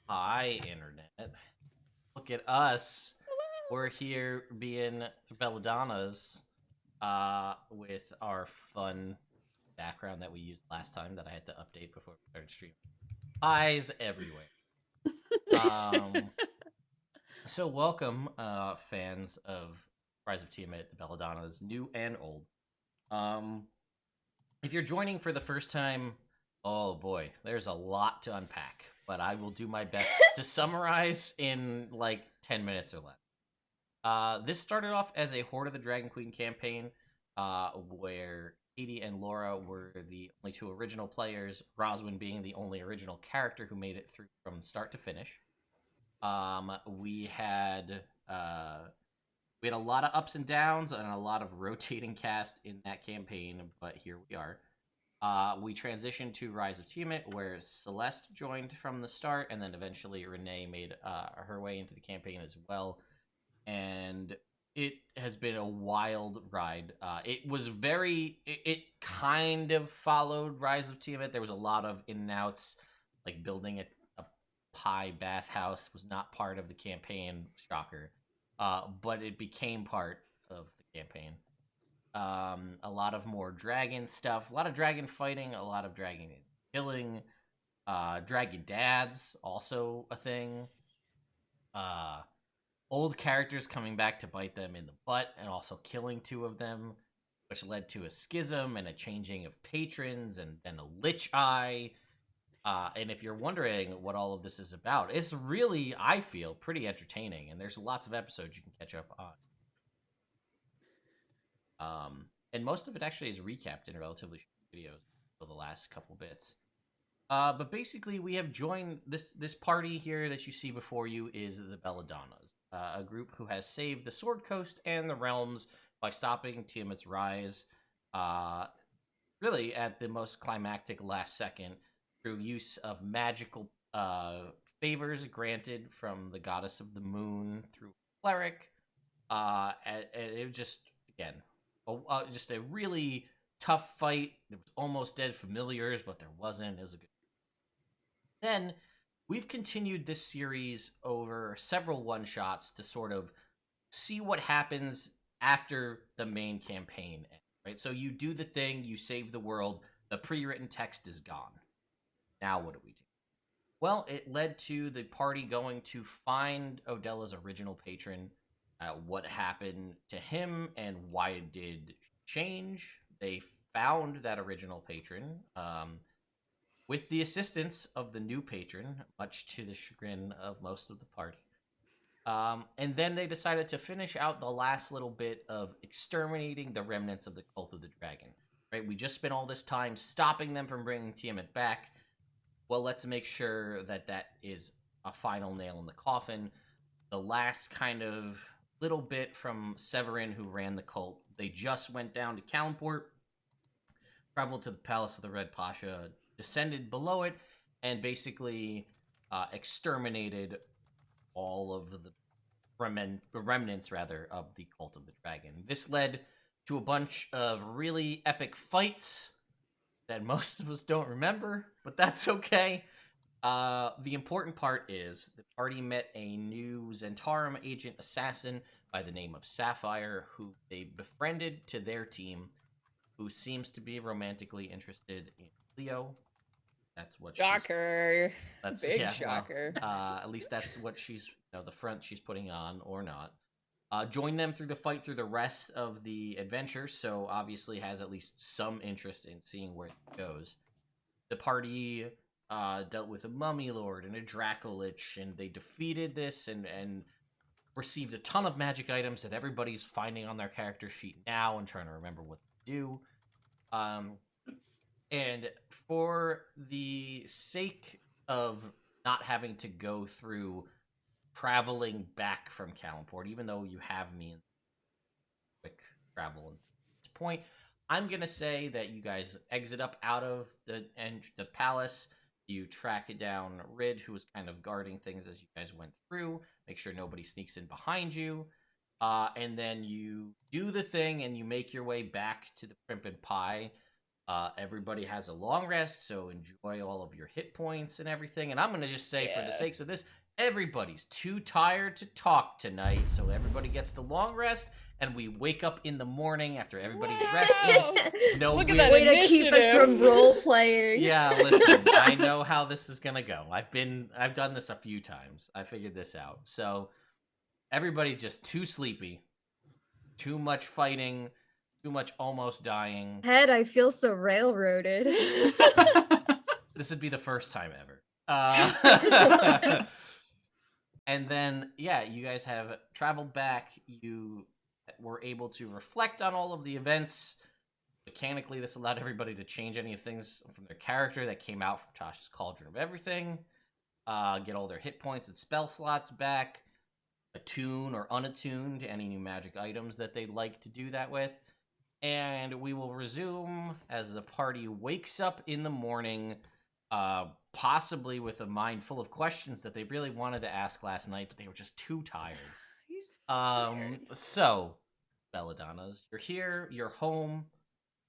Hi, Internet. Look at us. We're here being Belladonnas with our fun background that we used last time that I had to update before we started streaming. Eyes everywhere. Um, so welcome, fans of Rise of Tiamat, the Belladonnas, new and old. Um, if you're joining for the first time, oh boy, there's a lot to unpack, but I will do my best to summarize in like 10 minutes or less. This started off as a Horde of the Dragon Queen campaign, where Katie and Laura were the only two original players, Roswin being the only original character who made it through from start to finish. We had a lot of ups and downs and a lot of rotating cast in that campaign, but here we are. We transitioned to Rise of Tiamat, where Celeste joined from the start, and then eventually Renee made her way into the campaign as well. And it has been a wild ride. It kind of followed Rise of Tiamat. There was a lot of in and outs, like building a pie bathhouse was not part of the campaign, shocker. But it became part of the campaign. A lot of more dragon stuff, a lot of dragon fighting, a lot of dragon killing. Dragon dads, also a thing. Uh, Old characters coming back to bite them in the butt and also killing two of them, which led to a schism and a changing of patrons and then a lich eye. And if you're wondering what all of this is about, it's really, I feel, pretty entertaining. And there's lots of episodes you can catch up on. And most of it actually is recapped in relatively short videos for the last couple bits. But basically, we have joined this party here that you see before you is the Belladonnas, a group who has saved the Sword Coast and the realms by stopping Tiamat's rise, really at the most climactic last second through use of magical favors granted from the goddess of the moon through a cleric. And it was just, again, just a really tough fight. There was almost dead familiars, but there wasn't. It was a good. Then we've continued this series over several one shots to sort of see what happens after the main campaign ends, right? So you do the thing, you save the world, the pre-written text is gone. Now what do we do? Well, it led to the party going to find Odella's original patron, what happened to him, and why it did change. They found that original patron, with the assistance of the new patron, much to the chagrin of most of the party. And then they decided to finish out the last little bit of exterminating the remnants of the Cult of the Dragon. Right? We just spent all this time stopping them from bringing Tiamat back. Well, let's make sure that that is a final nail in the coffin. The last kind of little bit from Severin, who ran the cult, they just went down to Calimport, traveled to the Palace of the Red Pasha, descended below it, and basically exterminated all of the remnants, rather, of the Cult of the Dragon. This led to a bunch of really epic fights that most of us don't remember, but that's okay. The important part is the party met a new Zentarum agent assassin by the name of Sapphire, who they befriended to their team, who seems to be romantically interested in Leo. That's what shocker. That's big yeah, shocker. Well, at least that's what she's, the front she's putting on, or not. Join them through the fight through the rest of the adventure, so obviously has at least some interest in seeing where it goes. The party dealt with a mummy lord and a Dracolich, and they defeated this and received a ton of magic items that everybody's finding on their character sheet now and trying to remember what to do. And for the sake of not having to go through traveling back from Calimport, even though you have me in quick travel at this point, I'm gonna say that you guys exit up out of the palace. You track it down Rid, who was kind of guarding things as you guys went through. Make sure nobody sneaks in behind you. And then you do the thing and you make your way back to the Primp and Pie. Everybody has a long rest, so enjoy all of your hit points and everything. And I'm going to just say, for the sakes of this, everybody's too tired to talk tonight, so everybody gets the long rest, and we wake up in the morning after everybody's rested. No, look at that way to keep us from role playing. Yeah, listen, I know how this is gonna go. I've done this a few times. I figured this out. So everybody's just too sleepy, too much fighting, too much almost dying. Head, I feel so railroaded. This would be the first time ever. And then, yeah, you guys have traveled back. You were able to reflect on all of the events. Mechanically, this allowed everybody to change any of things from their character that came out from Tosh's Cauldron of Everything. Get all their hit points and spell slots back. Attune or unattune to any new magic items that they'd like to do that with. And we will resume as the party wakes up in the morning, possibly with a mind full of questions that they really wanted to ask last night, but they were just too tired. So, Belladonnas, you're here, you're home,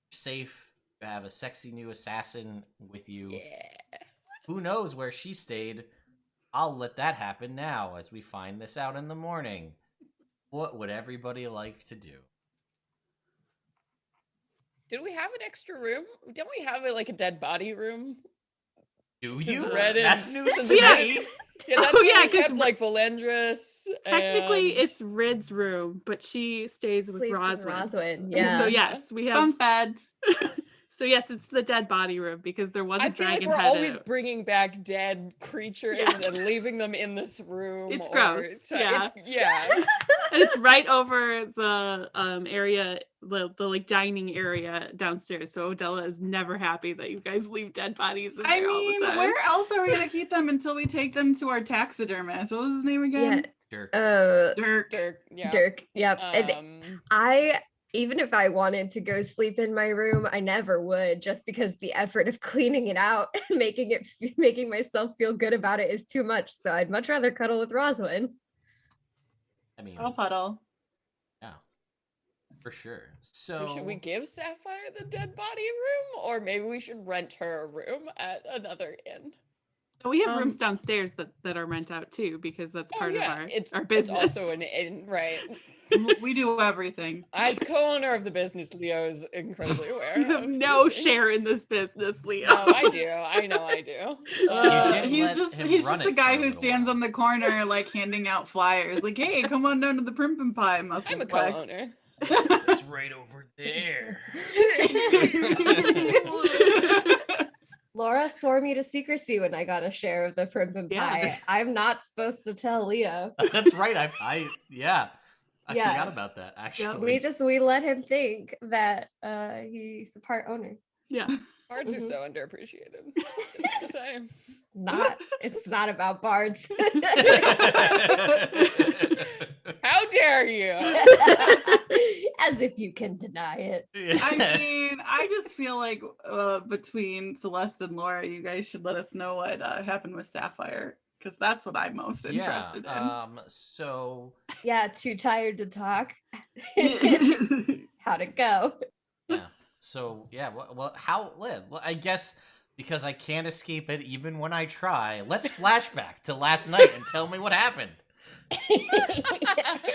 you're safe, you have a sexy new assassin with you. Yeah. Who knows where she stayed? I'll let that happen now as we find this out in the morning. What would everybody like to do? Did we have an extra room? Don't we have a dead body room? Do Since you? Red and- That's news to Yeah. me. Yeah, that's because like Valendris. Technically, and... it's Rid's room, but she stays with Sleeps with Roswin. Roswin, yeah. So yes, we have Bunk beds. So yes, it's the dead body room because there was a I feel dragon like we're head always out. bringing back dead creatures Yeah. and leaving them in this room. It's gross. Yeah. Yeah. And it's right over the area, the like dining area downstairs. So Odella is never happy that you guys leave dead bodies in there I all the mean, time. where else are we gonna keep them until we take them to our taxidermist? What was his name again? Sure. Dirk. Dirk. Yeah. Dirk, yep. And even if I wanted to go sleep in my room, I never would, just because the effort of cleaning it out and making myself feel good about it is too much. So I'd much rather cuddle with Roswin. I mean, Puddle. yeah, for sure. So should we give Sapphire the dead body room, or maybe we should rent her a room at another inn? So we have rooms downstairs that are rent out too, because that's part of our business. It's also an inn, right? We do everything. As co-owner of the business, Leo is incredibly aware. You have of no these share things. in this business, Leo. No, I do. I know I do. did He's let just him he's run just the it guy for a who little stands while. on the corner like handing out flyers. Like, hey, come on down to the Primp and Pie muscle I'm a flex. co-owner. It's right over there. Laura swore me to secrecy when I got a share of the Primp and Yeah. Pie. I'm not supposed to tell Leo. That's right. I Yeah. forgot about that. Actually, We let him think that he's the part owner. Yeah. Bards are Mhm. so underappreciated. Just saying. It's not about bards. How dare you? As if you can deny it. I mean, I just feel like between Celeste and Laura, you guys should let us know what happened with Sapphire, because that's what I'm most interested So Yeah, too tired to talk. How'd it go? yeah. So yeah. Well, how live? Well, I guess because I can't escape it even when I try. Let's flashback to last night and tell me what happened.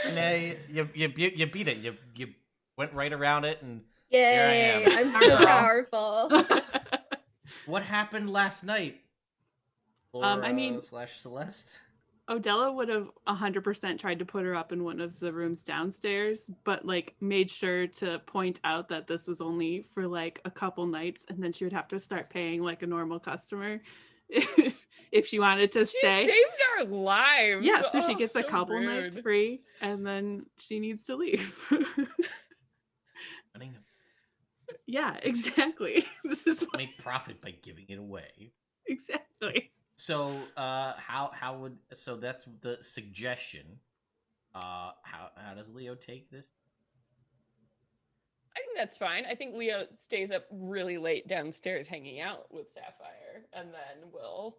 Renee, you beat it. You went right around it, and here I Yay! am. I'm so powerful. What happened last night? I mean- / Celeste. Odella would have 100% tried to put her up in one of the rooms downstairs, but like made sure to point out that this was only for like a couple nights, and then she would have to start paying like a normal customer if she wanted to She stay. saved our lives. Yeah, so she Oh, gets a so couple nights rude. free, and then she needs to leave. Yeah, exactly. This is what Make profit by giving it away. exactly. So, how would that's the suggestion. How does Leo take this? I think that's fine. I think Leo stays up really late downstairs hanging out with Sapphire, and then will,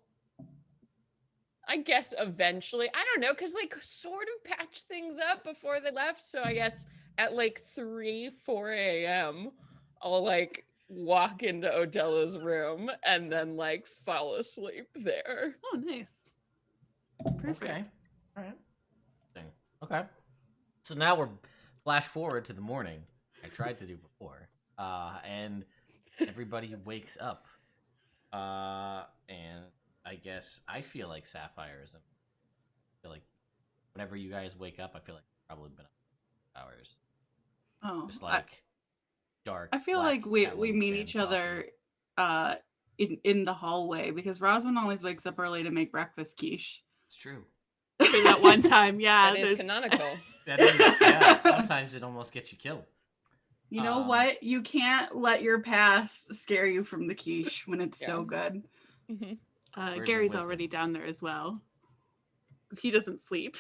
I guess, eventually, I don't know, because like sort of patch things up before they left. So I guess at like 3, 4 a.m., I'll like walk into Odella's room and then like fall asleep there. Oh, nice. Perfect. Okay. All right. Okay. So now we're flash forward to the morning. I tried to do before. And everybody wakes up. And I guess I feel like Sapphire is. I feel like whenever you guys wake up, I feel like it's probably been hours. Oh, Just like dark. I feel black like we Calimshan meet each other in the hallway because Roswin always wakes up early to make breakfast quiche. It's true. For that one time, yeah. That is canonical. That is, yeah. Sometimes it almost gets you killed. You know what? You can't let your past scare you from the quiche when it's so good. Mm-hmm. Gary's already down there as well. He doesn't sleep.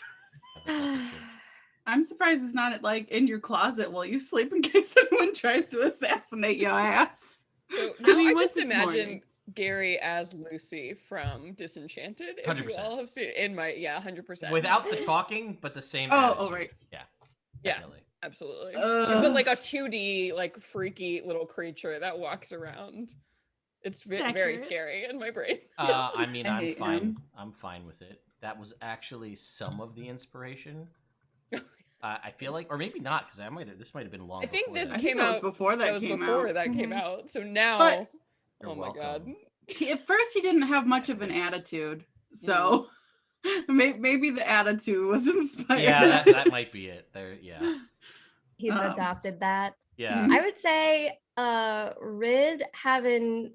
I'm surprised it's not like in your closet while you sleep in case anyone tries to assassinate your ass. So now I what's just this imagine morning? Gary as Lucy from Disenchanted. If 100%. you all have seen in my 100%. Without the talking, but the same. Oh, attitude. right. Yeah. Yeah. Definitely. Absolutely. But like a 2D, like freaky little creature that walks around. It's very Accurate. scary in my brain. I mean, I I'm hate fine. him. I'm fine with it. That was actually some of the inspiration. I feel like, or maybe not, because this might have been long. I think before this that. came that was out before that was came before out. that came Mhm. out. So now, But- You're oh my god. welcome. At first, he didn't have much of an Ethics. attitude, so maybe the attitude was inspired. Yeah, that might be it. There, yeah, He's adopted that. yeah. I would say Rid having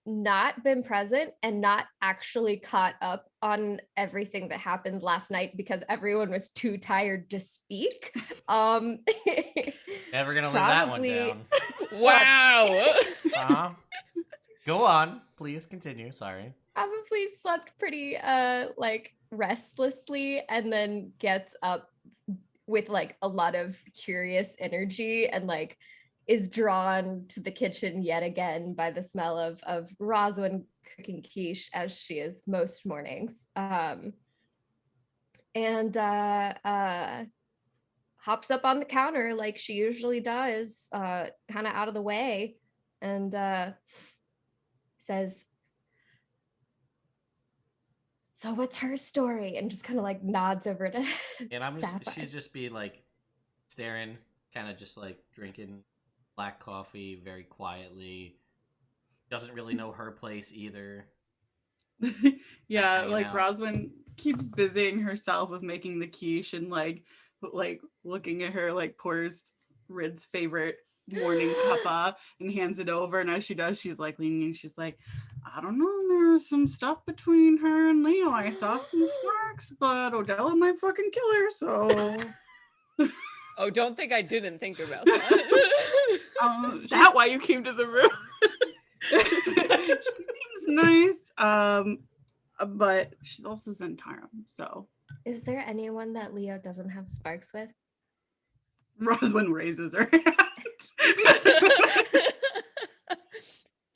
not been present and not actually caught up on everything that happened last night because everyone was too tired to speak. Never gonna live that one probably- down. Wow. Go on, please continue. Sorry. Probably slept pretty restlessly and then gets up with like a lot of curious energy and like is drawn to the kitchen yet again by the smell of Roswin cooking quiche as she is most mornings. And hops up on the counter like she usually does, kind of out of the way, and says, "So what's her story?" And just kind of like nods over to And Sapphire. she's just be like staring, kind of just like drinking black coffee very quietly. Doesn't really know her place either. Yeah, Hanging like out. Roswin keeps busying herself with making the quiche and like looking at her, like pours Rid's favorite morning cuppa and hands it over. And as she does, she's like leaning. She's like, "I don't know. There's some stuff between her and Leo. I saw some sparks, but Odella might fucking kill her. So." Oh, don't think I didn't think about that. Is that why you came to the room? She seems nice, but she's also Zentarum, so Is there anyone that Leo doesn't have sparks with? Roswin raises her hand.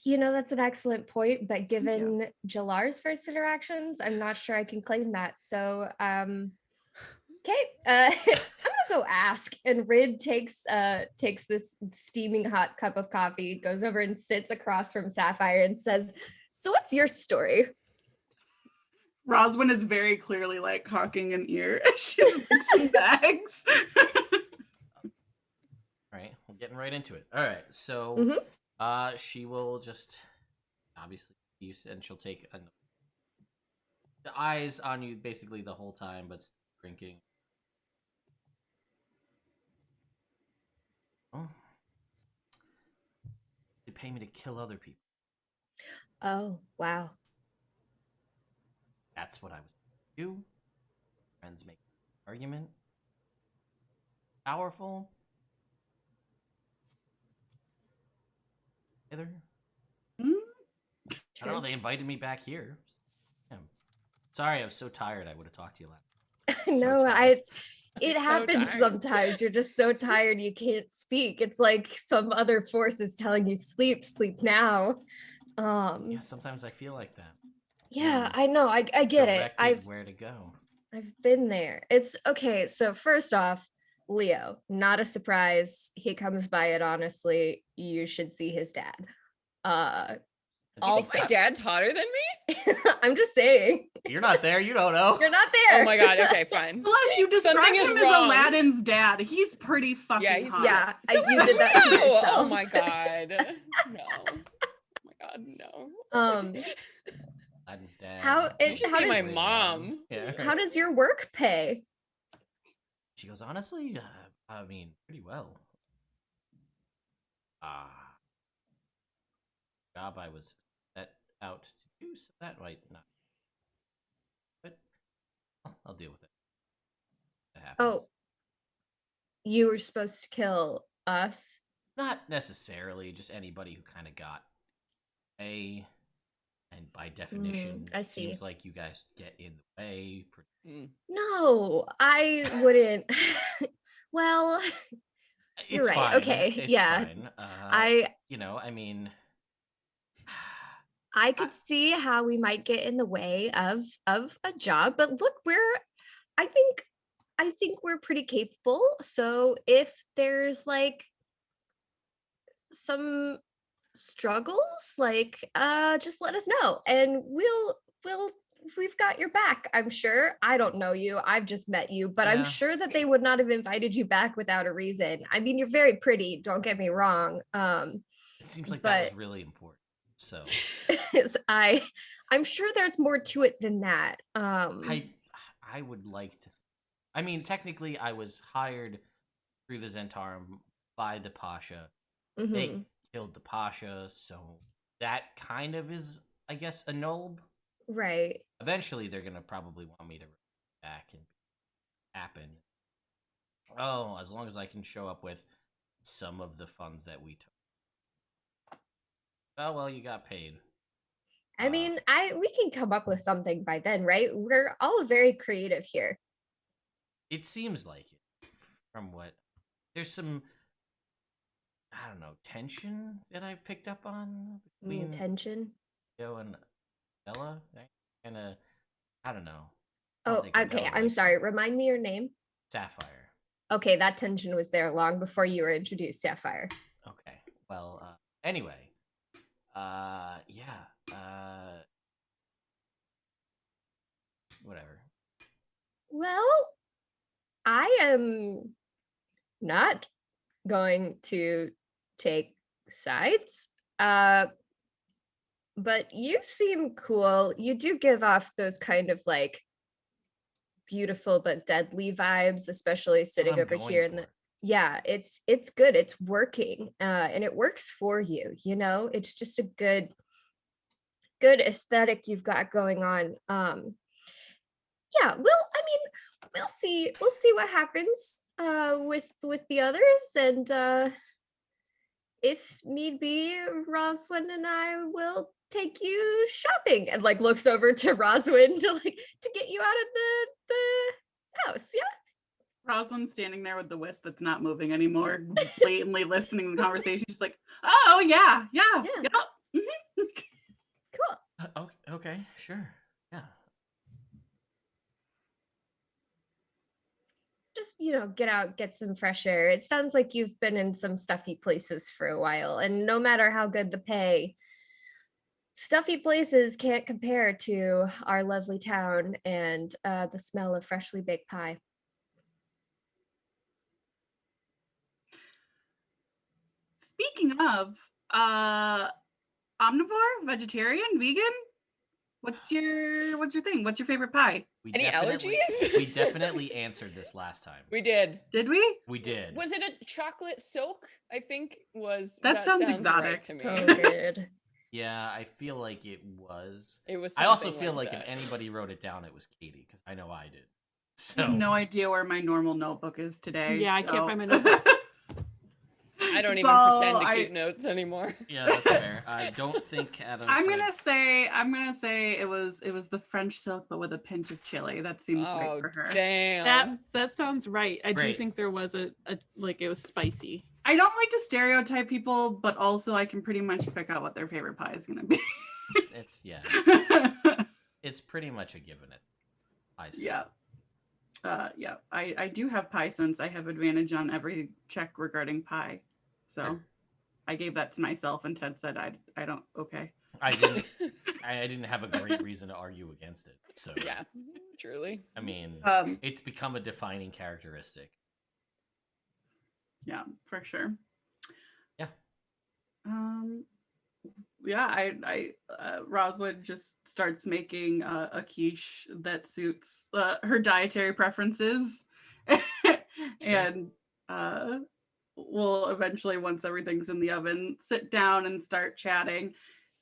You know, that's an excellent point, but given Jalar's first interactions, I'm not sure I can claim that. So, okay, I'm gonna go ask. And Rid takes this steaming hot cup of coffee, goes over and sits across from Sapphire and says, "So what's your story?" Roswin is very clearly like cocking an ear as she's mixing bags. All right, we're getting right into it. All right, so she will just obviously use and she'll take the eyes on you basically the whole time, but drinking. Oh, they pay me to kill other people. Oh, wow. That's what I was do. Friends make an argument. Powerful. Either. I don't know. They invited me back here. Yeah. Sorry, I was so tired. I would have talked to you last. No, it so happens tired. sometimes. You're just so tired you can't speak. It's like some other force is telling you sleep now. Yeah, sometimes I feel like that. Yeah, I know. I get it. Directed where to go. I've been there. It's okay. So first off, Leo, not a surprise. He comes by it honestly. You should see his dad. It's You Also- think my dad's hotter than me? I'm just saying. You're not there. You don't know. You're not there. Oh my god. Okay, fine. Unless you describe Something is him as wrong. Aladdin's dad. He's pretty fucking Yeah, he's- hot. Yeah, you did that to No! yourself. Oh my god. No. Oh my god, no. Aladdin's dad. How- You should how see my does- mom. Yeah. How does your work pay? She goes, honestly, I mean, pretty well. Job I was set out to do, so that might not. But I'll deal with it. That happens. Oh, you were supposed to kill us. Not necessarily, just anybody who kind of got A, and by definition, I it see. seems like you guys get in the way. Mm. No, I wouldn't. Well, You're It's right, fine. okay, It's yeah. fine. I mean, I could see how we might get in the way of a job, but look, I think we're pretty capable. So if there's like some struggles, like just let us know and we've got your back. I'm sure. I don't know you. I've just met you, but I'm Yeah. sure that they would not have invited you back without a reason. I mean, you're very pretty, don't get me wrong. it seems like that was but- really important. So I'm sure there's more to it than that. I would like to. I mean, technically, I was hired through the Zentarum by the Pasha. mhm. They killed the Pasha, so that kind of is, I guess, annulled. Right. Eventually, they're gonna probably want me to back and happen. Oh, as long as I can show up with some of the funds that we took. Oh well, you got paid. I mean, we can come up with something by then, right? We're all very creative here. It seems like it. From what there's some, I don't know, tension that I've picked up on between Tension. Joe and Bella. Kind of, I don't know. I don't Oh, think okay. Bella I'm likes sorry. it. Remind me your name. Sapphire. Okay, that tension was there long before you were introduced, Sapphire. Okay. Well, anyway. Yeah. Whatever. Well, I am not going to take sides. But you seem cool. You do give off those kind of like beautiful but deadly vibes, especially That's what sitting I'm over going here in the for. yeah, it's good. It's working. And it works for you, you know? It's just a good aesthetic you've got going on. Yeah, well, I mean, we'll see what happens with the others, and if need be, Roswin and I will take you shopping, and like looks over to Roswin to get you out of the house. Yeah. Rosalind's standing there with the whisk that's not moving anymore, blatantly listening to the conversation. She's like, "Oh yeah, Yeah. mhm." Cool. Okay, sure. Yeah. Just, get out, get some fresh air. It sounds like you've been in some stuffy places for a while, and no matter how good the pay, stuffy places can't compare to our lovely town and the smell of freshly baked pie. Speaking of, omnivore, vegetarian, vegan. What's your thing? What's your favorite pie? Any allergies? We definitely answered this last time. We did. Did we? We did. Was it a chocolate silk? I think was. That sounds right exotic. to me. So good. Yeah, I feel like it was. It was. I also something feel like if that. anybody wrote it down, it was Katie, because I know I did. I So have no idea where my normal notebook is today. Yeah, I can't so- find my notebook. I don't It's even all- pretend to I- keep notes anymore. yeah, that's fair. I don't think out of. I'm gonna say it was the French silk, but with a pinch of chili. That seems Oh right for her. damn! That sounds right. I do Great. think there was a like it was spicy. I don't like to stereotype people, but also I can pretty much pick out what their favorite pie is gonna be. It's yeah. It's pretty much a given. I say. Yeah. Yeah, I do have pie sense. I have advantage on every check regarding pie. So Sure. I gave that to myself, and Ted said I don't. Okay. I didn't have a great reason to argue against it. So Yeah, truly. I mean, it's become a defining characteristic. Yeah, for sure. Yeah. Yeah, Roswood just starts making a quiche that suits her dietary preferences, and we'll eventually, once everything's in the oven, sit down and start chatting.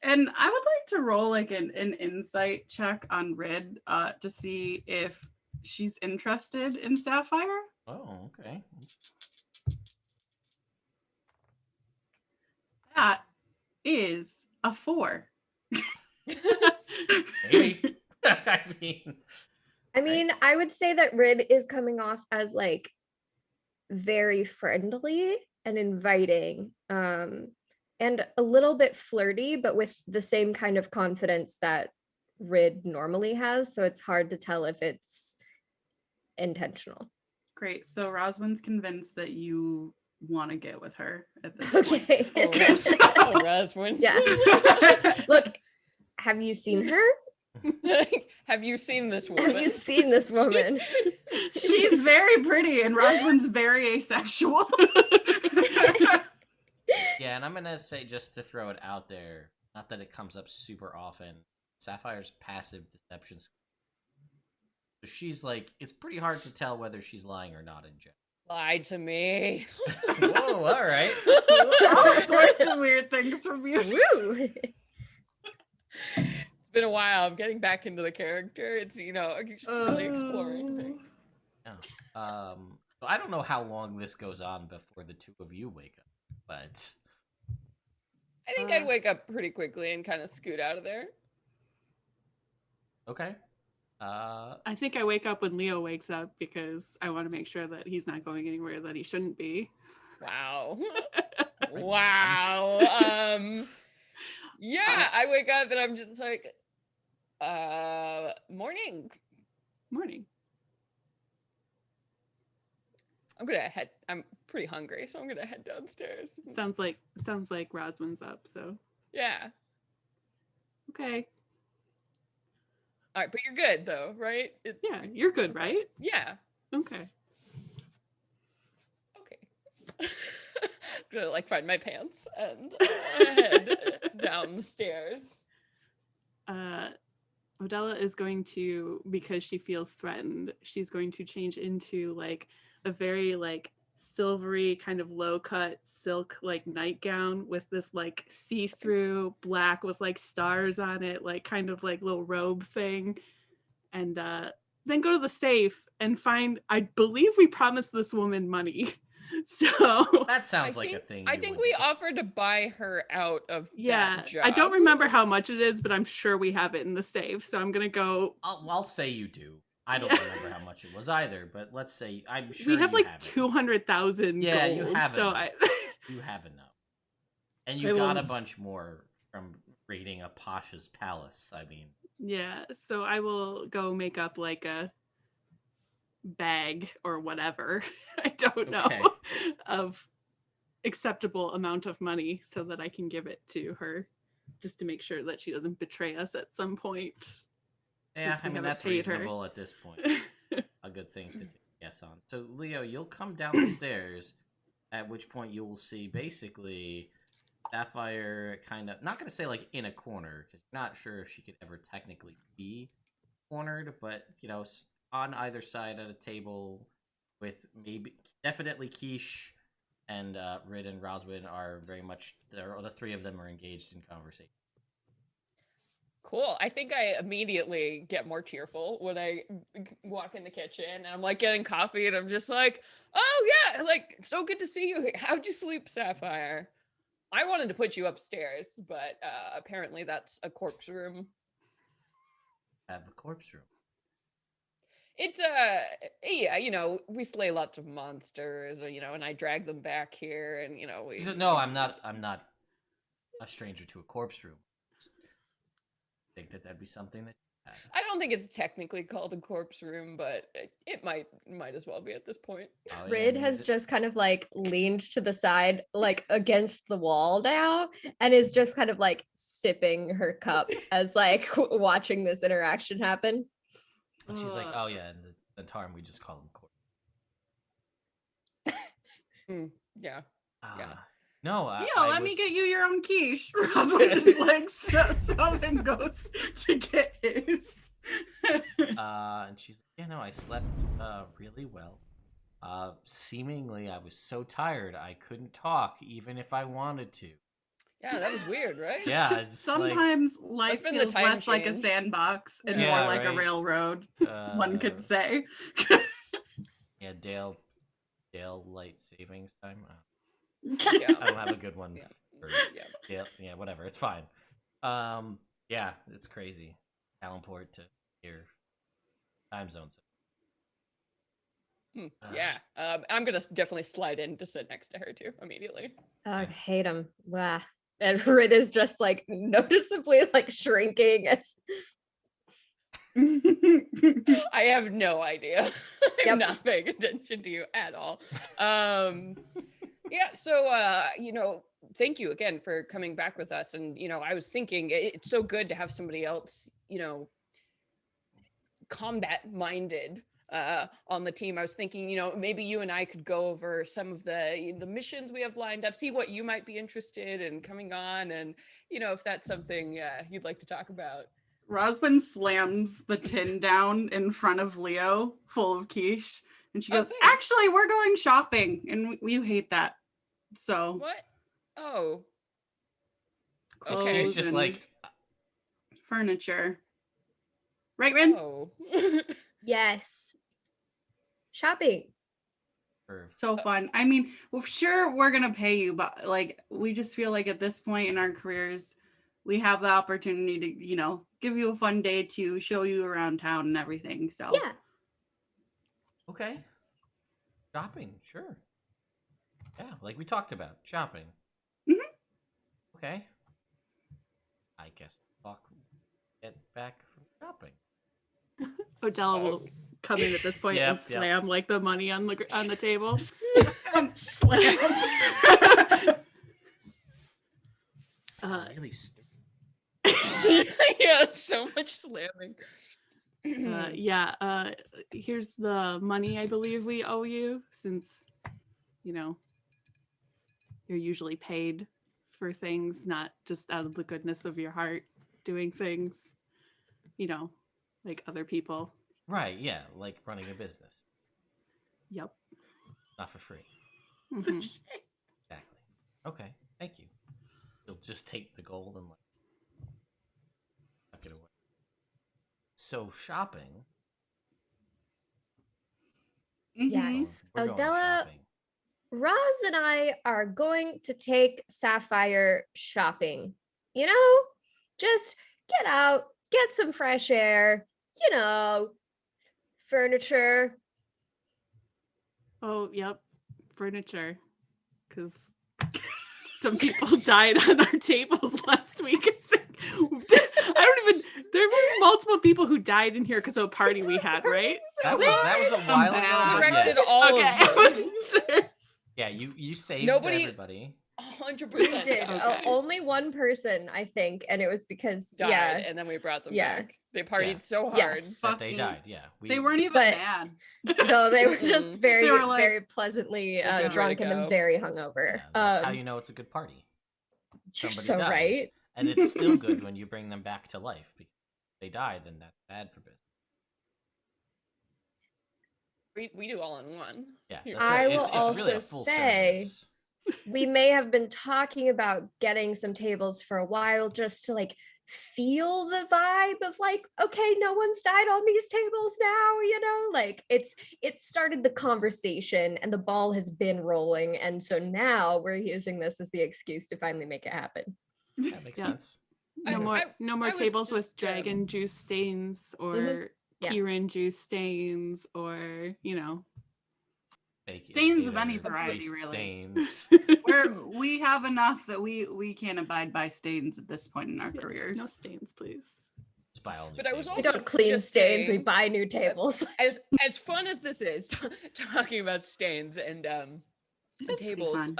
And I would like to roll like an insight check on Rid to see if she's interested in Sapphire. Oh, okay. That is a 4. Maybe. I mean, I would say that Rid is coming off as like very friendly and inviting, and a little bit flirty, but with the same kind of confidence that Rid normally has. So it's hard to tell if it's intentional. Great. So Roswin's convinced that you want to get with her at this Okay. Oh, Roswin. Yeah. Look, have you seen her? Have you seen this woman? Have you seen this woman? She's very pretty, and Roswin's very asexual. yeah, and I'm gonna say, just to throw it out there, not that it comes up super often, Sapphire's passive deception. So she's like, it's pretty hard to tell whether she's lying or not in general. Lied to me. Whoa, all right. All sorts of weird things from you. Woo! It's been a while. I'm getting back into the character. It's, just really exploring things. Yeah. So I don't know how long this goes on before the two of you wake up, but I think I'd wake up pretty quickly and kind of scoot out of there. okay. I think I wake up when Leo wakes up because I want to make sure that he's not going anywhere that he shouldn't be. Wow. Wow. Yeah, I wake up and I'm just like, morning. Morning. I'm pretty hungry, so I'm gonna head downstairs. Sounds like Roswin's up, so Yeah. okay. All right, but you're good though, right? Yeah, you're good, right? Yeah. Okay. Okay. I'm gonna find my pants and head downstairs. Odella is going to, because she feels threatened, she's going to change into a very silvery kind of low cut silk nightgown with this see-through black with stars on it, kind of little robe thing, and then go to the safe and find, I believe we promised this woman money. So that sounds like a thing. I think we offered to buy her out of that job. I don't remember how much it is, but I'm sure we have it in the safe. So I'm gonna go. I'll say you do. I don't remember how much it was either, but let's say I'm sure we have you 200,000. Yeah, gold, you have so enough. You have enough, and you I got will- a bunch more from raiding a Pasha's palace. I mean, Yeah, so I will go make up a bag or whatever. I don't know Okay. of acceptable amount of money so that I can give it to her, just to make sure that she doesn't betray us at some point. yeah, Since we I mean haven't that's paid her. reasonable at this point. A good thing to take a guess on. So Leo, you'll come down the stairs, at which point you will see basically Sapphire kind of, not going to say in a corner, because you're not sure if she could ever technically be cornered, but on either side at a table with definitely Quiche and Rid and Roswin are very much there. The three of them are engaged in conversation. Cool. I think I immediately get more cheerful when I walk in the kitchen and I'm getting coffee and I'm just oh yeah, so good to see you. How'd you sleep, Sapphire? I wanted to put you upstairs, but apparently that's a corpse room. Have a corpse room. It's yeah, we slay lots of monsters, and I drag them back here, and we. No, I'm not a stranger to a corpse room. Think that'd be something that I don't think it's technically called a corpse room, but it might as well be at this point. Oh, yeah, Rid has just kind of like leaned to the side, like against the wall now, and is just kind of like sipping her cup as like watching this interaction happen. And she's like, oh yeah, and the Tarm, we just call him corpse. Yeah. Yeah. No, Let me get you your own quiche. Roswell just like something goes to get his. And she's like, I slept really well. Seemingly I was so tired I couldn't talk even if I wanted to. Yeah, that was weird, right? Yeah, it's sometimes life been the feels time less like a change. sandbox and Yeah, more like a right. railroad. One could say. Yeah, Dale light savings time. Yeah. I don't have a good one. Yeah. For Yeah. Dale. Yeah, whatever. It's fine. Yeah, it's crazy. Calenport to here. Time zones. Yeah. I'm gonna definitely slide in to sit next to her too immediately. I hate him. Wow. And Rid is just like noticeably like shrinking. It's I have no idea. I'm Yep. not paying attention to you at all. Yeah, so thank you again for coming back with us. And I was thinking it's so good to have somebody else, combat minded on the team. I was thinking, maybe you and I could go over some of the missions we have lined up, see what you might be interested in coming on, and if that's something you'd like to talk about. Roswin slams the tin down in front of Leo, full of quiche, and she goes, Okay. "Actually, we're going shopping, and you hate that." So What? Oh. clothes Okay. She's just and like, furniture. Right, Rin? Oh. yes. Shopping. So fun. I mean, well, sure, we're gonna pay you, but like, we just feel like at this point in our careers, we have the opportunity to, give you a fun day to show you around town and everything. So Yeah. okay, shopping, sure. Yeah, like we talked about, shopping. Mhm. Okay. I guess we'll get back from shopping. Odella will come in at this point Yep, and slam like the money on the table. slam. It's really stupid. Yeah, so much slamming. Here's the money I believe we owe you, since you're usually paid for things, not just out of the goodness of your heart doing things, like other people. Right, yeah, like running a business. Yep. Not for free. Mhm. Exactly. Okay, thank you. You'll just take the gold and tuck it away. So shopping. Yes. We're going Odella, shopping. Roz and I are going to take Sapphire shopping. Just get out, get some fresh air, furniture. Oh, yep. Furniture. Because some people died on our tables last week, I think. There were multiple people who died in here because of a party we had, right? That was a while ago. bad. but Directed yes. all Okay, I of wasn't sure. Yeah, you saved Nobody- everybody. 100% We did. Okay. Only one person, I think, and it was because died, and then we brought them Yeah. back. They partied Yeah. so hard. Yes. That they Fucking- died. Yeah, They weren't even But- mad. no, they were just very, They were like- very pleasantly It's a good way drunk to and then go. very hungover. Yeah, that's how you know it's a good party. You're Somebody so dies, right. and it's still good when you bring them back to life. Because if they die, then that's bad for business. We do all in one. Yeah, Here. that's I right. will It's really a also full say- service. We may have been talking about getting some tables for a while just to like feel the vibe of like, okay, no one's died on these tables now, like it started the conversation and the ball has been rolling, and so now we're using this as the excuse to finally make it happen. That makes Yeah. sense. I- No I more was tables with just, dragon juice stains or Yeah. Kieran juice stains or, Fake Stains of innovator, any variety, waste really. Stains. We have enough that we can't abide by stains at this point in our careers. No stains, please. buy all new But I was tables. We also don't clean just stains, we saying, buy new tables. as fun as this is, talking about stains and It is pretty tables, fun.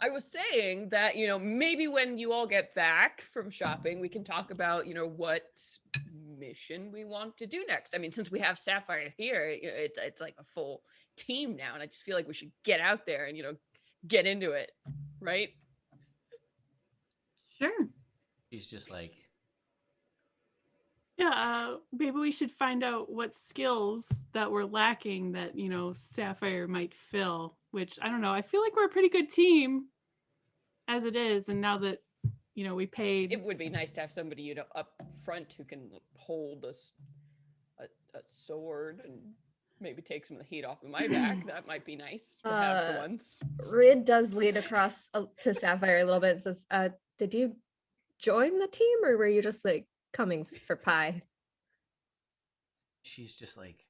I was saying that, maybe when you all get back from shopping, we can talk about, what mission we want to do next. I mean, since we have Sapphire here, it's like a full team now, and I just feel like we should get out there and, get into it, right? Sure. She's just like, Yeah, maybe we should find out what skills that we're lacking that, Sapphire might fill, which I don't know. I feel like we're a pretty good team as it is. And now that, we paid. It would be nice to have somebody, up front who can hold a sword and maybe take some of the heat off of my back. That might be nice to have for once. Rid does lean across to Sapphire a little bit and says, did you join the team or were you just like coming for pie? she's just like,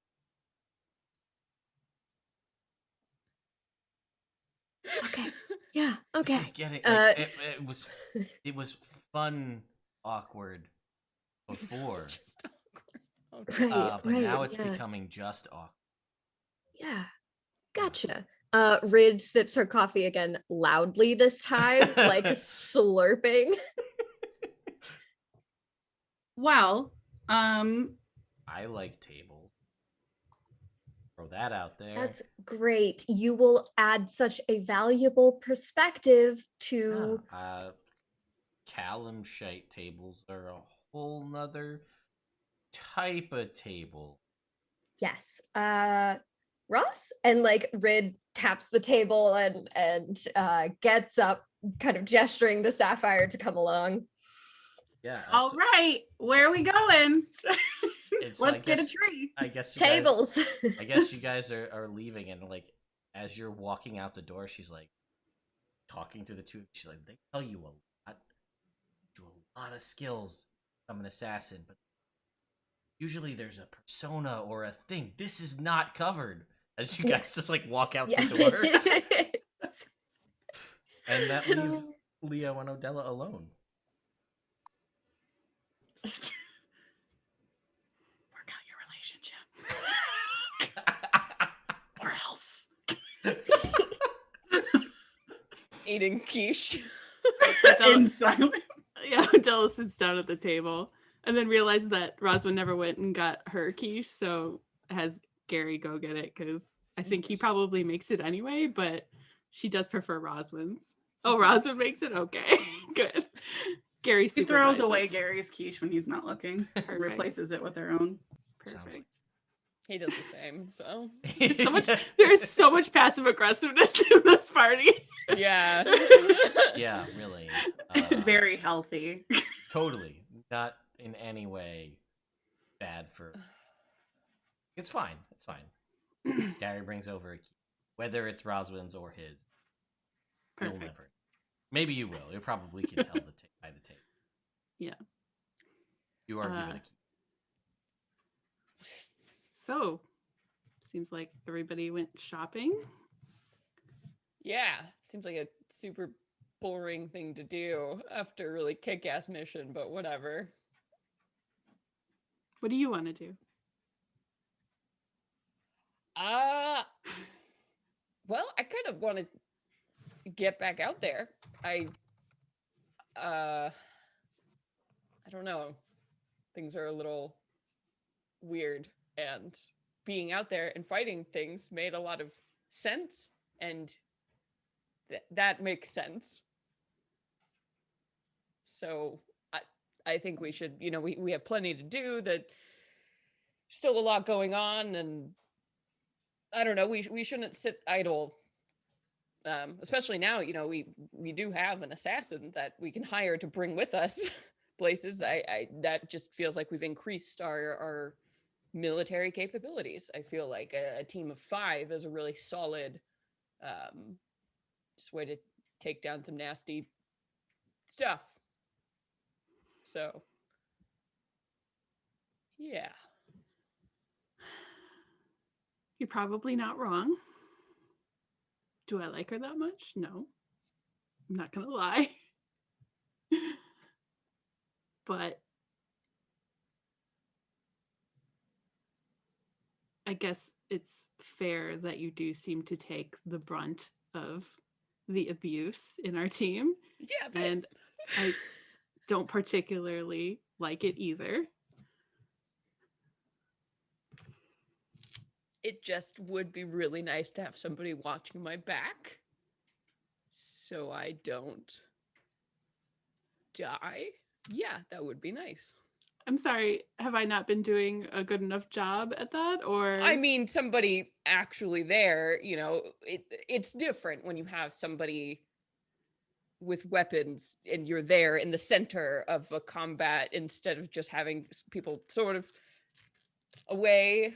Okay. Yeah. Okay. She's getting like, it was fun, awkward before, Just awkward. Okay. Right. but now right, it's yeah. becoming just awkward. Yeah. Gotcha. Rid sips her coffee again loudly this time, like slurping. Well, I like tables. Throw that out there. That's great. You will add such a valuable perspective to Calimshan tables are a whole nother type of table. yes. Ross? And like Rid taps the table and gets up, kind of gesturing to Sapphire to come along. Yeah. all right, where are we going? Let's get a tree. I guess Tables. I guess you guys are leaving, and like as you're walking out the door, she's like talking to the two. She's like, they tell you a lot of skills. I'm an assassin, but usually there's a persona or a thing. This is not covered. As you guys just like walk out the door, and that leaves Leo and Odella alone. Work out your relationship. Or else. Eating quiche. In silence. Yeah, Della sits down at the table and then realizes that Roswin never went and got her quiche, so has Gary go get it because I think he probably makes it anyway, but she does prefer Roswin's. Oh, Roswin makes it? Okay, good. Gary He throws supervises. away Gary's quiche when he's not looking. Perfect. Replaces it with their own. Perfect. He does the same, so. There's so much passive aggressiveness in this party. Yeah. Yeah, really. It's very healthy. Totally. Not in any way bad for. It's fine. It's fine. Gary brings over a key. Whether it's Roswin's or his. You'll Perfect. never. Maybe you will. You probably can tell by the tape. Yeah. You are given a key. So, seems like everybody went shopping. Yeah. Seems like a super boring thing to do after a really kick-ass mission, but whatever. What do you want to do? Well, I kind of want to get back out there. I don't know. Things are a little weird, and being out there and fighting things made a lot of sense, and that makes sense. So I think we should, we have plenty to do. That still a lot going on, and I don't know. We shouldn't sit idle. Especially now, we do have an assassin that we can hire to bring with us places. That just feels like we've increased our military capabilities. I feel like a team of 5 is a really solid just way to take down some nasty stuff. So, yeah. You're probably not wrong. Do I like her that much? No. I'm not gonna lie. But I guess it's fair that you do seem to take the brunt of the abuse in our team. Yeah, but And I don't particularly like it either. it just would be really nice to have somebody watching my back so I don't die. Yeah, that would be nice. I'm sorry, have I not been doing a good enough job at that? Or I mean, somebody actually there, it's different when you have somebody with weapons and you're there in the center of a combat instead of just having people sort of away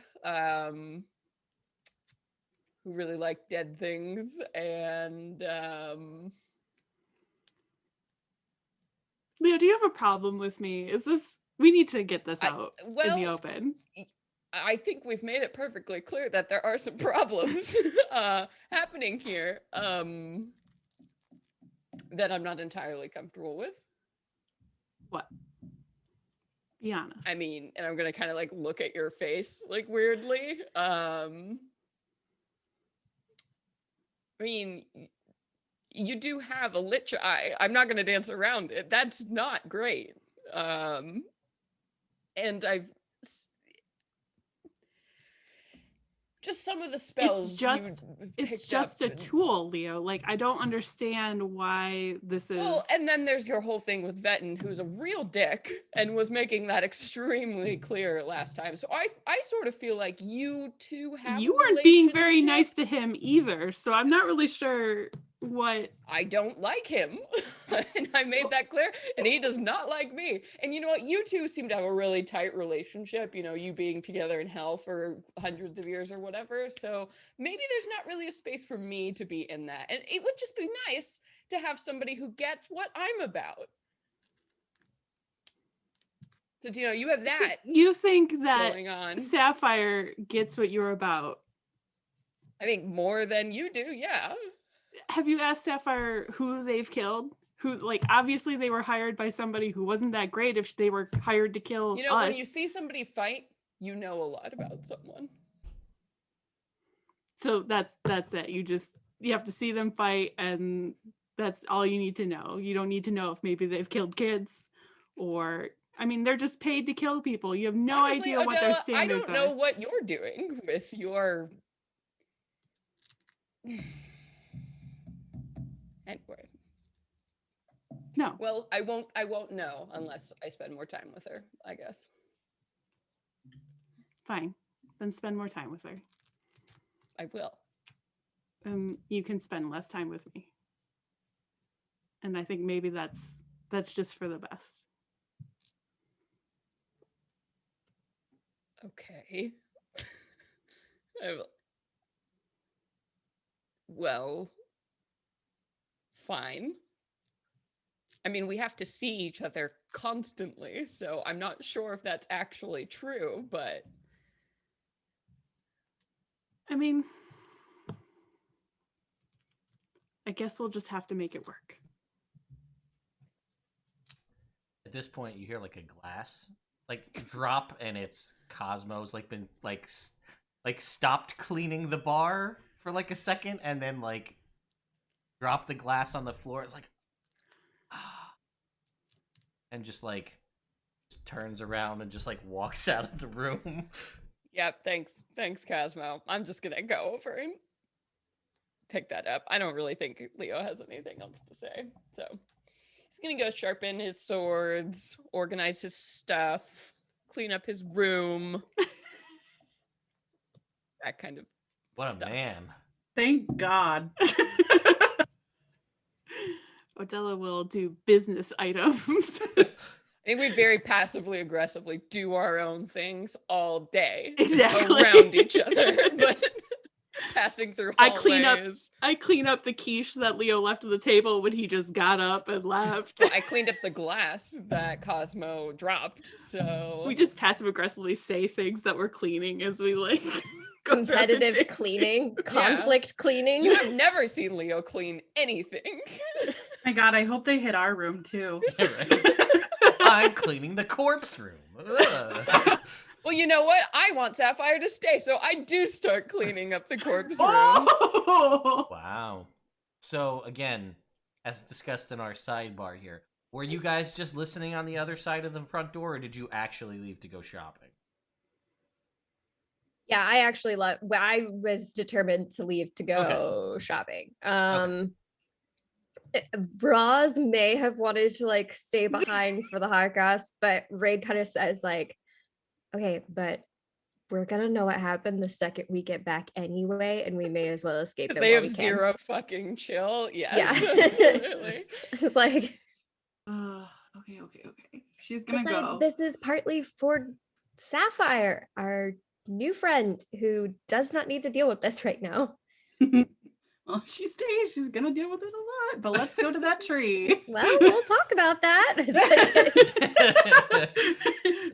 who really like dead things. And Leo, do you have a problem with me? We need to get this out in the well, open. I think we've made it perfectly clear that there are some problems happening here that I'm not entirely comfortable with. What? Be honest. I mean, and I'm gonna kind of like look at your face like weirdly. I mean, you do have a lich eye. I'm not gonna dance around it. That's not great. And just some of the spells it's just a tool, Leo. Like, I don't understand why this is. Well, and then there's your whole thing with Vetten, who's a real dick and was making that extremely clear last time. So I sort of feel like you two have you weren't being very nice to him either. So I'm not really sure what. I don't like him. And I made that clear. And he does not like me. And you know what? You two seem to have a really tight relationship, you being together in hell for hundreds of years or whatever. So maybe there's not really a space for me to be in that. And it would just be nice to have somebody who gets what I'm about. So, you have that. So you think that going on. Sapphire gets what you're about? I think more than you do, yeah. Have you asked Sapphire who they've killed? Who, like, obviously they were hired by somebody who wasn't that great if they were hired to kill us. When you see somebody fight, you know a lot about someone. So that's it. You have to see them fight, and that's all you need to know. You don't need to know if maybe they've killed kids, or I mean, they're just paid to kill people. You have no Honestly, idea what their standards are. I don't know what you're doing with your. Anyway. No. Well, I won't know unless I spend more time with her, I guess. Fine. Then spend more time with her. I will. You can spend less time with me. And I think maybe that's just for the best. Okay. Well, fine. I mean, we have to see each other constantly, so I'm not sure if that's actually true, but... I mean, I guess we'll just have to make it work. At this point, you hear like a glass drop, and it's Cosmo's been stopped cleaning the bar for a second, and then drop the glass on the floor. It's and just turns around and just walks out of the room. Yep, thanks Cosmo. I'm just gonna go over and pick that up. I don't really think Leo has anything else to say, so he's gonna go sharpen his swords, organize his stuff, clean up his room. That kind of What stuff. A man. Thank God. Odella will do business items. I think we very passively aggressively do our own things all day. Exactly. Around each other, but passing through hallways. I clean up the quiche that Leo left on the table when he just got up and left. I cleaned up the glass that Cosmo dropped, so... We just passive aggressively say things that we're cleaning as we go competitive cleaning, conflict cleaning. You have never seen Leo clean anything. My God, I hope they hit our room too. Yeah, right. I'm cleaning the corpse room. Well, you know what? I want Sapphire to stay, so I do start cleaning up the corpse room. Oh! Wow. So again, as discussed in our sidebar here, were you guys just listening on the other side of the front door, or did you actually leave to go shopping? Yeah, I was determined to leave to go shopping. Roz may have wanted to like stay behind for the Holocaust, but Ray kind of says like, okay, but we're gonna know what happened the second we get back anyway, and we may as well escape it. They while have we can. zero fucking chill. Yes, Yeah. absolutely. It's like, Okay. She's gonna besides, go. this is partly for Sapphire, our new friend who does not need to deal with this right now. Well, she stays. She's gonna deal with it a lot. But let's go to that tree. Well, we'll talk about that.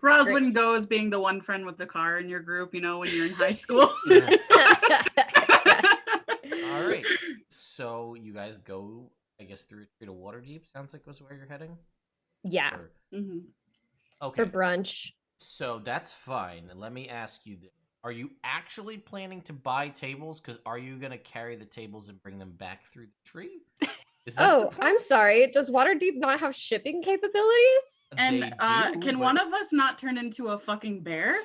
Roswin goes being the one friend with the car in your group, you know, when you're in high school. All right. So you guys go, I guess, through to Waterdeep. Sounds like was where you're heading. Yeah. Or- Mm-hmm. Okay. For brunch. So that's fine. Let me ask you this. Are you actually planning to buy tables? Because are you going to carry the tables and bring them back through the tree? Is that the Oh, plan? I'm sorry. Does Waterdeep not have shipping capabilities? And They do, can but one of us not turn into a fucking bear?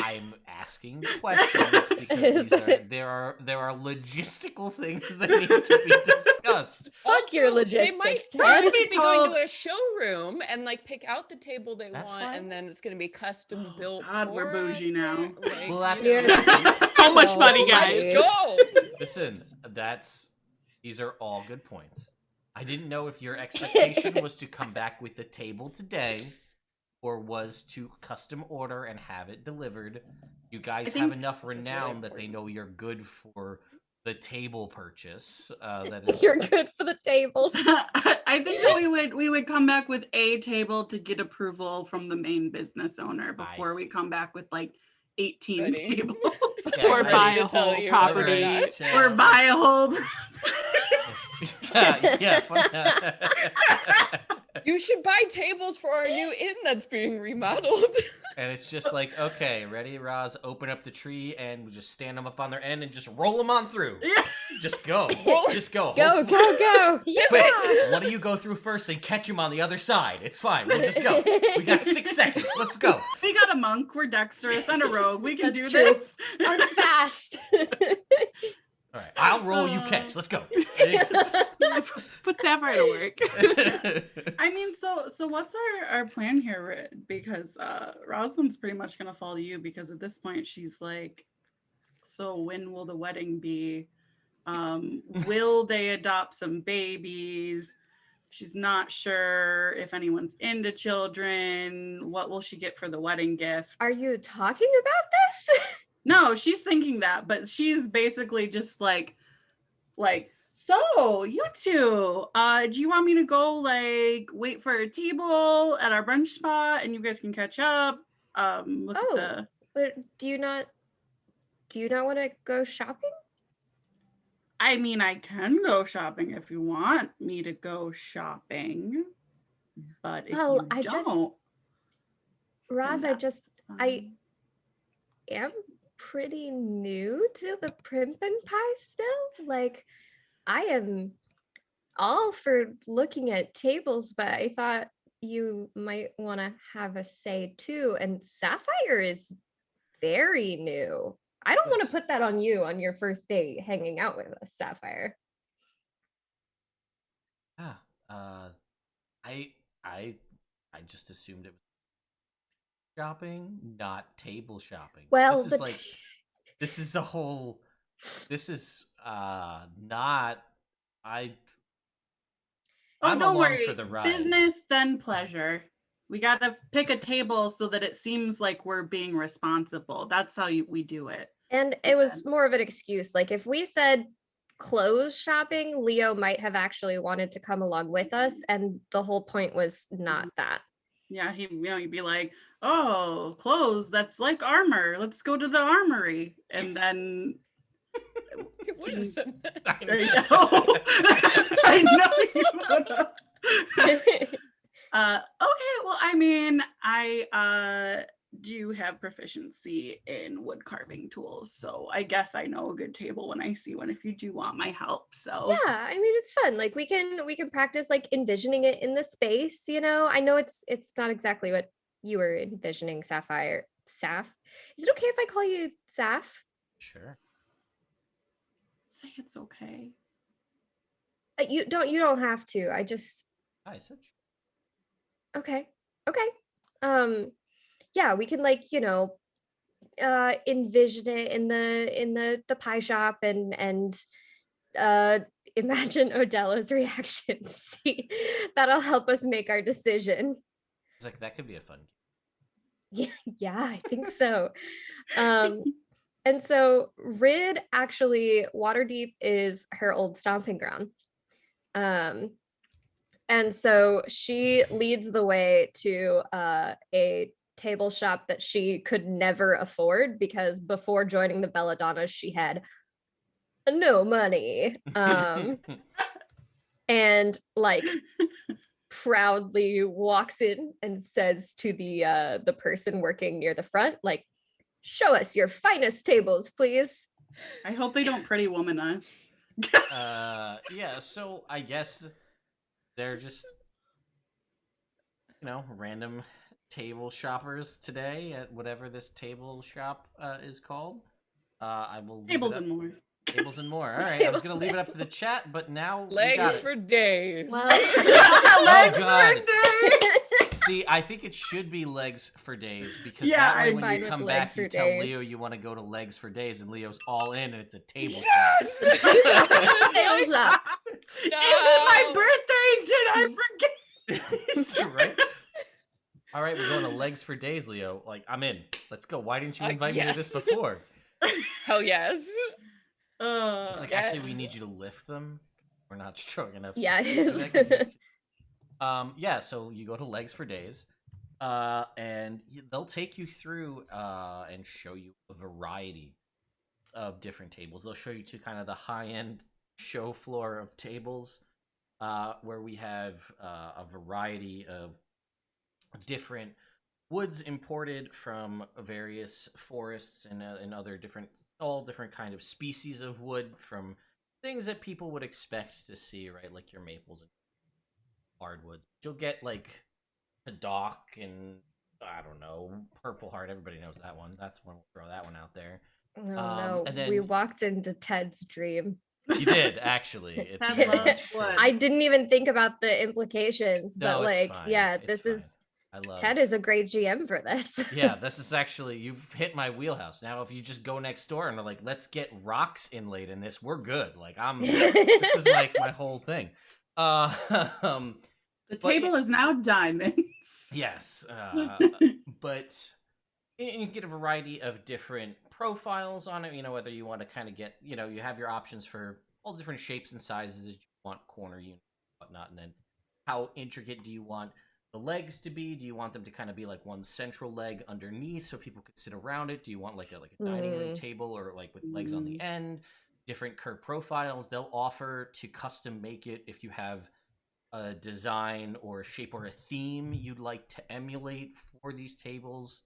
I'm asking questions because there are logistical things that need to be discussed. Fuck your Also, They might logistics, probably Ted. be going to a showroom and like pick out the table they That's want, fine. and then it's gonna be custom Oh, built. God, we're for bougie it. now. Like, Well, that's- you know. So much money, Let's guys. go. Listen, these are all good points. I didn't know if your expectation was to come back with the table today or was to custom order and have it delivered. You guys I have think enough this is really renown that they important. know you're good for the table purchase. That is, You're good for the tables. I think that we would come back with a table to get approval from the main business owner before we come back with like 18 Ready. tables. Yeah, Or ready buy to a tell whole you. property. Alright, Or buy a whole. yeah. You should buy tables for our new inn that's being remodeled. And it's just like, okay, ready, Roz? Open up the tree and we just stand them up on their end and just roll them on through. Yeah. Just go. Just go. Go, go, go. Yeah. Quick, one of you go through first and catch him on the other side. It's fine. We'll just go. We got 6 seconds. Let's go. We got a monk. We're dexterous and a rogue. We can That's do true. this. I'm fast. All right, I'll roll. You catch. Let's go. Put Sapphire to work. I mean, so what's our plan here, Rid? Because Rosalind's pretty much gonna fall to you because at this point she's like, so when will the wedding be? Will they adopt some babies? She's not sure if anyone's into children. What will she get for the wedding gift? Are you talking about this? No, she's thinking that, but she's basically just like, so you two, do you want me to go like wait for a table at our brunch spot and you guys can catch up? Look at the. But do you not want to go shopping? I mean, I can go shopping if you want me to go shopping, but if Well, you I just- don't, Roz, then I fine. am pretty new to the Primp and Pie still. Like, I am all for looking at tables, but I thought you might want to have a say too. And Sapphire is very new. I don't want to Yes. put that on you on your first date hanging out with us, Sapphire. I just assumed it was shopping, not table shopping. Well, this is like this is a whole. This is not. Oh, I'm don't along worry. for the ride. Business, then pleasure. We gotta pick a table so that it seems like we're being responsible. That's how we do it. And it was more of an excuse. Like if we said clothes shopping, Leo might have actually wanted to come along with us. And the whole point was not that. Yeah, he'd be like, "Oh, clothes. That's like armor. Let's go to the armory." And then It would have said that. I there you know. go. I know you would have. Okay, well, I mean, do have proficiency in wood carving tools, so I guess I know a good table when I see one if you do want my help. So Yeah, I mean it's fun. Like we can practice like envisioning it in the space, you know. I know it's not exactly what you were envisioning, Sapphire. Saf. Is it okay if I call you Saf? Sure. say it's okay. You don't have to. I just I said okay. Okay. Yeah, we can like, you know, envision it in the pie shop and imagine Odella's reaction. See, that'll help us make our decision. it's like that could be a fun game. Yeah, I think so. And so Rid actually, Waterdeep is her old stomping ground. And so she leads the way to a table shop that she could never afford because before joining the Belladonnas, she had no money. And like proudly walks in and says to the person working near the front, like, show us your finest tables, please. I hope they don't pretty woman us. Yeah, so I guess they're just, you know, random table shoppers today at whatever this table shop is called. I will leave Tables it up. and more. Tables and more. All right, I was gonna leave it up to the chat, but now we got Legs it. for days. Well, Oh God! Legs See, I think it should be legs for days because Yeah, that way I'm when fine you with come legs back, you for tell days. Leo you want to go to legs for days, and Leo's all in, and it's a table Yes! table shop. Is it my birthday? Did I forget? shop. Right? All right, we're going to legs for days, Leo. Like, I'm in. Let's go. Why didn't you invite me to this yes. before? Hell yes. It's like, actually, we Yes. need you to lift them. We're not strong enough. to Yeah, do it is. that. Yeah, so you go to legs for days, and they'll take you through and show you a variety of different tables. They'll show you to kind of the high-end show floor of tables, where we have a variety of different woods imported from various forests and other different, all different kind of species of wood, from things that people would expect to see, right? Like your maples and hardwoods. You'll get like a dock and I don't know, Purple Heart. Everybody knows that one. That's one. We'll throw that one out there. Oh no, and then we walked into Ted's dream. you did actually. It's I very love much true. wood. I didn't even think about the implications, No, but it's like, fine. yeah, It's this fine. is I love Ted is a great GM for this. Yeah, this is actually, you've hit my wheelhouse. Now, if you just go next door and are like, let's get rocks inlaid in this, we're good. Like, this is like my whole thing. The But table is now diamonds. Yes, but and you get a variety of different profiles on it. You know, whether you want to kind of get, you know, you have your options for all different shapes and sizes that you want, corner unit, whatnot, and then how intricate do you want the legs to be? Do you want them to kind of be like one central leg underneath so people could sit around it? Do you want like a dining room table or like with legs on the end? Different curve profiles they'll offer to custom make it if you have a design or a shape or a theme you'd like to emulate for these tables.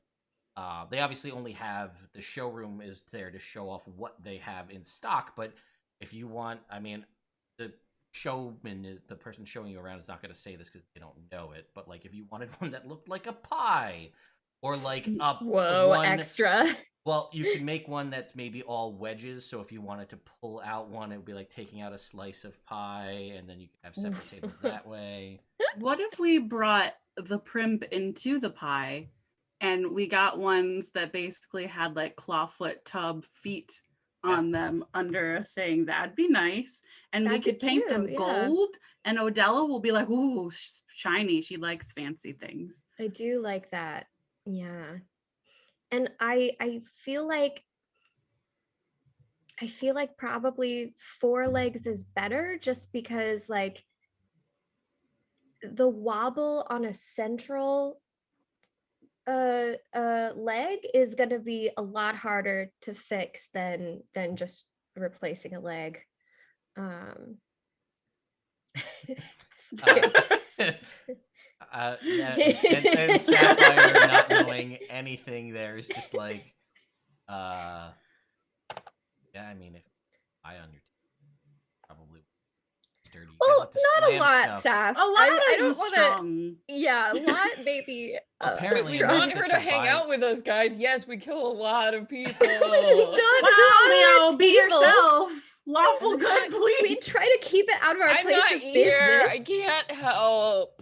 They obviously only have, the showroom is there to show off what they have in stock, but if you want, I mean, the showman is the person showing you around is not going to say this because they don't know it, but like if you wanted one that looked like a pie or like a Whoa, one extra. well, you could make one that's maybe all wedges, so if you wanted to pull out one, it would be like taking out a slice of pie, and then you could have separate tables that way. What if we brought the primp into the pie and we got ones that basically had like clawfoot tub feet on them under a thing? That'd be nice. And That'd we be could paint them cute, yeah. gold, and Odella will be like, ooh, shiny. She likes fancy things. I do like that. Yeah. And I feel like probably 4 legs is better just because like the wobble on a central leg is going to be a lot harder to fix than just replacing a leg. Yeah, and Sapphire not knowing anything there is just like, yeah, I mean, if eye on your team, probably sturdy. You guys Well, like to not a slam lot, stuff. Saf. A lot I is don't want strong. Yeah, a lot maybe. Apparently We enough want that her you're to hang buying- out with us, guys. Yes, we kill a lot of people. Wow, Leo, be table. yourself. Lawful good, We please. try to keep it out of our I'm place not of here. I business. can't help.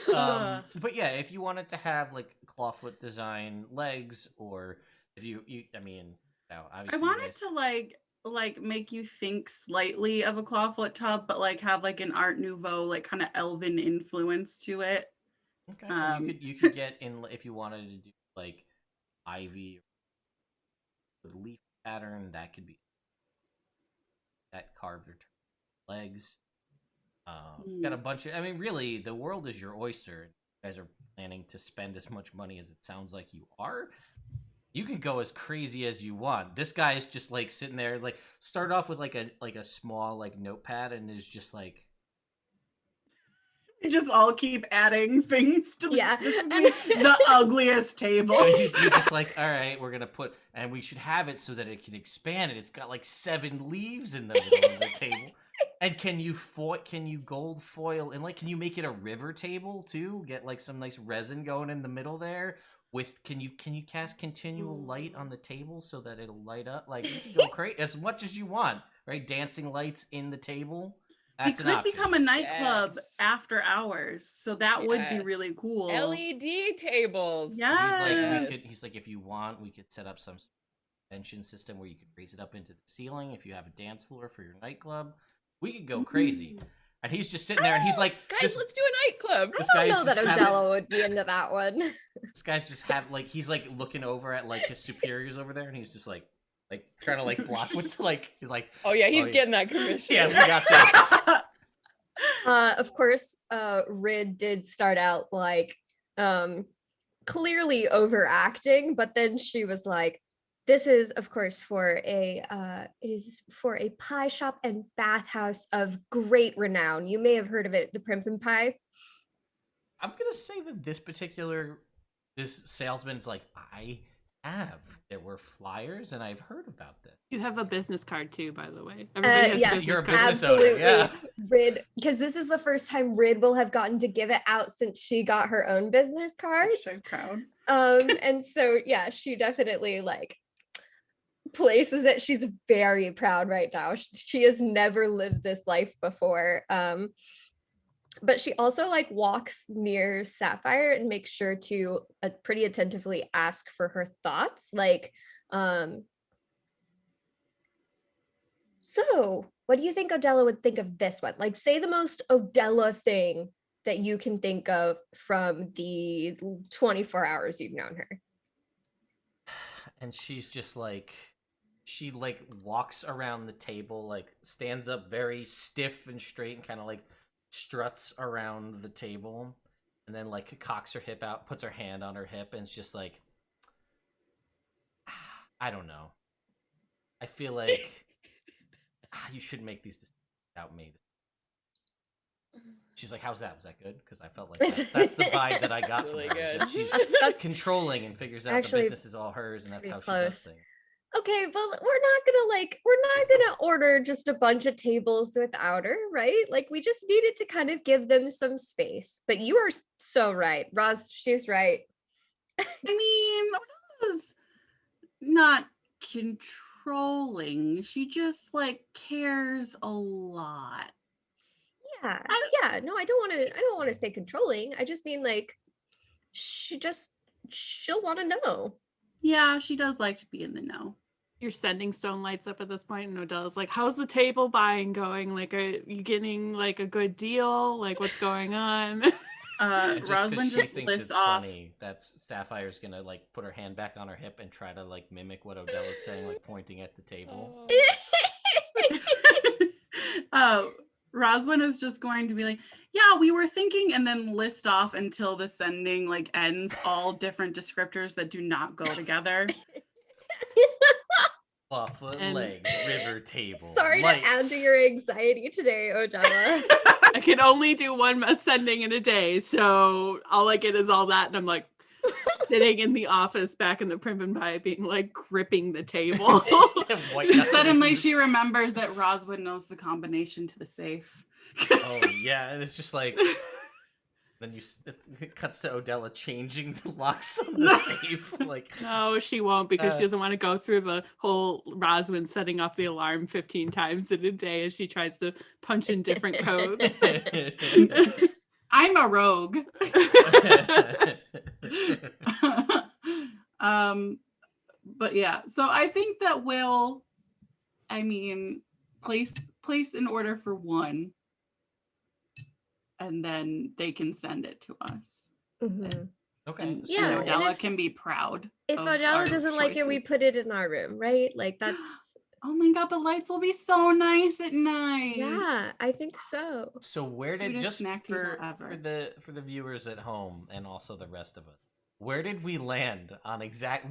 But yeah, if you wanted to have like clawfoot design legs, or if you I mean, now I obviously you wanted guys- to like make you think slightly of a clawfoot tub, but like have like an Art Nouveau, like kind of elven influence to it. Okay, well, you could get in if you wanted to do like ivy or leaf pattern. That could be that carved or legs. Got a bunch of. I mean, really, the world is your oyster. You guys are planning to spend as much money as it sounds like you are. You can go as crazy as you want. This guy is just like sitting there, like start off with like a small like notepad, and is just like. We just all keep adding things to Yeah, the ugliest table. And you're just like, all right, we're gonna put, and we should have it so that it can expand. And it's got like 7 leaves in the middle of the table. And can you gold foil and like can you make it a river table too? Get like some nice resin going in the middle there. With can you cast continual light on the table so that it'll light up? Like you can go crazy as much as you want, right? Dancing lights in the table. That's It an could option. become a nightclub Yes. after hours, so that would be Yes. really cool. LED tables. Yeah. He's like, if you want, we could set up some convention system where you could raise it up into the ceiling. If you have a dance floor for your nightclub, we could go crazy. And he's just sitting there, and he's like, Guys, let's do a nightclub. This I guy's don't know that just having- Odella would be into that one. This guy's just he's like looking over at like his superiors over there, and he's just like trying to like block what's like. He's like, Oh yeah, he's Oh, yeah. getting that commission. yeah, we got this. Of course, Rid did start out like clearly overacting, but then she was like, this is of course for a pie shop and bathhouse of great renown. You may have heard of it, the Primp and Pie. I'm gonna say that this salesman's like, I have. There were flyers, and I've heard about this. You have a business card too, by the way. Everybody has yeah. business You're a cards. business owner, Absolutely. yeah. Rid, because this is the first time Rid will have gotten to give it out since she got her own business cards. Hashtag proud. And so yeah, she definitely like places it. She's very proud right now. She has never lived this life before. But she also like walks near Sapphire and makes sure to pretty attentively ask for her thoughts, like so what do you think Odella would think of this one? Like, say the most Odella thing that you can think of from the 24 hours you've known her. And she's just like, she like walks around the table, like stands up very stiff and straight, and kind of like struts around the table, and then like cocks her hip out, puts her hand on her hip, and it's just like, I don't know. I feel like you should make these decisions without me. She's like, how's that? Was that good? Because I felt like that's the vibe that I got Really from her. Is good. that she's That's controlling and figures out Actually the business is all hers, and that's pretty how she close. does things. Okay, well, we're not gonna order just a bunch of tables without her, right? Like, we just needed to kind of give them some space. But you are so right, Roz. She's right. I mean, Odella's not controlling. She just like cares a lot. Yeah, yeah. No, I don't want to say controlling. I just mean like, she'll want to know. Yeah, she does like to be in the know. You're sending stone lights up at this point, and Odella's like, how's the table buying going? Like, are you getting like a good deal? Like, what's going on? And just 'cause Rosalind she just thinks lists it's off. funny, that's Sapphire's gonna like put her hand back on her hip and try to like mimic what Odella's saying, like pointing at the table. Roswin is just going to be like, yeah, we were thinking, and then list off until the sending like ends all different descriptors that do not go together. Clawfoot And- legs, river table. Sorry lights. to add to your anxiety today, Odella. I can only do one ascending in a day, so all I get is all that, and I'm like sitting in the office back in the Primp and Pie being like gripping the table. Suddenly she remembers that Roswood knows the combination to the safe. Oh yeah, and it's just like then it cuts to Odella changing the locks on the safe. Like no, she won't, because she doesn't want to go through the whole Roswin setting off the alarm 15 times in a day as she tries to punch in different codes. I'm a rogue. But yeah, so I think that will, place an order for one, and then they can send it to us. Mm-hmm. Okay. And Yeah, so and Odella if- can be proud. If of Odella our doesn't like it, we choices. put it in our room, right? Like that's Oh my god, the lights will be so nice at night. yeah, I think so. So where did Sweetest just snack for table ever. for the viewers at home and also the rest of us, where did we land on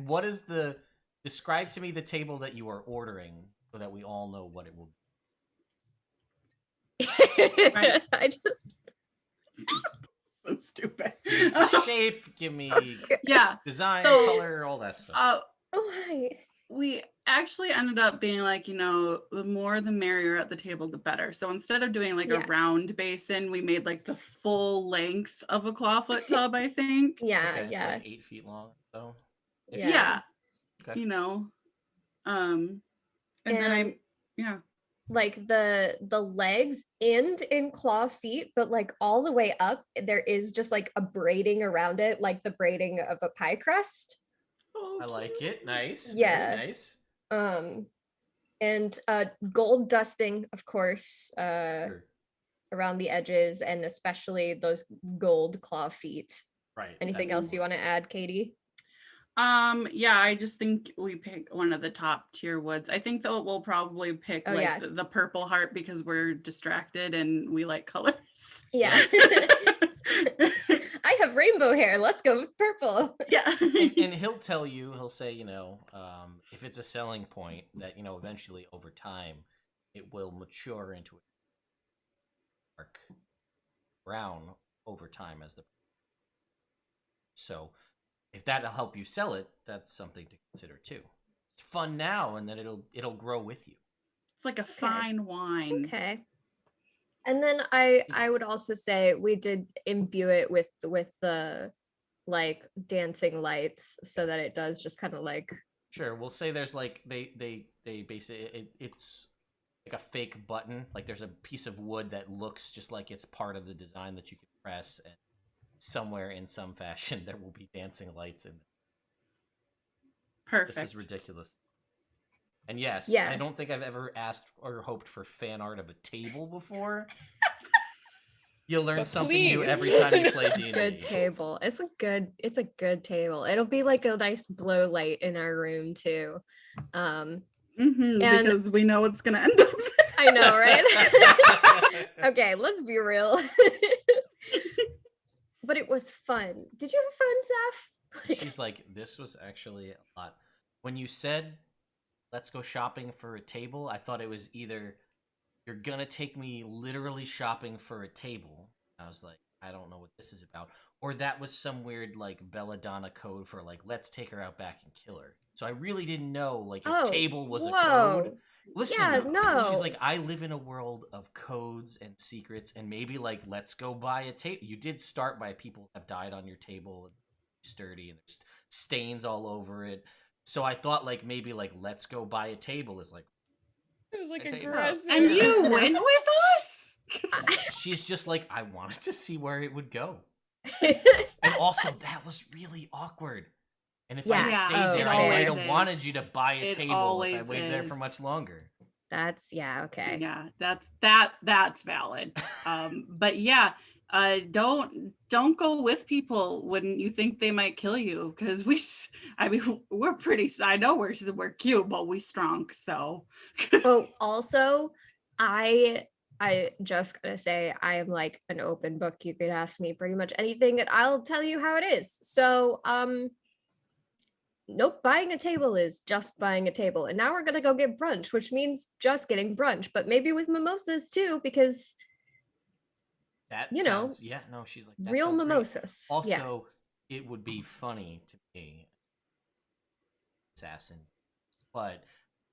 what is the describe to me the table that you are ordering so that we all know what it will be. Right. I just So stupid. Shape, give me Yeah. design, So, color, all that stuff. oh hi. We actually ended up being like, the more the merrier at the table, the better. So instead of doing like Yeah. a round basin, we made like the full length of a clawfoot tub, I think. Yeah, Okay, yeah. so like 8 feet long. So Yeah. Okay. And then Like the legs end in claw feet, but like all the way up, there is just like a braiding around it, like the braiding of a pie crust. I like it. Nice. Yeah. Very nice. And gold dusting, of course, Sure. around the edges, and especially those gold claw feet. Right. Anything that's else you want to add, Katie? Yeah, I just think we pick one of the top tier woods. I think that we'll probably pick the purple heart because we're distracted and we like colors. Yeah. I have rainbow hair. Let's go with purple. Yeah. And he'll tell you, he'll say, if it's a selling point that, eventually over time it will mature into a dark brown over time as the. So if that'll help you sell it, that's something to consider too. It's fun now, and then it'll grow with you. It's like a fine wine. Okay. And then I would also say we did imbue it with the like dancing lights so that it does just kind of like. Sure, we'll say there's like they basically it's like a fake button. Like there's a piece of wood that looks just like it's part of the design that you can press, and somewhere in some fashion there will be dancing lights in. Perfect. This is ridiculous. And yes, Yeah. I don't think I've ever asked or hoped for fan art of a table before. You'll learn But something new please. every time you play D&D. Good table. It's a good table. It'll be like a nice glow light in our room too. And- Because we know it's gonna end up. I know, right? Okay, let's be real. But it was fun. Did you have fun, Zeph? She's like, this was actually a lot. When you said, let's go shopping for a table, I thought it was either you're gonna take me literally shopping for a table. I was like, I don't know what this is about. Or that was some weird like Belladonna code for like, let's take her out back and kill her. So I really didn't know like if table was a code. Listen, Yeah, no. she's like, I live in a world of codes and secrets, and maybe like, let's go buy a table. You did start by people have died on your table, and sturdy, and there's stains all over it. So I thought like maybe like, let's go buy a table is like. It was like A table. aggressive. And you went with us? She's just like, I wanted to see where it would go, No. and also that was really awkward. And if Yeah. I stayed there, Oh, I might fair. have Always wanted is. you to buy a It table if I always waited there for is. much longer. That's okay. Yeah, that's valid. But yeah, don't go with people when you think they might kill you, because we're pretty. I know we're cute, but we strong. So. Oh, also, I just gotta say I am like an open book. You could ask me pretty much anything, and I'll tell you how it is. So, nope, buying a table is just buying a table. And now we're gonna go get brunch, which means just getting brunch, but maybe with mimosas too, because That you know, sounds, yeah, no, she's like, that real sounds great. mimosas. Yeah. Also, it would be funny to me, assassin, but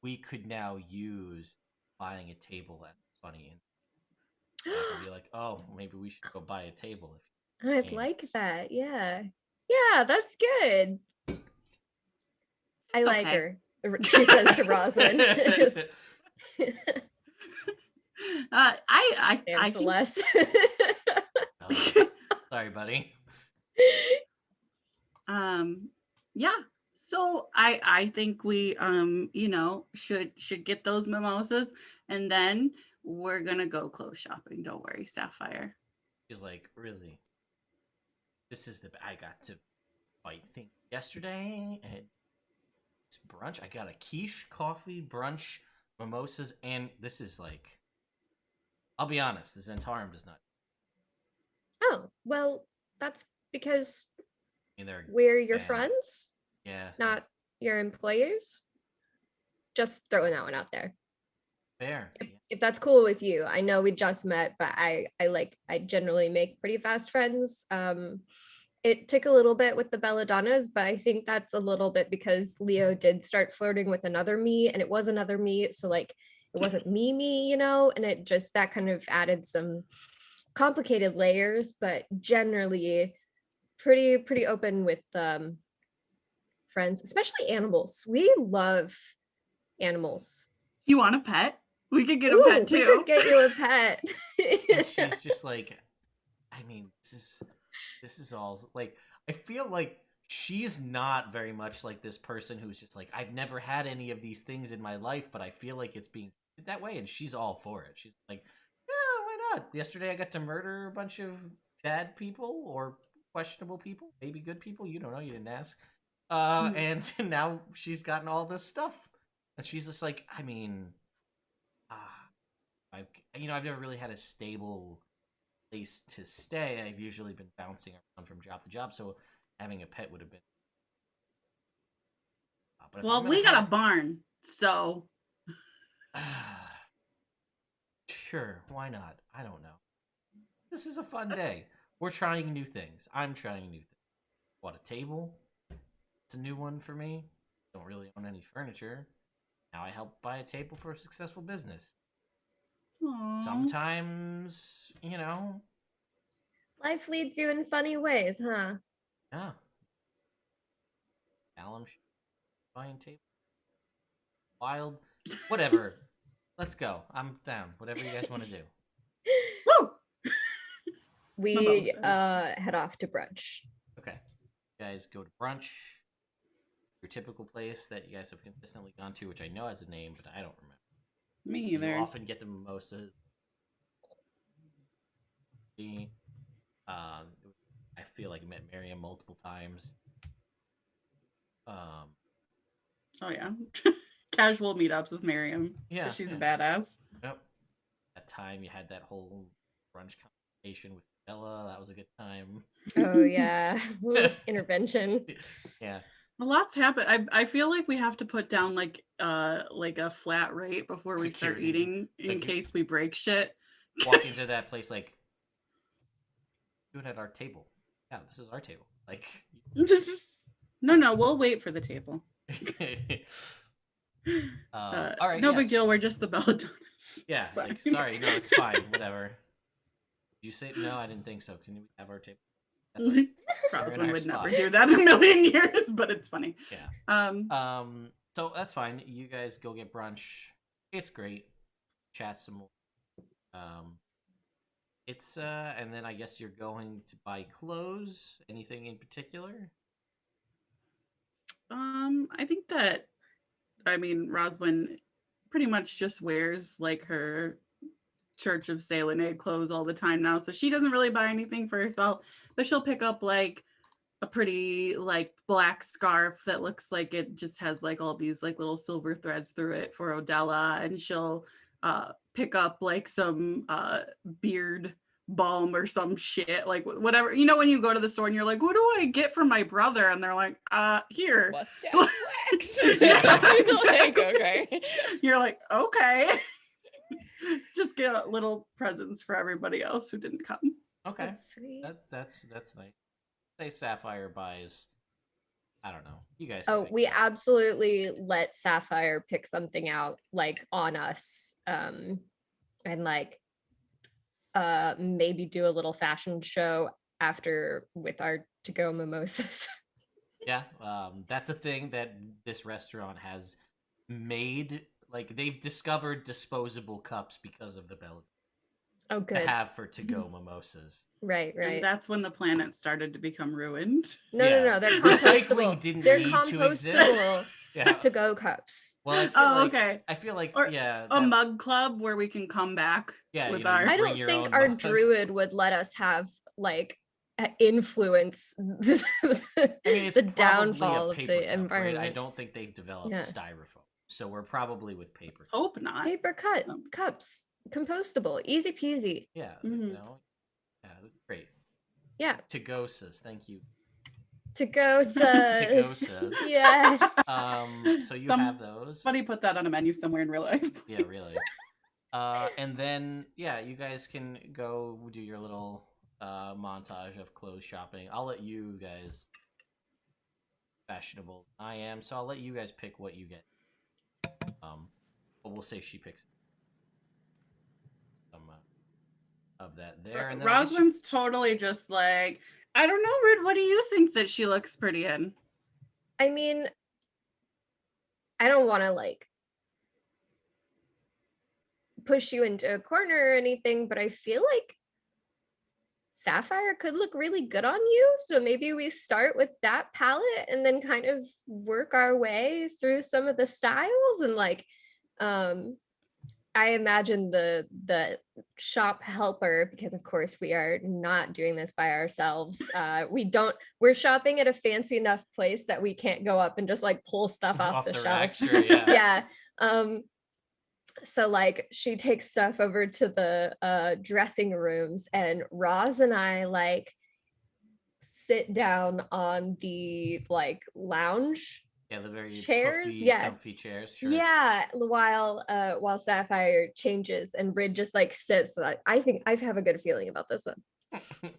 we could now use buying a table at funny and be like, oh, maybe we should go buy a table. I'd game. like that. Yeah. Yeah, that's good. I like okay. her. She says to Roslyn. I And can Celeste. Oh, sorry, buddy. Yeah, so I think we should get those mimosas, and then we're gonna go clothes shopping. Don't worry, Sapphire. She's like, really? This is I got to fight thing yesterday and it's brunch. I got a quiche, coffee, brunch, mimosas, and this is like, I'll be honest, the Zentarum does not. Oh, well, that's because I mean, we're your bad. friends, Yeah. not your employers. Just throwing that one out there. Fair. If that's cool with you. I know we just met, but I generally make pretty fast friends. It took a little bit with the Belladonnas, but I think that's a little bit because Leo did start flirting with another me, and it was another me, so like it wasn't me, and it just, that kind of added some complicated layers, but generally pretty open with friends, especially animals. We love animals. You want a pet? We could get Ooh, a pet too. We could get you a pet. And she's just like, I mean, this is all like, I feel like she's not very much like this person who's just like, I've never had any of these things in my life, but I feel like it's being that way, and she's all for it. She's like, yeah, why not? Yesterday I got to murder a bunch of bad people or questionable people, maybe good people. You don't know. You didn't ask. And now she's gotten all this stuff, and she's just like, I mean, I've never really had a stable place to stay. I've usually been bouncing around from job to job, so having a pet would have been. But well, we got a barn, so. Sure, why not? I don't know. This is a fun day. We're trying new things. I'm trying new things. Bought a table. It's a new one for me. Don't really own any furniture. Now I help buy a table for a successful business. Aww. Sometimes, Life leads you in funny ways, huh? Yeah. Calimshan, buying table. Wild. Whatever. Let's go. I'm down. Whatever you guys want to do. Woo! We head off to brunch. Okay. You guys go to brunch. Your typical place that you guys have consistently gone to, which I know has a name, but I don't remember. Me either. You often get the mimosas. I feel like I met Miriam multiple times. Oh yeah. Casual meetups with Miriam. Yeah. She's a badass. Yep. That time you had that whole brunch conversation with Bella. That was a good time. Oh yeah. Ooh, intervention. Yeah. A lot's happened. I feel like we have to put down like a flat rate before we start Security. eating in case we break shit. Walk into that place like, do it at our table. Yeah, this is our table. Like, No, we'll wait for the table. all right. No yes. big deal. We're just the Belladonnas. Yeah. It's fine. Like, sorry. No, it's fine. Whatever. Did you say no? I didn't think so. Can we have our table? That's fine. Roslyn would spot. never do that in a million years, but it's funny. Yeah. So that's fine. You guys go get brunch. It's great. Chat some more. It's and then I guess you're going to buy clothes. Anything in particular? I think that, Roslyn pretty much just wears like her Church of Selenade clothes all the time now, so she doesn't really buy anything for herself, but she'll pick up like a pretty like black scarf that looks like it just has like all these like little silver threads through it for Odella, and she'll pick up like some beard balm or some shit, like whatever, when you go to the store and you're like, what do I get for my brother, and they're like, here, Mustache wax. Like, okay. You're like, okay. Just get little presents for everybody else who didn't come. Okay, That's sweet. that's nice. Say Sapphire buys. I don't know. You guys. Oh, pick we it. absolutely let Sapphire pick something out like on us. And like maybe do a little fashion show after with our to-go mimosas. Yeah, that's a thing that this restaurant has made. Like they've discovered disposable cups because of the Belladonnas Oh, to good. have for to-go mimosas. Right. And that's when the planet started to become ruined. No. They're Recycling compostable. didn't They're need to exist. compostable Yeah. to-go cups. Well, I feel like okay. I feel like Or yeah, A that- mug club where we can come back Yeah, with you know, our. you I bring don't your think own our mug. druid would let us have like influence the, I mean, it's the probably downfall a of paper the cup, environment. right? I don't think they've developed Yeah. styrofoam, so we're probably with paper. Hope not. Paper cups, compostable, easy peasy. Yeah, Mhm. you know, yeah, that's great. Yeah, To-go says thank you. to-go says. To-go says. Yes. So you have those. Somebody put that on a menu somewhere in real life. Yeah, please. really. And then yeah, you guys can go do your little montage of clothes shopping. I'll let you guys fashionable I am, so I'll let you guys pick what you get. But we'll say she picks some of that there, and then I guess Rosalind's totally just like, I don't know, Rid, what do you think that she looks pretty in? I mean, I don't want to like push you into a corner or anything, but I feel like Sapphire could look really good on you. So maybe we start with that palette and then kind of work our way through some of the styles and like I imagine the shop helper, because of course we are not doing this by ourselves. We're shopping at a fancy enough place that we can't go up and just like pull stuff off the rack, shelf. sure, yeah. Yeah. So like she takes stuff over to the dressing rooms and Roz and I like sit down on the like lounge Yeah, the very chairs, puffy, yeah. comfy chairs. Sure. Yeah, while Sapphire changes and Rid just like sips. I think I have a good feeling about this one.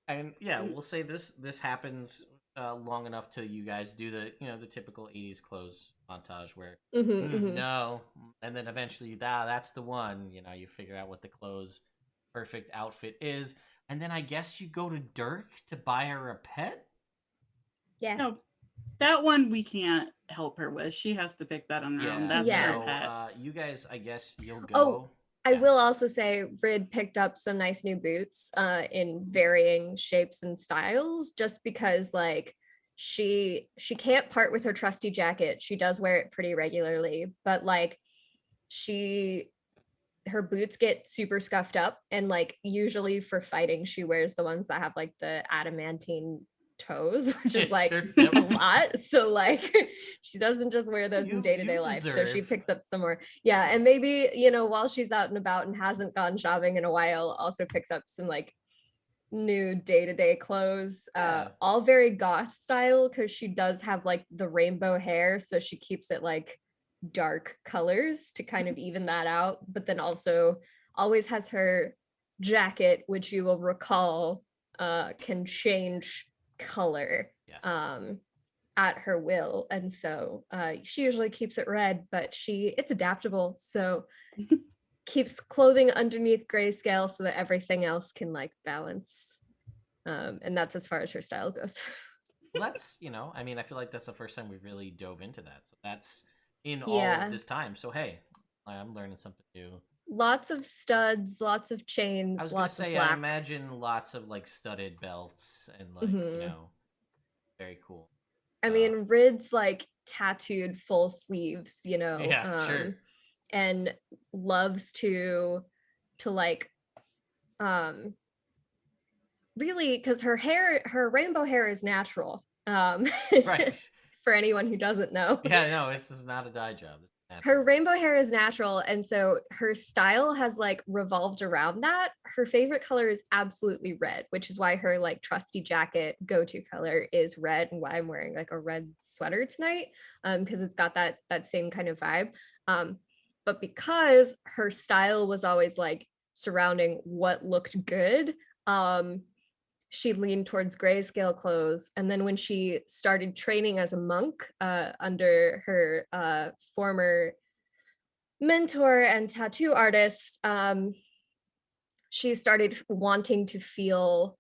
And yeah, we'll say this happens long enough till you guys do the typical 80s clothes montage where no, and then eventually that's the one. You figure out what the clothes perfect outfit is, and then I guess you go to Dirk to buy her a pet. Yeah. No, that one we can't help her with. She has to pick that on her own. That's Yeah. her pet. You guys, I guess you'll go. Oh, I will also say Rid picked up some nice new boots in varying shapes and styles just because like she can't part with her trusty jacket. She does wear it pretty regularly, but like her boots get super scuffed up and like usually for fighting she wears the ones that have like the adamantine toes, which is like Yep. a lot. So like she doesn't just wear those in day-to-day life. So she picks up some more. Yeah. And maybe, while she's out and about and hasn't gone shopping in a while, also picks up some like new day-to-day clothes. All very goth style because she does have like the rainbow hair. So she keeps it like dark colors to kind of even that out. But then also always has her jacket, which you will recall can change color at her will, and so she usually keeps it red, but it's adaptable, so keeps clothing underneath grayscale so that everything else can like balance, and that's as far as her style goes. Well, that's I mean, I feel like that's the first time we've really dove into that, so that's in all of this time. So hey, I'm learning something new. Lots of studs, lots of chains. I was gonna say, I imagine lots of like studded belts and like very cool. I mean, Rid's like tattooed full sleeves, Yeah, sure. And loves to like really, because her rainbow hair is natural. Right. For anyone who doesn't know. Yeah, no, this is not a dye job. Her rainbow hair is natural, and so her style has like revolved around that. Her favorite color is absolutely red, which is why her like trusty jacket go-to color is red, and why I'm wearing like a red sweater tonight, because it's got that same kind of vibe. But because her style was always like surrounding what looked good, she leaned towards grayscale clothes. And then when she started training as a monk under her former mentor and tattoo artist, she started wanting to feel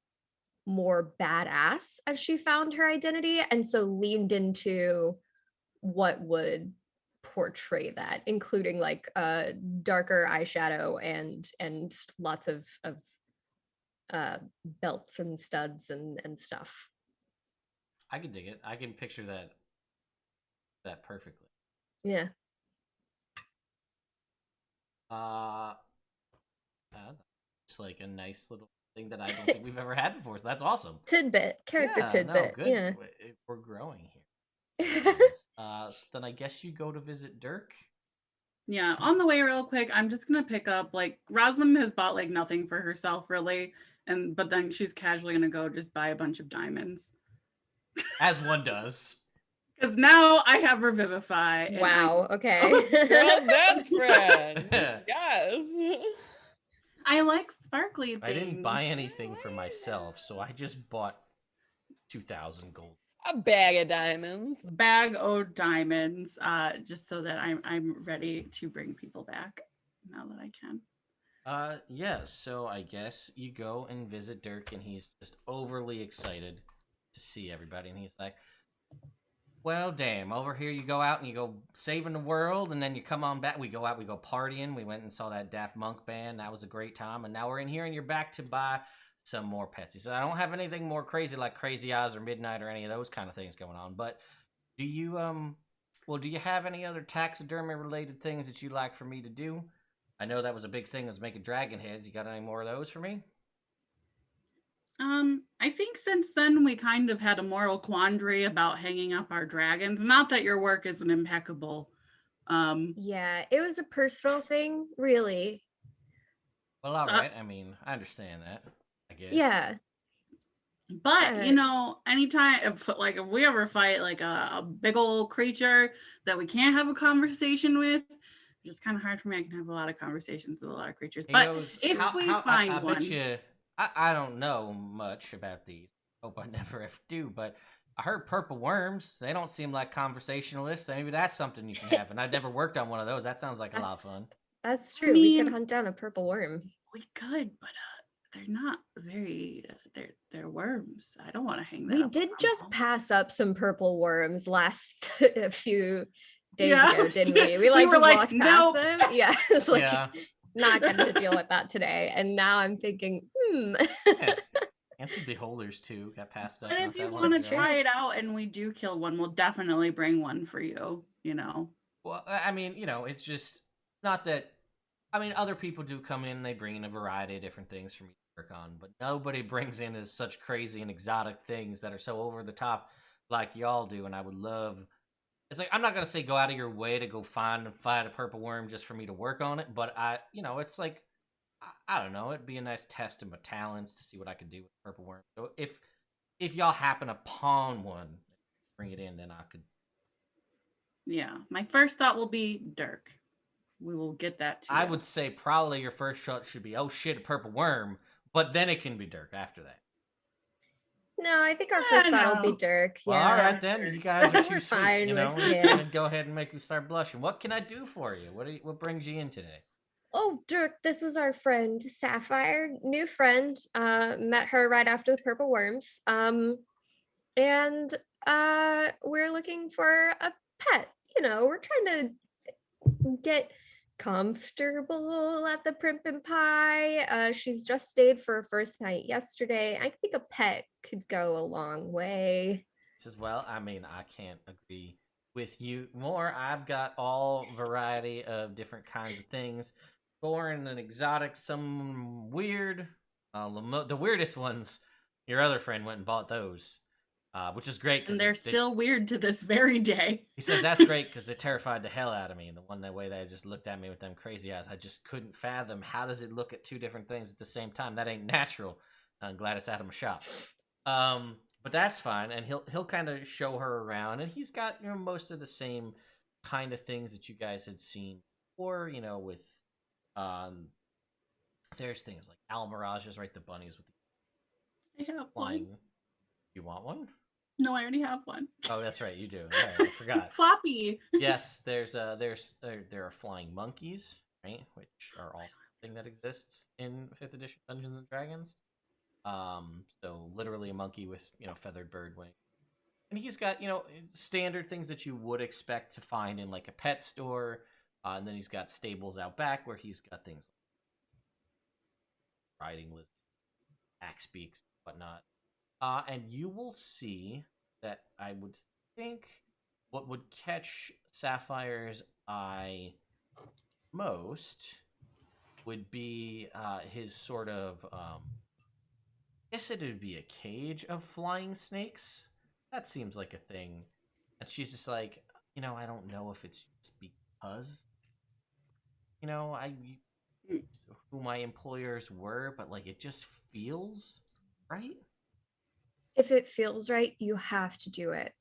more badass as she found her identity, and so leaned into what would portray that, including like darker eyeshadow and lots of belts and studs and stuff. I can dig it. I can picture that perfectly. Yeah. It's like a nice little thing that I don't think we've ever had before. So that's awesome. Character No, tidbit. good. Yeah. We're growing here. So then I guess you go to visit Dirk. Yeah, on the way real quick, I'm just gonna pick up, like, Rosamund has bought like nothing for herself really, but then she's casually gonna go just buy a bunch of diamonds. As one does. Because now I have Revivify. And Wow. Okay. Girl's best friend. Yes. I like sparkly things. I didn't buy anything for myself, so I just bought 2,000 gold. A bag of diamonds. Bag of diamonds, just so that I'm ready to bring people back now that I can. Yeah, so I guess you go and visit Dirk, and he's just overly excited to see everybody, and he's like, well, damn, over here you go out and you go saving the world, and then you come on back. We go out, we go partying. We went and saw that Daft Monk band. That was a great time. And now we're in here, and you're back to buy some more pets. He said, I don't have anything more crazy like Crazy Eyes or Midnight or any of those kind of things going on. But do you, do you have any other taxidermy-related things that you'd like for me to do? I know that was a big thing, was making dragon heads. You got any more of those for me? I think since then we kind of had a moral quandary about hanging up our dragons. Not that your work isn't impeccable. Yeah, it was a personal thing, really. Well, all right. I mean, I understand that, I guess. Yeah. But, you know, anytime, if we ever fight like a big old creature that we can't have a conversation with, it's just kind of hard for me. I can have a lot of conversations with a lot of creatures. But if we find one... bet you... I don't know much about these. Hope I never do, but I heard purple worms. They don't seem like conversationalists. Maybe that's something you can have. And I've never worked on one of those. That sounds like a lot of fun. That's true. We could hunt down a purple worm. We could, but they're not very. They're worms. I don't want to hang them. We did just pass up some purple worms last a few days ago, didn't we? We were just like, walked nope. past them. Yeah, it's like not going to deal with that today. And now I'm thinking, And some beholders too got passed up. But if you want to try it out and we do kill one, we'll definitely bring one for you, you know. Well, I mean, you know, it's just not that. I mean, other people do come in and they bring in a variety of different things for me to work on, but nobody brings in as such crazy and exotic things that are so over the top like y'all do. And I would love. It's like, I'm not going to say go out of your way to go find and fight a purple worm just for me to work on it, but it's like, I don't know, it'd be a nice test of my talents to see what I could do with purple worm. So if y'all happen upon one, bring it in, then I could. Yeah, my first thought will be Dirk. We will get that too. I would say probably your first shot should be, oh shit, a purple worm, but then it can be Dirk after that. No, I think our first thought will be Dirk. Well, yeah. All right, then. You guys are too sweet. Fine you know, go ahead and make me start blushing. What can I do for you? What brings you in today? Oh, Dirk, this is our friend Sapphire, new friend. Met her right after the purple worms. And we're looking for a pet. You know, we're trying to get comfortable at the Primp and Pie. She's just stayed for her first night yesterday. I think a pet could go a long way. Says, well, I mean, I can't agree with you more. I've got all variety of different kinds of things, foreign and exotic, some weird. The weirdest ones, your other friend went and bought those, which is great. And they're still weird to this very day. He says that's great because they terrified the hell out of me. And the way they just looked at me with them crazy eyes, I just couldn't fathom how does it look at two different things at the same time. That ain't natural. I'm glad it's out of my shop. But that's fine, and he'll kind of show her around, and he's got most of the same kind of things that you guys had seen before. With there's things like owl mirages, right? The bunnies with the I have flying. one. You want one? No, I already have one. Oh, that's right, you do. All right, I forgot. Floppy. Yes, there are flying monkeys, right, which are also a thing that exists in 5th edition Dungeons and Dragons. So literally a monkey with feathered bird wing, and he's got standard things that you would expect to find in like a pet store, and then he's got stables out back where he's got things like riding lizard, axe beaks, whatnot. And you will see that I would think what would catch Sapphire's eye most would be his sort of, I guess it would be a cage of flying snakes. That seems like a thing. And she's just like, I don't know if it's just because, I who my employers were, but like it just feels right. If it feels right, you have to do it.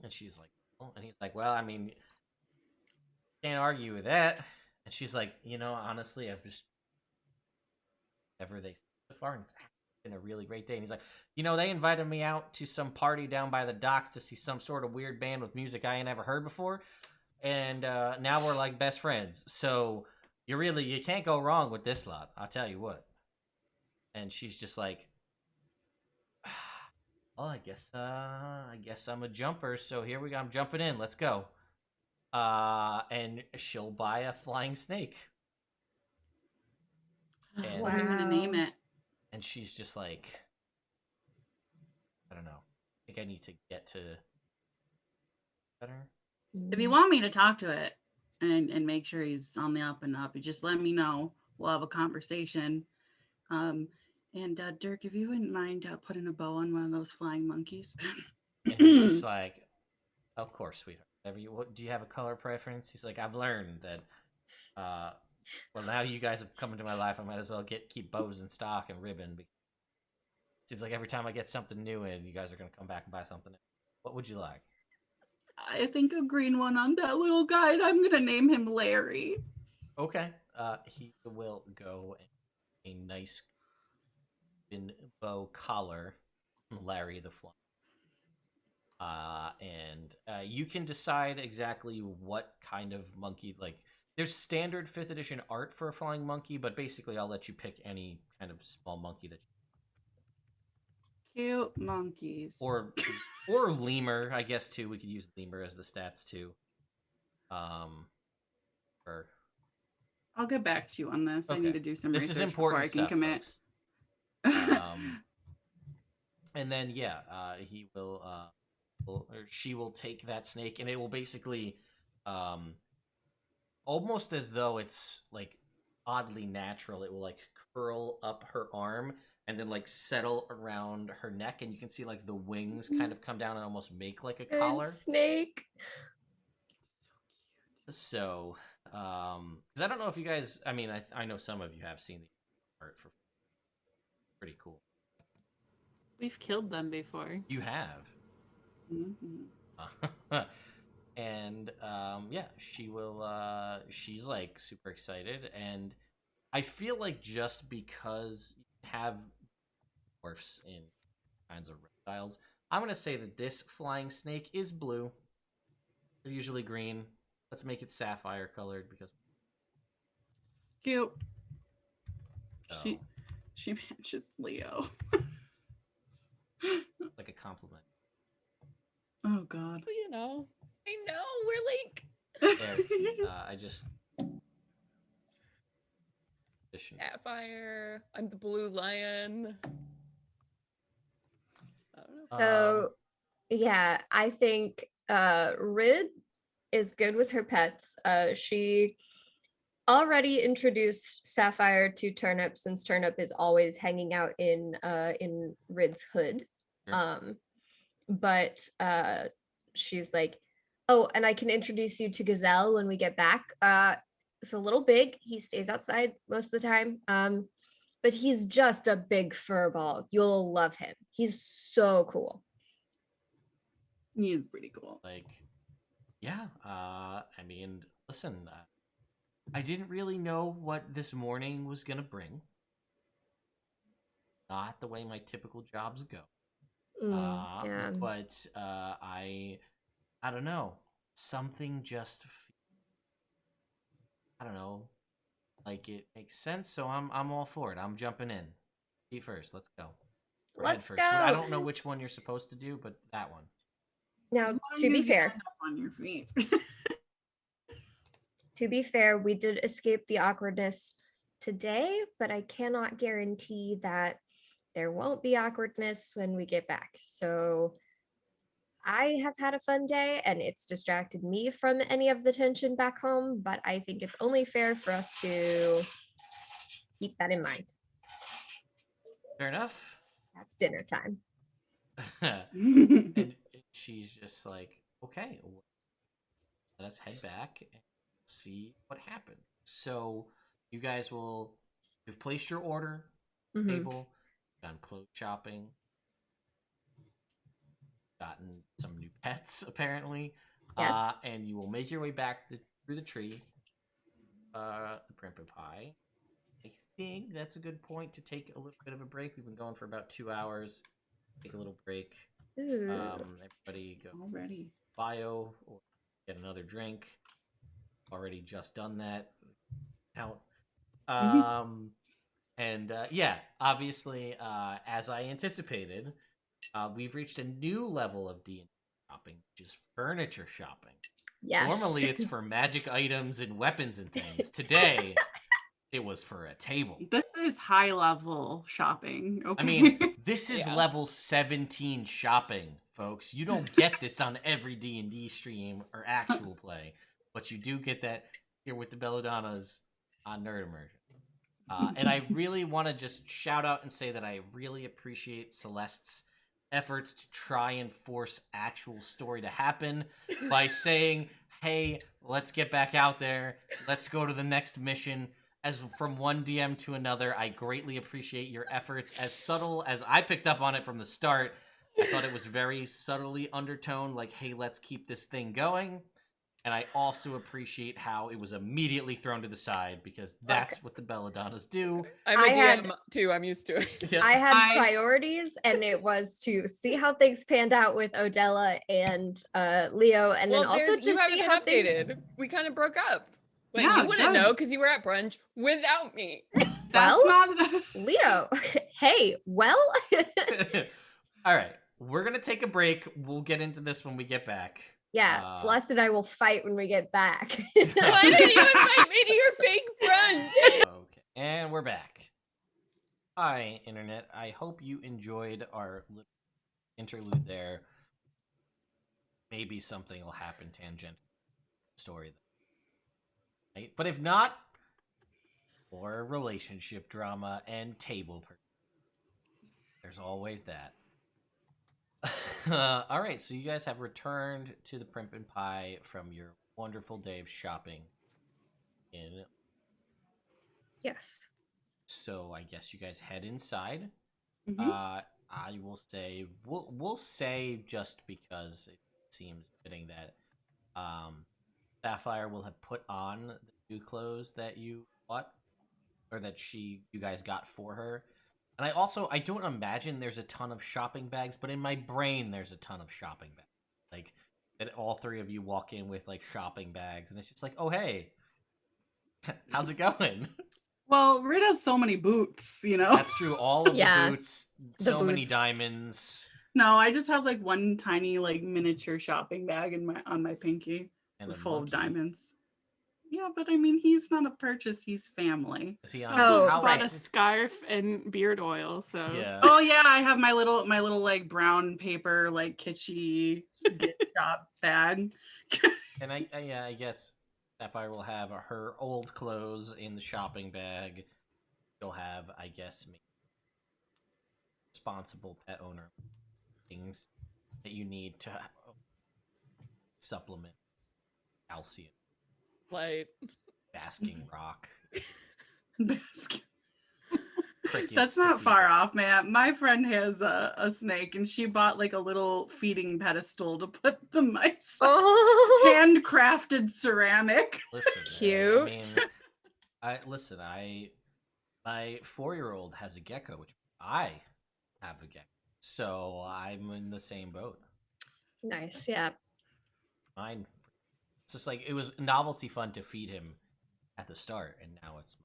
And she's like, oh, and he's like, well, I mean, can't argue with that. And she's like, honestly, I've just ever they so far, and it's been a really great day. And he's like, they invited me out to some party down by the docks to see some sort of weird band with music I ain't never heard before, and now we're like best friends. So you can't go wrong with this lot. I'll tell you what. And she's just like, well, I guess I'm a jumper, so here we go. I'm jumping in. Let's go. And she'll buy a flying snake. And, What are you gonna name it? And she's just like, I don't know. I think I need to get to better. If you want me to talk to it and make sure he's on the up and up, you just let me know. We'll have a conversation. And Dirk, if you wouldn't mind putting a bow on one of those flying monkeys. And he's just like, of course, sweetheart. Do you have a color preference? He's like, I've learned that. Well, now you guys have come into my life, I might as well keep bows in stock and ribbon. Because it seems like every time I get something new in, you guys are going to come back and buy something new. What would you like? I think a green one on that little guy. I'm gonna name him Larry. Okay. He will go a nice bow collar, Larry the Fly. And you can decide exactly what kind of monkey. Like, there's standard 5th edition art for a flying monkey, but basically, I'll let you pick any kind of small monkey that. Cute monkeys. Or lemur, I guess too. We could use lemur as the stats too. Or I'll get back to you on this. okay. I need to do some this research is important before I can commit. And then he will or she will take that snake, and it will basically almost as though it's like oddly natural. It will like curl up her arm and then like settle around her neck, and you can see like the wings kind of come down and almost make like a collar. Snake. So, because I don't know if you guys, I mean, I know some of you have seen the art for pretty cool. We've killed them before. You have. Mm-hmm. And she will she's like super excited, and I feel like just because you have dwarfs in kinds of reptiles, I'm gonna say that this flying snake is blue. They're usually green. Let's make it sapphire colored because Cute. so, She matches Leo. like a compliment. Oh God. I know, we're like There, I just Sapphire. I'm the blue lion. I don't know. So yeah, I think Rid is good with her pets. She already introduced Sapphire to Turnip, since Turnip is always hanging out in Rid's hood. Sure. But she's like, oh, and I can introduce you to Gazelle when we get back. It's a little big. He stays outside most of the time. But he's just a big fur ball. You'll love him. He's so cool. He's pretty cool. like, yeah. I mean, listen, I didn't really know what this morning was gonna bring. not the way my typical jobs go. Yeah. But I don't know. Something just, I don't know, like it makes sense. So I'm all for it. I'm jumping in. Feet first. Let's go. Or head Let's first. I go. don't know which one you're supposed to do, but that one. Now, As long to be as you fair, end up on your feet. we did escape the awkwardness today, but I cannot guarantee that there won't be awkwardness when we get back. So I have had a fun day and it's distracted me from any of the tension back home, but I think it's only fair for us to keep that in mind. Fair enough. That's dinner time. And she's just like, okay, let us head back and see what happens. So you guys you've placed your order, table, gone clothes shopping, gotten some new pets apparently, Yes. and you will make your way back through the tree, the Primp and Pie. I think that's a good point to take a little bit of a break. We've been going for about 2 hours. Take a little break. Ooh. Everybody go Already. bio or get another drink. Already just done that. Out. And yeah, obviously, as I anticipated, we've reached a new level of D&D shopping, which is furniture shopping. Yes. Normally, it's for magic items and weapons and things. Today, it was for a table. This is high level shopping. Okay. I mean, this is Yeah. level 17 shopping, folks. You don't get this on every D&D stream or actual play, but you do get that here with the Belladonnas on Nerd Immersion. And I really want to just shout out and say that I really appreciate Celeste's efforts to try and force actual story to happen by saying, hey, let's get back out there. Let's go to the next mission. As from one DM to another, I greatly appreciate your efforts. As subtle as I picked up on it from the start, I thought it was very subtly undertoned, like, hey, let's keep this thing going. And I also appreciate how it was immediately thrown to the side, because that's what the Belladonnas do. I'm a DM too. I'm used to it. Yeah. I had priorities, and it was to see how things panned out with Odella and Leo, and then also to you haven't see been how things. updated. We kind of broke up. But Yeah, you wouldn't good. know because you were at brunch without me. That's Well, not Leo, hey, well, All right, we're gonna take a break. We'll get into this when we get back. yeah, Celeste and I will fight when we get back. Why didn't you invite me to your fake brunch? Okay, and we're back. Hi, Internet. I hope you enjoyed our little interlude there. Maybe something will happen tangent story, right? But if not, or relationship drama and table. There's always that. All right, so you guys have returned to the Primp and Pie from your wonderful day of shopping. Yes. So I guess you guys head inside. Mhm. I will say we'll say, just because it seems fitting, that Sapphire will have put on the new clothes that you bought, or that you guys got for her. And I don't imagine there's a ton of shopping bags, but in my brain there's a ton of shopping bags. Like, that all three of you walk in with like shopping bags, and it's just like, oh hey, how's it going? Well, Rid has so many boots, you know. That's true. All of Yeah, the boots, the so many boots. diamonds, No, I just have like one tiny like miniature shopping bag on my pinky, and a full of monkey. diamonds. Yeah, but I mean, he's not a purchase; he's family. Is he Also Oh, how brought a is- scarf and beard oil, so Yeah. Oh yeah, I have my little like brown paper like kitschy gift shop bag. And I guess Sapphire will have her old clothes in the shopping bag. She'll have, I guess, responsible pet owner things that you need to supplement calcium, Like, basking rock. Basket. Crickets That's to not feed far it. off, man. My friend has a snake, and she bought like a little feeding pedestal to put the mice on. Oh, Handcrafted ceramic. Listen, Cute. my 4-year-old has a gecko, which I have a gecko, so I'm in the same boat. Nice. Yeah. Mine. It's just like it was novelty fun to feed him at the start, and now it's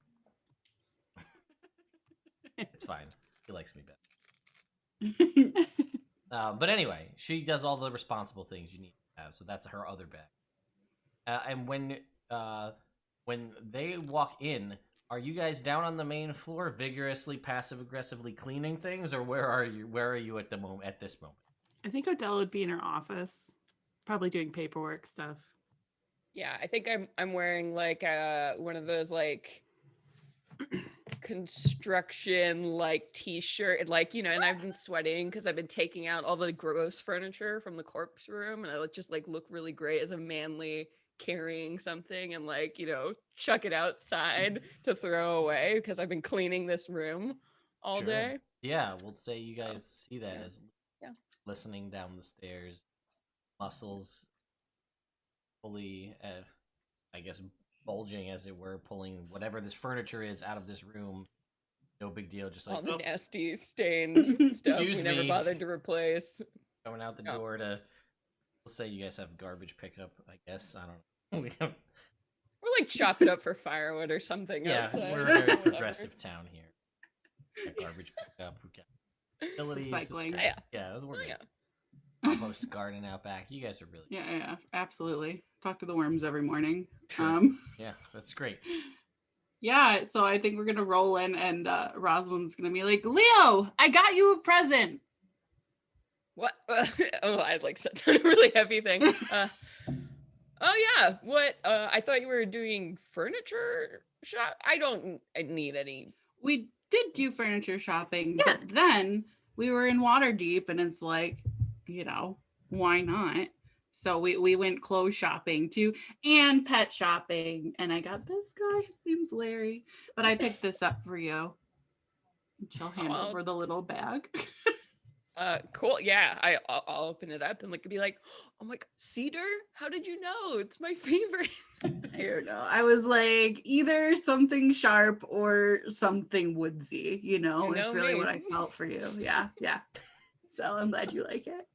fine. He likes me better. But anyway, she does all the responsible things you need to have, so that's her other bag. And when they walk in, are you guys down on the main floor, vigorously, passive aggressively cleaning things, or where are you? Where are you at the moment? At this moment, I think Odell would be in her office, probably doing paperwork stuff. Yeah, I think I'm wearing like one of those like construction like t-shirt, like, you know, and I've been sweating because I've been taking out all the gross furniture from the corpse room, and I just like look really great as a manly carrying something, and like, you know, chuck it outside to throw away because I've been cleaning this room all Sure. day. Yeah, we'll say you So, guys see that yeah. as Yeah. listening down the stairs, muscles fully, I guess, bulging as it were, pulling whatever this furniture is out of this room. No big deal, just like All the "Oh, nasty stained stuff Excuse we never me." bothered to replace. going out the Yeah. door to. We'll say you guys have garbage pickup. I guess I don't know. We don't. Or like chop it up for firewood or something. Yeah, outside, we're a or very whatever. progressive town here. Got garbage pickup. We've got utilities. it's Recycling. great. Yeah. Yeah, we're Oh, good. yeah. Compost garden out back. You guys are really good. Yeah, absolutely. Talk to the worms every morning. Sure. Yeah, that's great. Yeah, so I think we're gonna roll in, and Rosalind's gonna be like, Leo, I got you a present. What? Oh, I'd like set down a really heavy thing. Oh yeah. What? I thought you were doing furniture shop. I don't need any. We did do furniture shopping, Yeah. but then we were in Waterdeep, and it's like, you know, why not? So we went clothes shopping too, and pet shopping, and I got this guy. His name's Larry, but I picked this up for you. And she'll hand Oh. over the little bag. Cool. Yeah. I'll open it up and like be like, oh my god, cedar. How did you know? It's my favorite. I don't know. I was like, either something sharp or something woodsy, you know, You it's know really me. what I felt for you. Yeah. So I'm glad you like it.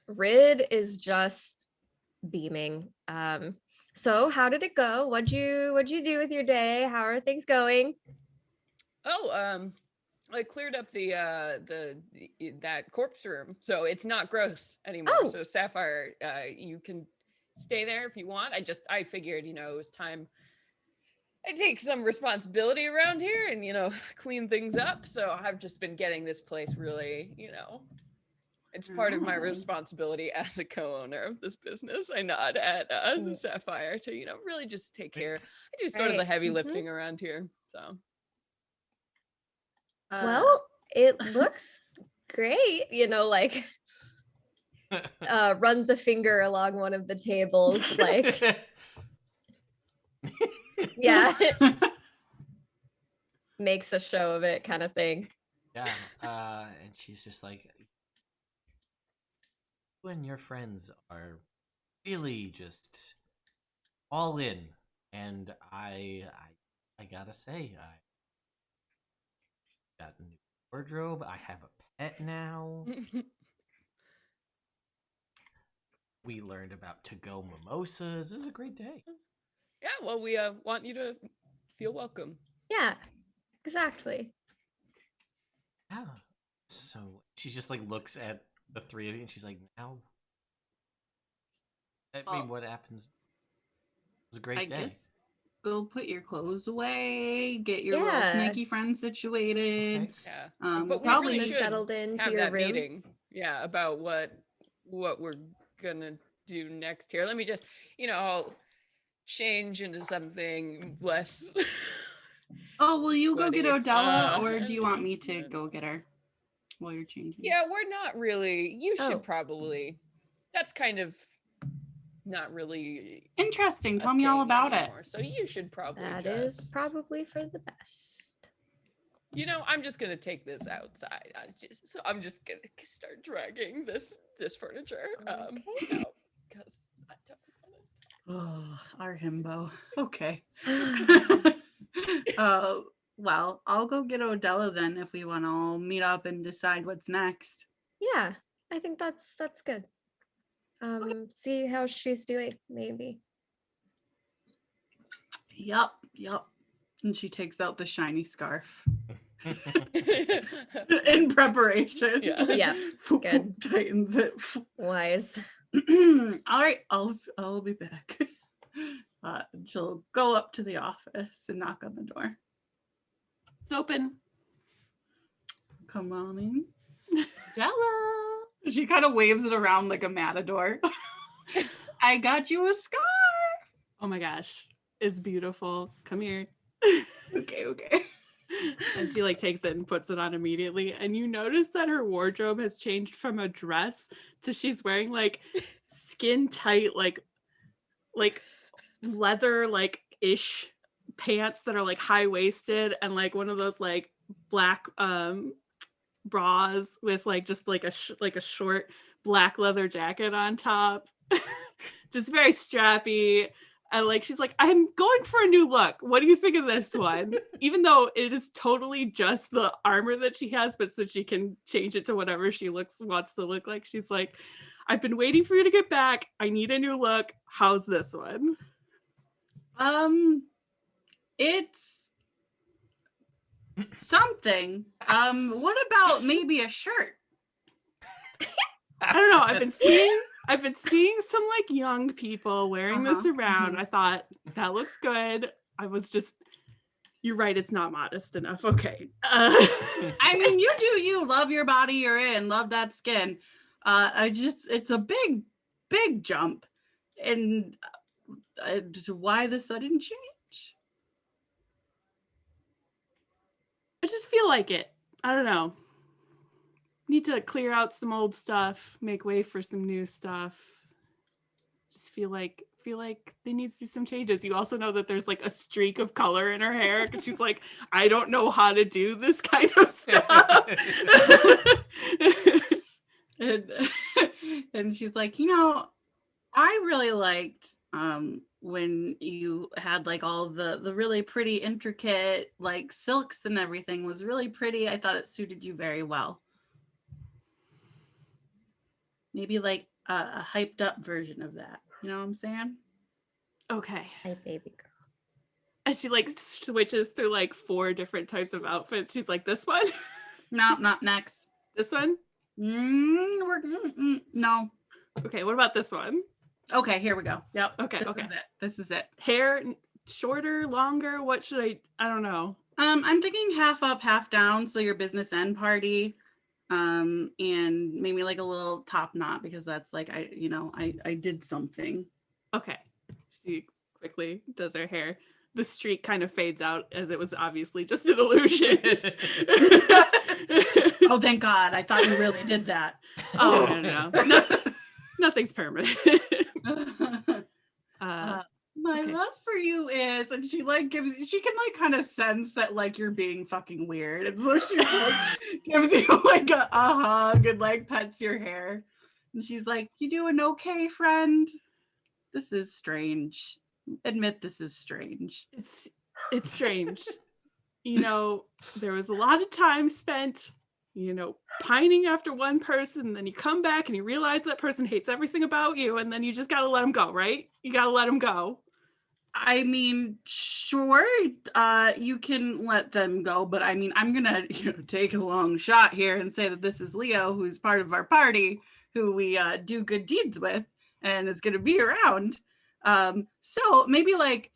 Rid is just beaming. So how did it go? What'd you do with your day? How are things going? Oh, I cleared up that corpse room, so it's not gross anymore. Oh. So Sapphire, you can stay there if you want. I figured, you know, it was time I take some responsibility around here and, you know, clean things up. So I've just been getting this place really, you know, it's part of my Oh. responsibility as a co-owner of this business. I nod at Sapphire to, you know, really just take care. I do sort of the Right. heavy Mhm. lifting around here. So Well, it looks great, you know, like runs a finger along one of the tables, like yeah, makes a show of it kind of thing. Yeah, and she's just like, you and your friends are really just all in, and I gotta say, I got a new wardrobe. I have a pet now. We learned about to-go mimosas. This is a great day. yeah, well, we want you to feel welcome. Yeah, exactly. Yeah. So she just like looks at the three of you and she's like, now. I mean, what happens? It was a great I day. guess go put your clothes away, get your little Yeah. snaky friend situated. Okay. Yeah, We'll but we probably really Been should settled into have your that room. meeting. Yeah, about what we're gonna do next here. Let me just, you know, I'll change into something less. Oh, will you go get Sweaty. Odella, or do you want me to go get her while you're changing? Yeah, we're not really. You should Oh. probably. That's kind of not really. Interesting. a Tell me all thing about anymore, So you should probably. That is just, probably for the best. You know, I'm just gonna take this outside. I'm just gonna start dragging this furniture Okay. out because I don't want it. Oh, our himbo. Okay. Well, I'll go get Odella then if we want to all meet up and decide what's next. Yeah, I think that's good. See how she's doing, maybe. Yup. And she takes out the shiny scarf in preparation. Yeah, good. Tightens it. Wise. All right, I'll be back. She'll go up to the office and knock on the door. It's open. Come on in. Della. She kind of waves it around like a matador. I got you a scarf. Oh my gosh. It's beautiful. Come here. Okay. And she like takes it and puts it on immediately. And you notice that her wardrobe has changed from a dress to she's wearing like skin tight, like leather like ish pants that are like high waisted, and like one of those like black bras with like just like a short black leather jacket on top. Just very strappy. And like she's like, I'm going for a new look. What do you think of this one? Even though it is totally just the armor that she has, but so she can change it to whatever she wants to look like. She's like, I've been waiting for you to get back. I need a new look. How's this one? It's something. What about maybe a shirt? I don't know. I've been seeing some like young people wearing this around. I thought that looks good. I was just, you're right. It's not modest enough. Okay. I mean, you love your body you're in, love that skin. It's a big jump. And why the sudden change? I just feel like it. I don't know. Need to clear out some old stuff, make way for some new stuff. Just feel like there needs to be some changes. You also know that there's like a streak of color in her hair because she's like, I don't know how to do this kind of stuff. and she's like, I really liked when you had like all the really pretty intricate like silks and everything was really pretty. I thought it suited you very well. Maybe like a hyped up version of that. You know what I'm saying? Okay. Hi, baby girl. And she like switches through like 4 different types of outfits. She's like, this one? No, not next. This one? No. Okay, what about this one? Okay, here we go. Yep. Okay. This is it. Hair shorter, longer? What should I don't know. I'm thinking half up, half down. So your business end party. And maybe like a little top knot because that's like I did something. Okay. She quickly does her hair. The streak kind of fades out as it was obviously just an illusion. Oh, thank God. I thought you really did that. Oh, no. Nothing's permanent. My love for you is, and she like can like kind of sense that like you're being fucking weird. And so she like gives you like a hug and like pets your hair. And she's like, you doing okay, friend? This is strange. Admit this is strange. It's strange. There was a lot of time spent, pining after one person, and then you come back and you realize that person hates everything about you, and then you just gotta let them go, right? You gotta let them go. I mean, sure, you can let them go, but I mean, I'm gonna take a long shot here and say that this is Leo, who's part of our party, who we do good deeds with, and is gonna be around. So maybe like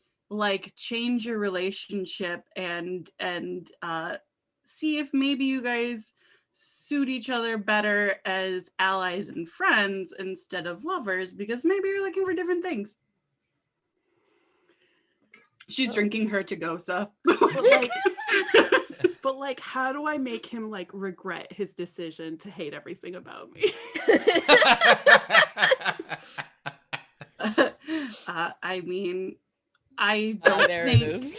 change your relationship and see if maybe you guys suit each other better as allies and friends instead of lovers, because maybe you're looking for different things. She's drinking her Tagosa. But like, how do I make him like regret his decision to hate everything about me? I mean, I don't think.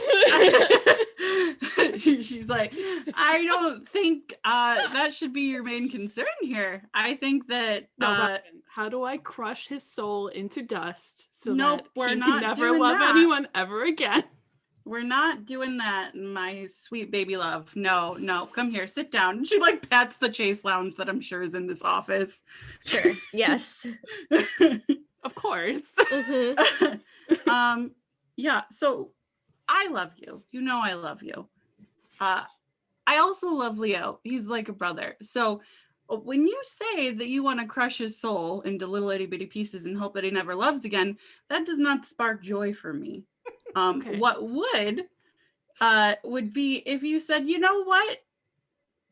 She's like, I don't think that should be your main concern here. I think that. How do I crush his soul into dust so nope, that he can never love anyone ever again? We're not doing that, my sweet baby love. No, come here, sit down. And she like pats the chase lounge that I'm sure is in this office. Sure. Yes. Of course. Yeah, so I love you. You know I love you. I also love Leo. He's like a brother. So when you say that you want to crush his soul into little itty bitty pieces and hope that he never loves again, that does not spark joy for me. Okay. What would be if you said, you know what?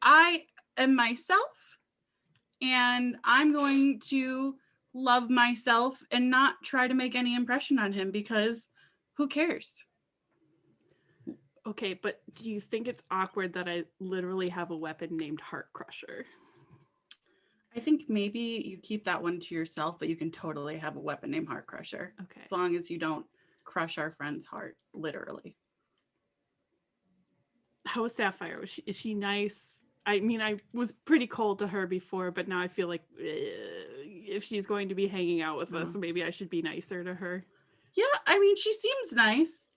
I am myself and I'm going to love myself and not try to make any impression on him because who cares? Okay, but do you think it's awkward that I literally have a weapon named Heart Crusher? I think maybe you keep that one to yourself, but you can totally have a weapon named Heart Crusher. Okay. As long as you don't crush our friend's heart, literally. How is Sapphire? Is she nice? I mean, I was pretty cold to her before, but now I feel like if she's going to be hanging out with us, maybe I should be nicer to her. Yeah, I mean, she seems nice.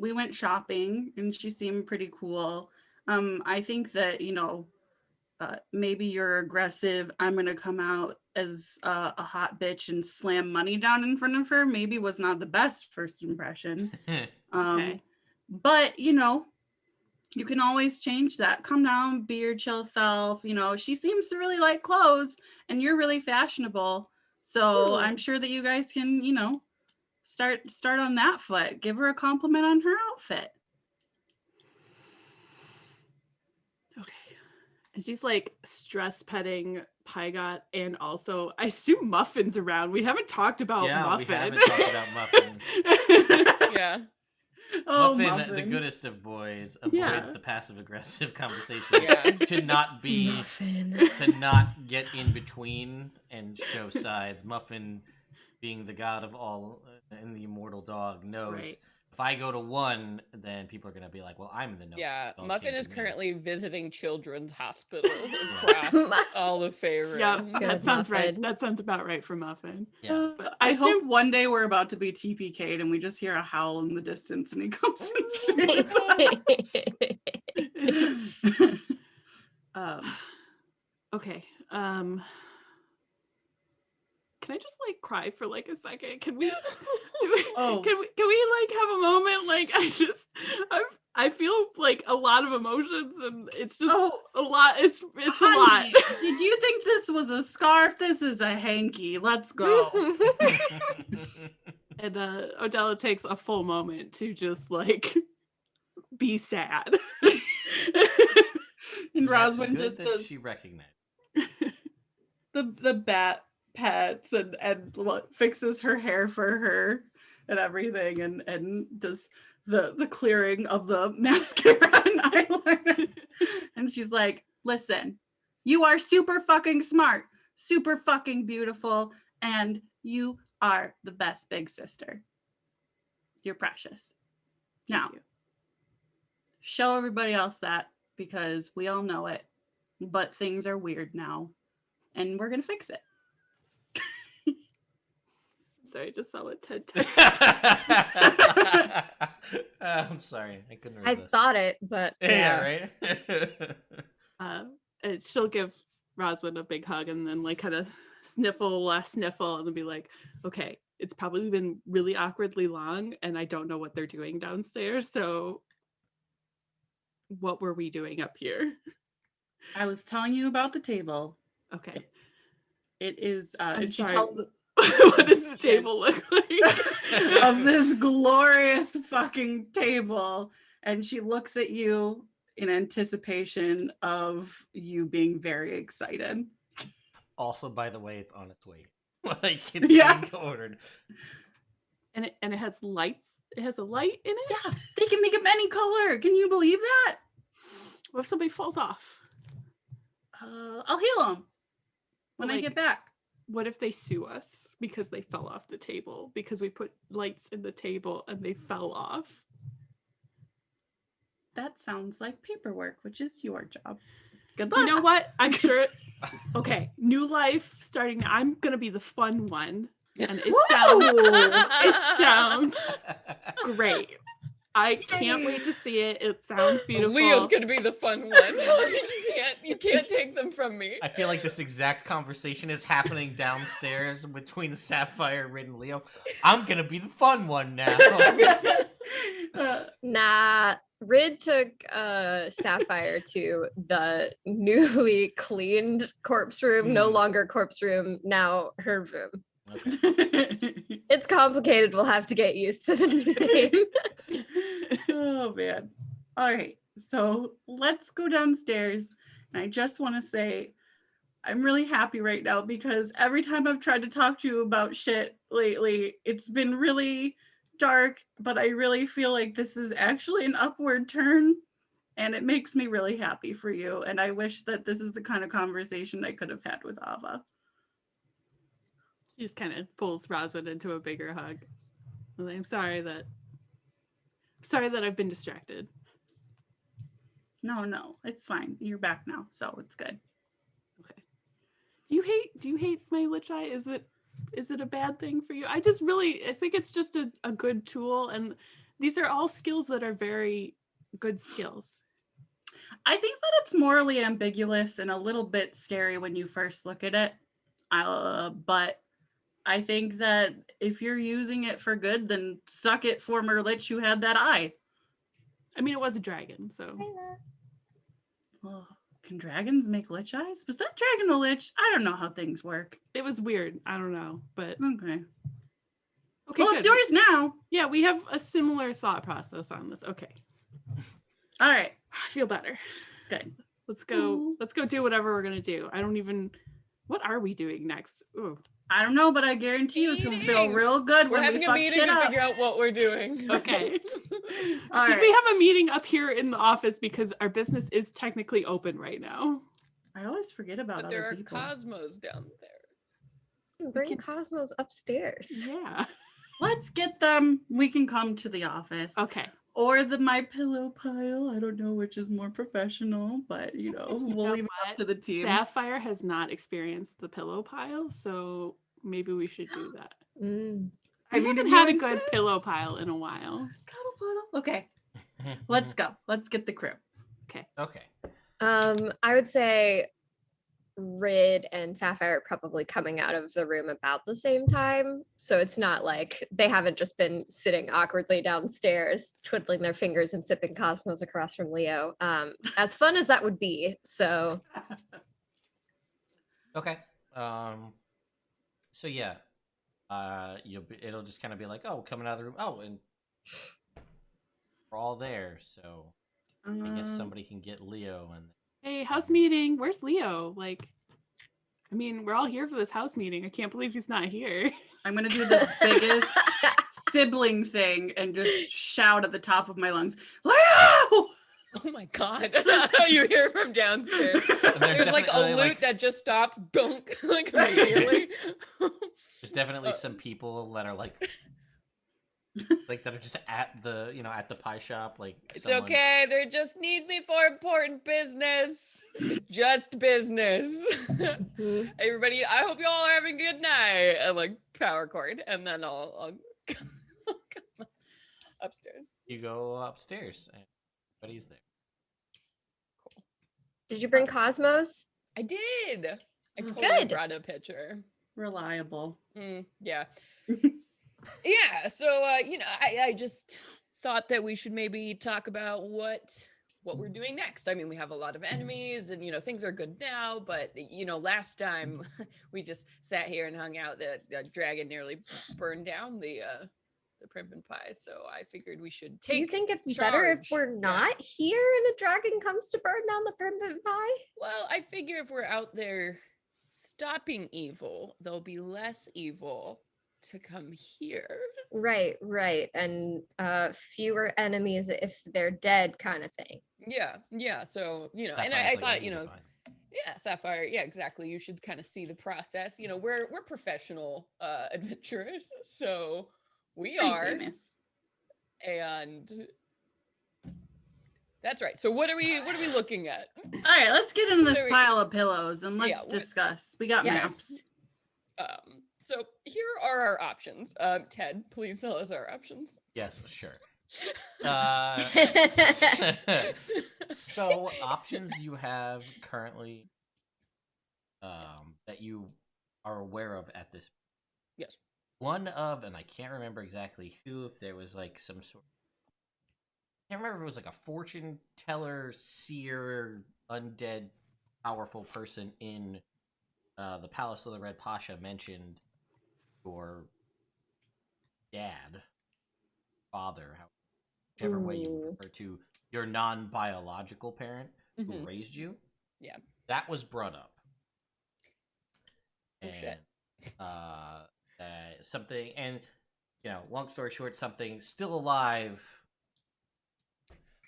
We went shopping and she seemed pretty cool. I think that, maybe you're aggressive. I'm going to come out as a hot bitch and slam money down in front of her. Maybe was not the best first impression. Okay. But, you can always change that. Come down, be your chill self. She seems to really like clothes and you're really fashionable. So I'm sure that you guys can, start on that foot. Give her a compliment on her outfit. Okay. And she's like stress petting Pygot and also I assume Muffin's around. We haven't talked about Muffin. We haven't talked about Muffin. Yeah. Muffin, the goodest of boys, avoids the passive aggressive conversation to not get in between and show sides. Muffin, being the god of all and the immortal dog, knows if I go to one, then people are gonna be like, "Well, I'm the no." Yeah, dog Muffin came is to me. currently visiting children's hospitals across all the Faerun. Yeah, that Good sounds right. Muffin. That sounds about right for Muffin. Yeah. But I I hope hope one day we're about to be TPK'd and we just hear a howl in the distance and he comes and saves us. okay. Can I just like cry for like a second? Can we can we like have a moment? Like I feel like a lot of emotions and it's just a lot. It's Honey, a lot. Did you think this was a scarf? This is a hanky. Let's go. And Odella takes a full moment to just like be sad. And That's Roswin good just that does she recognized. the bat pets and fixes her hair for her and everything and does the clearing of the mascara and eyeliner. And she's like, listen, you are super fucking smart, super fucking beautiful, and you are the best big sister. You're precious. Now, show everybody else that because we all know it, but things are weird now and we're gonna fix it. Sorry, I just saw what Ted I'm sorry, I couldn't I resist. thought it, but Yeah, right. she'll give Roswin a big hug and then like kind of sniffle and then be like, okay, it's probably been really awkwardly long and I don't know what they're doing downstairs, so what were we doing up here? I was telling you about the table. Okay. It is I'm she sorry. tells What does the table look like? of this glorious fucking table, and she looks at you in anticipation of you being very excited. Also, by the way, it's on its way. Like it's being ordered. And it has lights. It has a light in it. Yeah, they can make them any color. Can you believe that? What if somebody falls off? I'll heal them when I get back. What if they sue us because they fell off the table because we put lights in the table and they fell off? That sounds like paperwork, which is your job. Good luck. You know what? I'm sure. Okay, new life starting now. I'm gonna be the fun one, and it sounds great. I can't wait to see it. It sounds beautiful. Leo's gonna be the fun one. You can't take them from me. I feel like this exact conversation is happening downstairs between Sapphire, Rid, and Leo. I'm gonna be the fun one now. Nah, Rid took Sapphire to the newly cleaned corpse room. No longer corpse room, now her room. Okay. It's complicated. We'll have to get used to the new name. Oh man. All right. So let's go downstairs. And I just want to say I'm really happy right now because every time I've tried to talk to you about shit lately, it's been really dark, but I really feel like this is actually an upward turn and it makes me really happy for you. And I wish that this is the kind of conversation I could have had with Ava. She just kind of pulls Roswin into a bigger hug. I'm sorry that I've been distracted. No, it's fine. You're back now, so it's good. Okay. Do you hate my lich eye? Is it a bad thing for you? I think it's just a good tool, and these are all skills that are very good skills. I think that it's morally ambiguous and a little bit scary when you first look at it. But I think that if you're using it for good, then suck it, former lich who had that eye. I mean, it was a dragon, so. Oh, can dragons make lich eyes? Was that dragon a lich? I don't know how things work. It was weird. I don't know, but Okay. Okay, Well, good. it's yours now. Yeah, we have a similar thought process on this. Okay. All right. I feel better. Good. Let's go do whatever we're gonna do. What are we doing next? Ooh. I don't know, but I guarantee you it's gonna feel Meeting. real good We're when having we a fuck meeting shit to up. figure out what we're doing. Okay. All Should right. we have a meeting up here in the office because our business is technically open right now? I always forget about But other there are people. cosmos down there. Bring Cosmos upstairs. Yeah. Let's get them. We can come to the office. Okay. Or the My Pillow pile. I don't know which is more professional, but we'll know leave it what? up to the team. Sapphire has not experienced the pillow pile, so maybe we should do that. I haven't had a good pillow pile in a while. Cuddle puddle. Okay. Let's go. Let's get the crew. Okay. I would say Rid and Sapphire are probably coming out of the room about the same time. So it's not like they haven't just been sitting awkwardly downstairs, twiddling their fingers and sipping Cosmos across from Leo. As fun as that would be. So Okay. So yeah. It'll just kind of be like, oh, coming out of the room. Oh, and we're all there, so I guess somebody can get Leo and Hey, house meeting. Where's Leo? We're all here for this house meeting. I can't believe he's not here. I'm going to do the biggest sibling thing and just shout at the top of my lungs, Leo! Oh my god. You hear from downstairs. There's like a loot that just stopped dunk immediately. there's definitely some people that are like that are just at the at the pie shop. It's okay. They just need me for important business. Just business. Everybody, I hope you all are having a good night. And power cord, and then I'll come upstairs. You go upstairs and everybody's there. Cool. did you bring Cosmos? I did. I totally Good. brought a picture. Reliable. Yeah. Yeah, so I just thought that we should maybe talk about what we're doing next. I mean, we have a lot of enemies and things are good now, but last time we just sat here and hung out. The dragon nearly burned down the Primp and Pie, so I figured we should take. Do you think it's better if charge. we're not here and a dragon comes to burn down the Primp and Pie? Well, I figure if we're out there stopping evil, there'll be less evil to come here. Right. And fewer enemies if they're dead, kind of thing. Yeah. So and Sapphire's I thought divine. yeah, Sapphire. Yeah, exactly. You should kind of see the process. We're professional adventurers, so we Pretty are. famous. And that's right. So what are we looking at? All right, let's get in this There we- pile of pillows and let's Yeah, what- discuss. We got maps. So here are our options. Ted, please tell us our options. Yes, sure. Uh, so options you have currently that you are aware of at this. Yes. One of, and I can't remember exactly who, if there was like some sort. I can't remember if it was like a fortune teller, seer, undead, powerful person in the Palace of the Red Pasha mentioned your dad, father, whichever way you would refer to your non-biological parent who raised you. Yeah. That was brought up. Oh, shit. Something, and long story short, something still alive.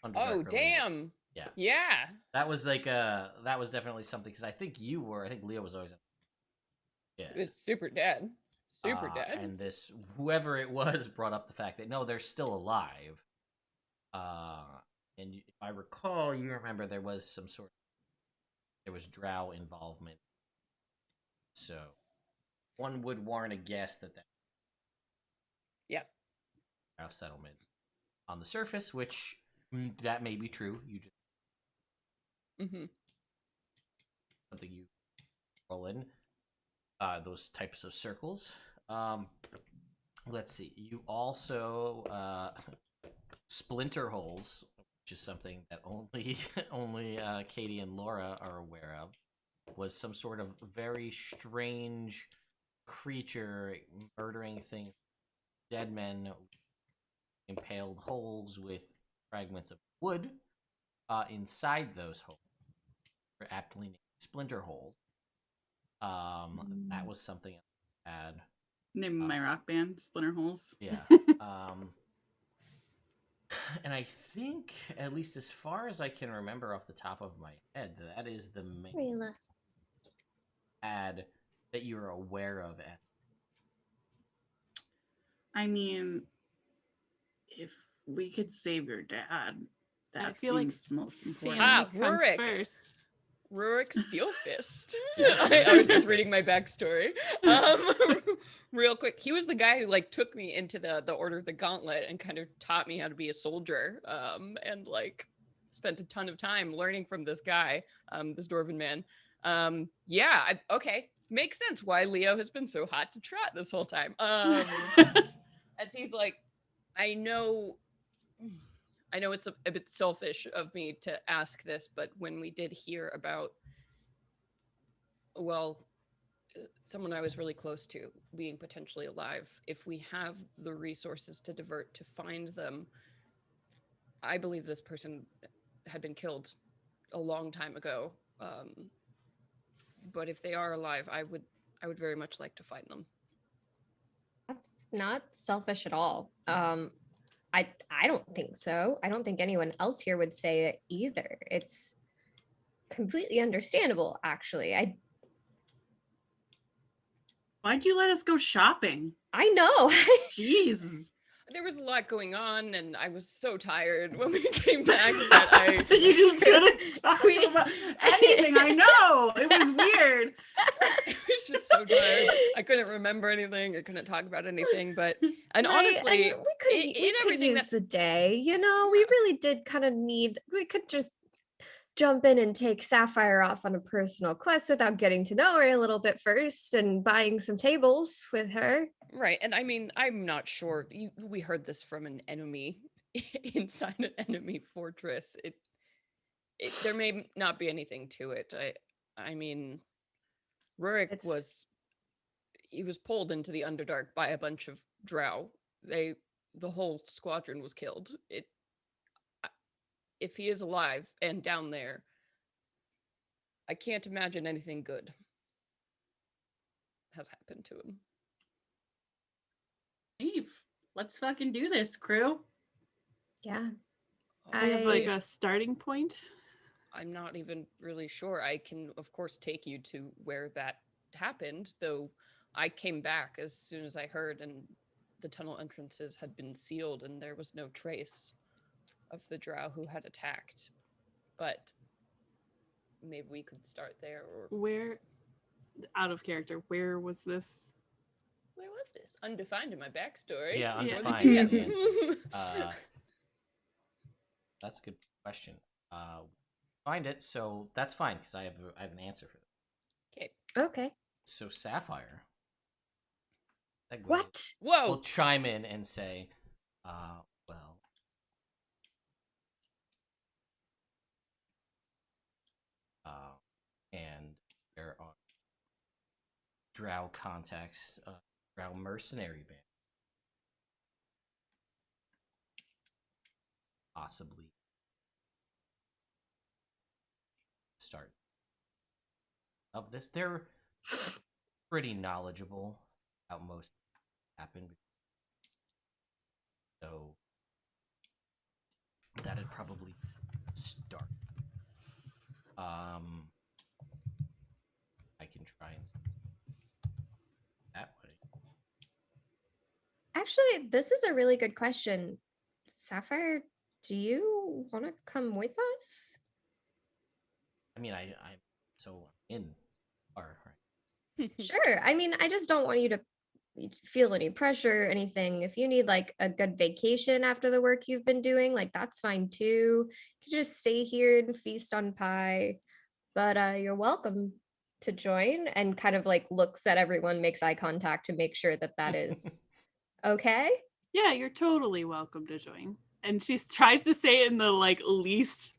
Oh, damn. Yeah. Yeah. That was that was definitely something, because I think Leo was always. Yeah. It was super dead. Super dead. And this, whoever it was, brought up the fact that no, they're still alive. And if I recall, you remember there was there was drow involvement. So one would warrant a guess that Yep. drow settlement on the surface, which that may be true. You just something you roll in those types of circles. Let's see. You also splinter holes, which is something that only Katie and Laura are aware of, was some sort of very strange creature murdering things, dead men, impaled holes with fragments of wood inside those holes, aptly named splinter holes. That was something I had. Name my rock band, Splinter Holes. Yeah. And I think, at least as far as I can remember off the top of my head, that is the main ad that you're aware of. I mean, if we could save your dad, that I feel like seems most important. family comes Rurik. first. Rurik Steelfist. Yeah. I was just reading my backstory. Real quick, he was the guy who took me into the Order of the Gauntlet and kind of taught me how to be a soldier. And spent a ton of time learning from this guy, this Dwarven man. Okay, makes sense why Leo has been so hot to trot this whole time. As he's I know it's a bit selfish of me to ask this, but when we did hear about, someone I was really close to being potentially alive, if we have the resources to divert to find them, I believe this person had been killed a long time ago. But if they are alive, I would very much like to find them. That's not selfish at all. I don't think so. I don't think anyone else here would say it either. It's completely understandable, actually. Why'd you let us go shopping? I know. Jeez. There was a lot going on, and I was so tired when we came back that You just couldn't talk about anything. I know. It was weird. I was just so tired. I couldn't remember anything. I couldn't talk about anything. But honestly, and we could use the day. We really did kind of need. We could just jump in and take Sapphire off on a personal quest without getting to know her a little bit first and buying some tables with her. Right. And I mean, I'm not sure. We heard this from an enemy inside an enemy fortress. There may not be anything to it. I mean, Rurik was pulled into the Underdark by a bunch of drow. The whole squadron was killed. If he is alive and down there, I can't imagine anything good has happened to him. Eve, let's fucking do this, crew. Yeah. We have a starting point. I'm not even really sure. I can, of course, take you to where that happened, though I came back as soon as I heard, and the tunnel entrances had been sealed and there was no trace of the drow who had attacked. But maybe we could start there. Or where, out of character, where was this? Where was this? Undefined in my backstory. Yeah, Yeah. undefined. That's a good question. Find it, so that's fine because I have an answer for it. Okay. Okay. So Sapphire, segue, What? Whoa. will chime in and say, well, and there are drow contacts, drow mercenary band, possibly start of this. They're pretty knowledgeable about most happened, so that'd probably start. I can try and that way. Actually, this is a really good question. Sapphire, do you want to come with us? I mean, I'm so in far, right? Sure. I mean, I just don't want you to feel any pressure or anything. If you need like a good vacation after the work you've been doing, like that's fine too. You can just stay here and feast on pie. But you're welcome to join, and kind of like looks at everyone, makes eye contact to make sure that that is okay. Yeah, you're totally welcome to join. And she tries to say it in the like least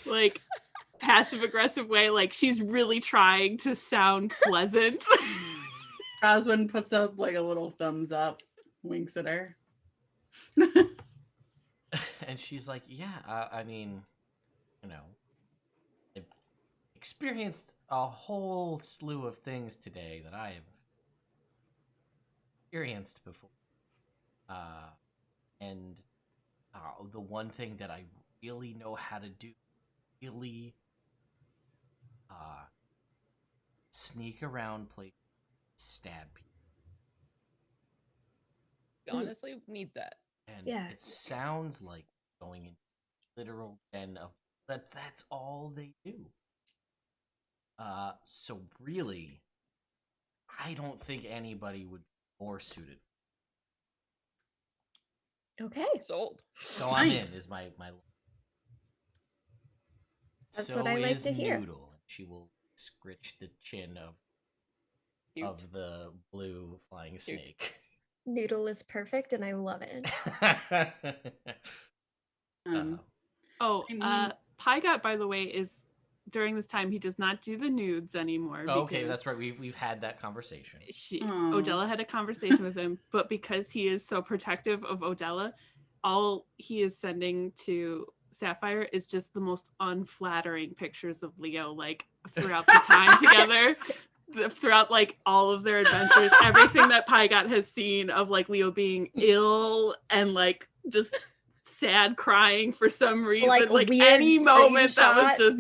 like passive aggressive way, like she's really trying to sound pleasant. Roswin puts up like a little thumbs up, winks at her. And she's like, yeah, I mean, you know, I've experienced a whole slew of things today that I have experienced before. And the one thing that I really know how to do, really sneak around, play, stab people. Honestly, need that. And Yeah. it sounds like going in literal den of that's all they do. So really, I don't think anybody would be more suited. Okay. Sold. So I'm in Nice. is my That's so what I like is to hear. Noodle. She will scritch the chin Cute. of the blue flying snake. Noodle is perfect and I love it. Pie Gut, by the way, is during this time he does not do the nudes anymore. Okay, that's right. We've had that conversation. Odella had a conversation with him, but because he is so protective of Odella, all he is sending to Sapphire is just the most unflattering pictures of Leo, like throughout the time together. Throughout like all of their adventures, everything that Pie Gut has seen of like Leo being ill and like just sad crying for some reason, like any moment that was just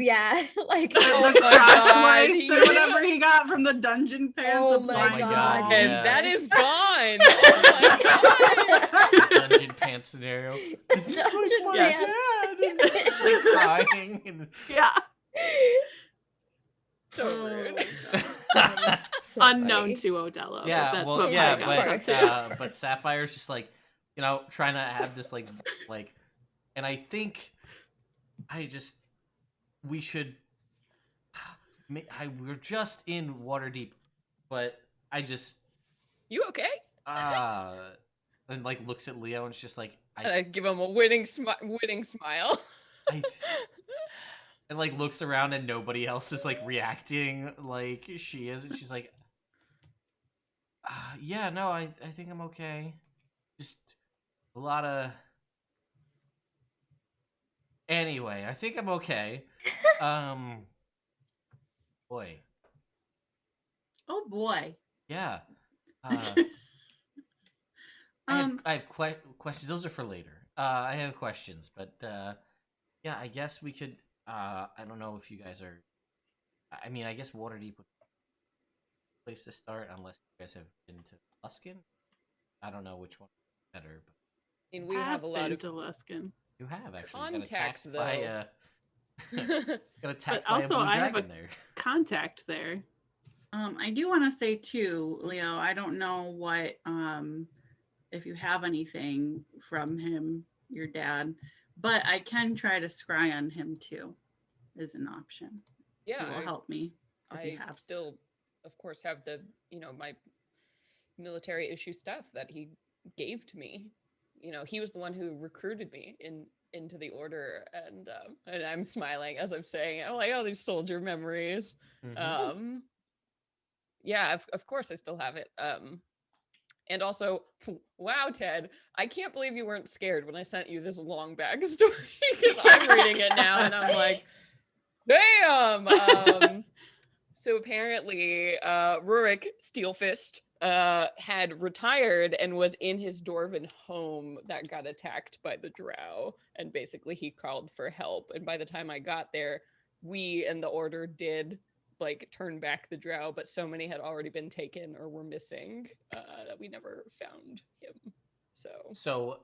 like the crotch lice or whatever he got from the dungeon pants. Oh my god. And that is gone. Oh my god. Dungeon pants scenario. Dungeon pants. It's like crying. And... Yeah. So rude. So unknown funny. to Odella. Yeah, but that's well, what yeah, Pie Gut up to. but Sapphire's just like, you know, trying to have this like, and I think we should. We're just in Waterdeep, but You okay? and like looks at Leo and it's just like I give him a winning smile. and like looks around and nobody else is like reacting like she is, and she's like, yeah, no, I think I'm okay. Just a lot of. Anyway, I think I'm okay. Boy. Oh boy. Yeah. I have questions. Those are for later. I have questions, but yeah, I guess we could. I don't know if you guys are. I mean, I guess Waterdeep would be a place to start, unless you guys have been to Luskin. I don't know which one is better, but I mean, we have a lot of Luskin. you have actually contacts, got attacked though. got attacked But by also, a blue I have dragon a there. contact there. I do want to say too, Leo, I don't know what if you have anything from him, your dad, But I can try to scry on him too, is an option. Yeah, It will help me. If you I have still, of course, have the, my military issue stuff that he gave to me. He was the one who recruited me into the order, and I'm smiling as I'm saying, I'm like, oh, these soldier memories. Yeah, of course I still have it. And also, wow, Ted, I can't believe you weren't scared when I sent you this long backstory, because I'm reading it now and I'm like, damn. So apparently, Rurik Steelfist had retired and was in his dwarven home that got attacked by the drow, and basically he called for help. And by the time I got there, we and the order did turn back the drow, but so many had already been taken or were missing that we never found him. So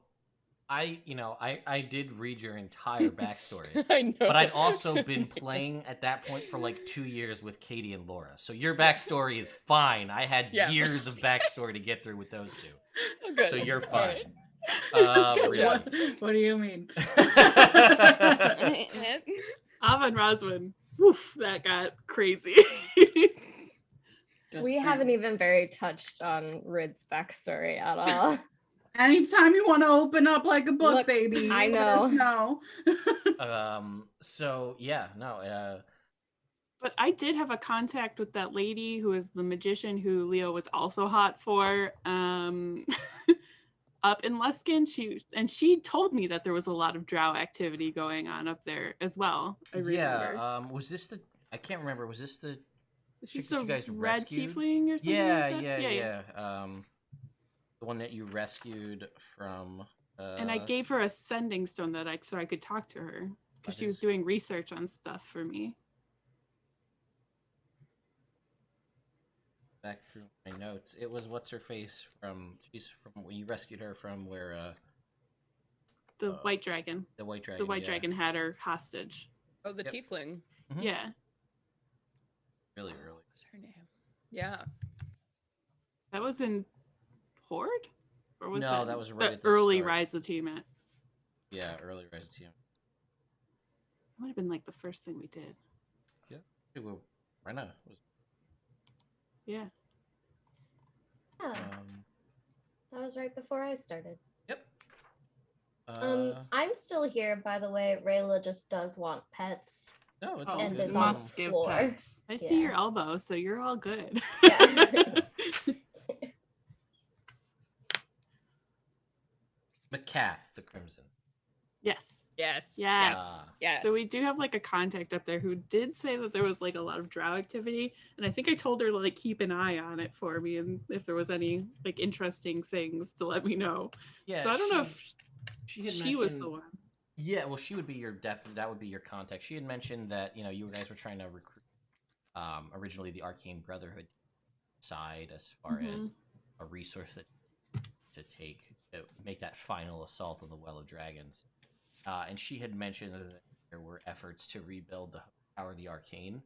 I did read your entire backstory. I know. But I'd also been playing at that point for 2 years with Katie and Laura. So your backstory is fine. I had years of backstory to get through with those two. Oh, good. So you're fine. Gotcha. What do you mean? Avon Roswin. Woof, that got crazy. We haven't even very touched on Rid's backstory at all. Anytime you want to open up like a book, Look, baby, I let know. us know. So yeah, no. But I did have a contact with that lady who is the magician who Leo was also hot for. Up in Luskin, she told me that there was a lot of drow activity going on up there as well. I remember. Yeah. Was this the? I can't remember. Was this the? She's that the you guys red rescued? tiefling or something. Yeah, like that? yeah. The one that you rescued from. And I gave her a sending stone so I could talk to her because she was doing research on stuff for me. Back through my notes. It was what's her face she's from when you rescued her from where the white dragon. The white dragon. The white dragon had her hostage. Oh, the tiefling. Mm-hmm. Yeah. Really early. What's her name? Yeah. That was in Horde? Or was that was right the at the early start. Rise of Tiamat? Yeah, early Rise of Tiamat. It would have been the first thing we did. Yeah. Renee was. Yeah. Yeah. That was right before I started. Yep. I'm still here, by the way. Rayla just does want pets. No, it's all and good. is on Must give floor. pets. I see your elbow, so you're all good. Yeah. McCath, the Crimson. Yes. Yes. Yes. Yes. So we do have a contact up there who did say that there was a lot of drow activity, and I think I told her to keep an eye on it for me, and if there was any interesting things to let me know. Yeah. So I don't know if she was the one. Yeah, well, she would be that would be your contact. She had mentioned that you guys were trying to recruit originally the Arcane Brotherhood side as far as a resource that to take to make that final assault on the Well of Dragons. And she had mentioned that there were efforts to rebuild the Tower of the Arcane,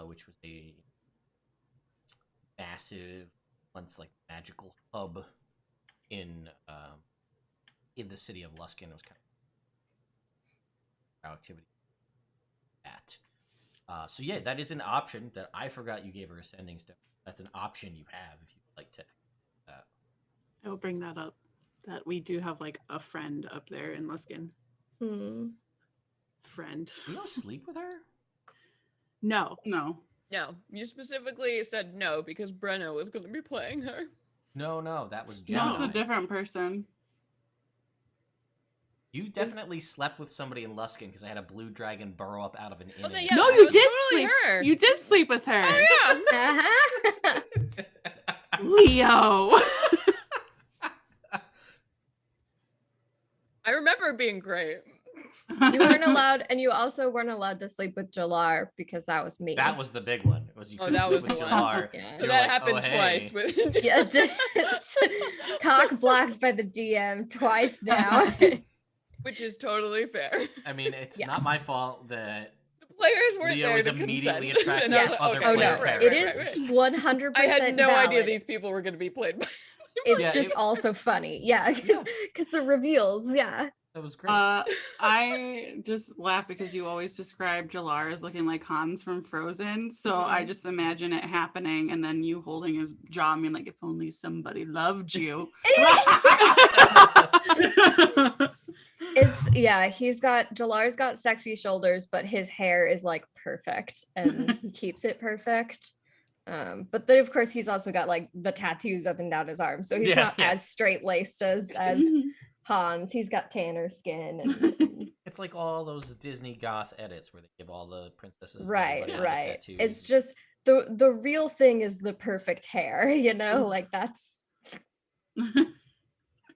which was a massive, once magical hub in the city of Luskin. It was kind of activity at. So yeah, that is an option that I forgot you gave her a sending stone. That's an option you have if you'd like to. I will bring that up. That we do have a friend up there in Luskin. Friend. You don't sleep with her? No. No, you specifically said no because Brenna was going to be playing her. No, that was Gemini. No, it's a different person. You definitely slept with somebody in Luskin because I had a blue dragon burrow up out of an inn. Yeah, no, it you was did totally sleep. her. You did sleep with her. Oh yeah. Uh-huh. Leo. I remember it being great. You weren't allowed, and you also weren't allowed to sleep with Jalar because that was me. That was the big one. It was you Oh, couldn't that sleep was with the one. Jalar. Yeah. You So were that like, happened "Oh, hey." twice. With Yeah, just cock blocked by the DM twice now. which is totally fair. I mean, it's Yes. not my fault that The players weren't Leo there is to immediately consent. attracted And I was Yes. like, other Oh player no, characters. it is 100%. I had no valid. idea these people were going to be played by. It's Yeah, just it- also funny, yeah, because the reveals, yeah. That was great. I just laugh because you always describe Jalar as looking like Hans from Frozen. So I just imagine it happening and then you holding his jaw and being like, if only somebody loved you. Jalar's got sexy shoulders, but his hair is like perfect and he keeps it perfect. But then of course he's also got like the tattoos up and down his arms. So he's not as straight laced as Hans. He's got tanner skin and it's like all those Disney goth edits where they give all the princesses right. tattoos. It's just the real thing is the perfect hair, like that's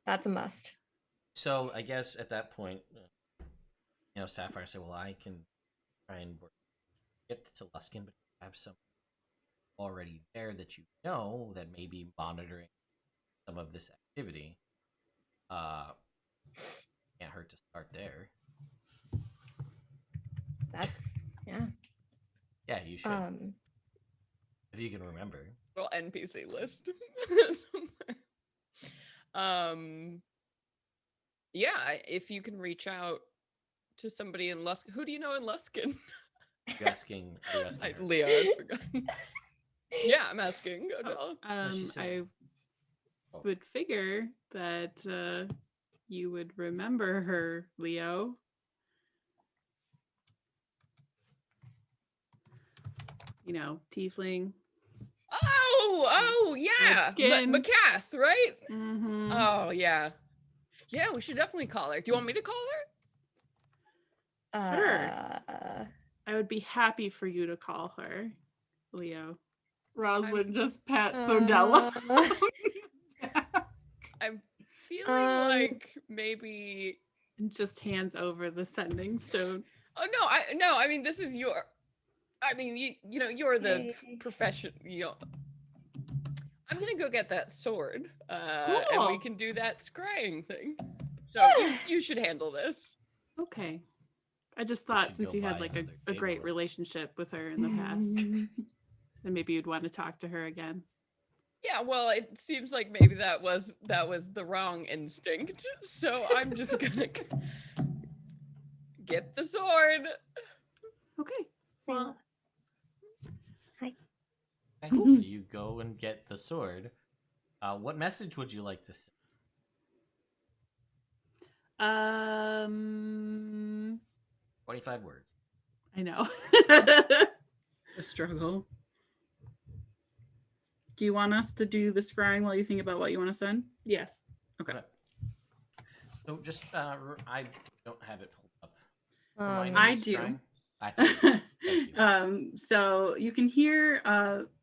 a must. So I guess at that point, Sapphire said, "Well, I can try and get to Luskin, but I have some already there that that may be monitoring some of this activity. Can't hurt to start there." That's Yeah, you should. If you can remember. Well, NPC list. Yeah, if you can reach out to somebody in Luskin. Who do you know in Luskin? You're asking her. Leo has forgotten. Yeah, I'm asking. I would figure that you would remember her, Leo. Tiefling. Oh, yeah. McCath, right? Mm-hmm. Oh, yeah. Yeah, we should definitely call her. Do you want me to call her? Sure. I would be happy for you to call her, Leo. Rosalind just pat Sodella. I'm feeling like maybe just hands over the sending stone. Oh no, I mean this is your. I mean you're the profession. I'm gonna go get that sword, cool. and we can do that scrying thing. So you should handle this. Okay. I just thought since you had like a great relationship with her in the past, then maybe you'd want to talk to her again. Yeah, well, it seems like maybe that was the wrong instinct. So I'm just gonna get the sword. Okay. Well, hi. So you go and get the sword. What message would you like to send? 25 words. I know. The struggle. Do you want us to do the scrying while you think about what you want to send? Yes. Okay. So just, I don't have it pulled up. I do. So you can hear,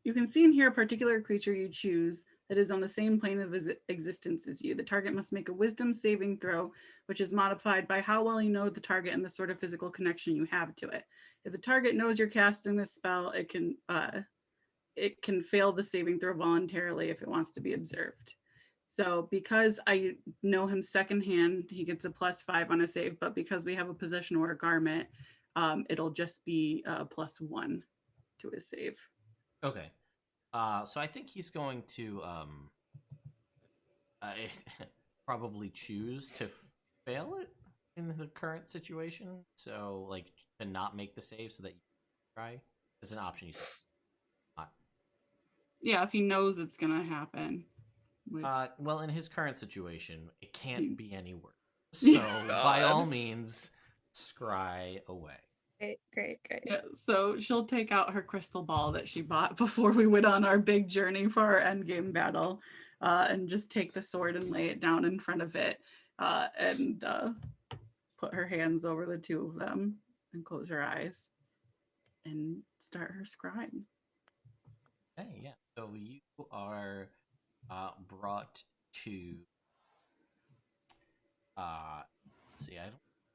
you can see and hear a particular creature you choose that is on the same plane of existence as you. The target must make a wisdom saving throw, which is modified by how well you know the target and the sort of physical connection you have to it. If the target knows you're casting this spell, it can fail the saving throw voluntarily if it wants to be observed. So because I know him secondhand, he gets a +5 on a save, but because we have a position or a garment, it'll just be +1 to his save. Okay. So I think he's going to probably choose to fail it in the current situation. So like to not make the save so that you try. It's an option you said. Yeah, if he knows it's gonna happen. Which... well, in his current situation, it can't be any worse. So by all means, scry away. Great. Yeah, so she'll take out her crystal ball that she bought before we went on our big journey for our endgame battle, and just take the sword and lay it down in front of it, and put her hands over the two of them and close her eyes and start her scrying. Okay, yeah. So you are brought to. Let's see.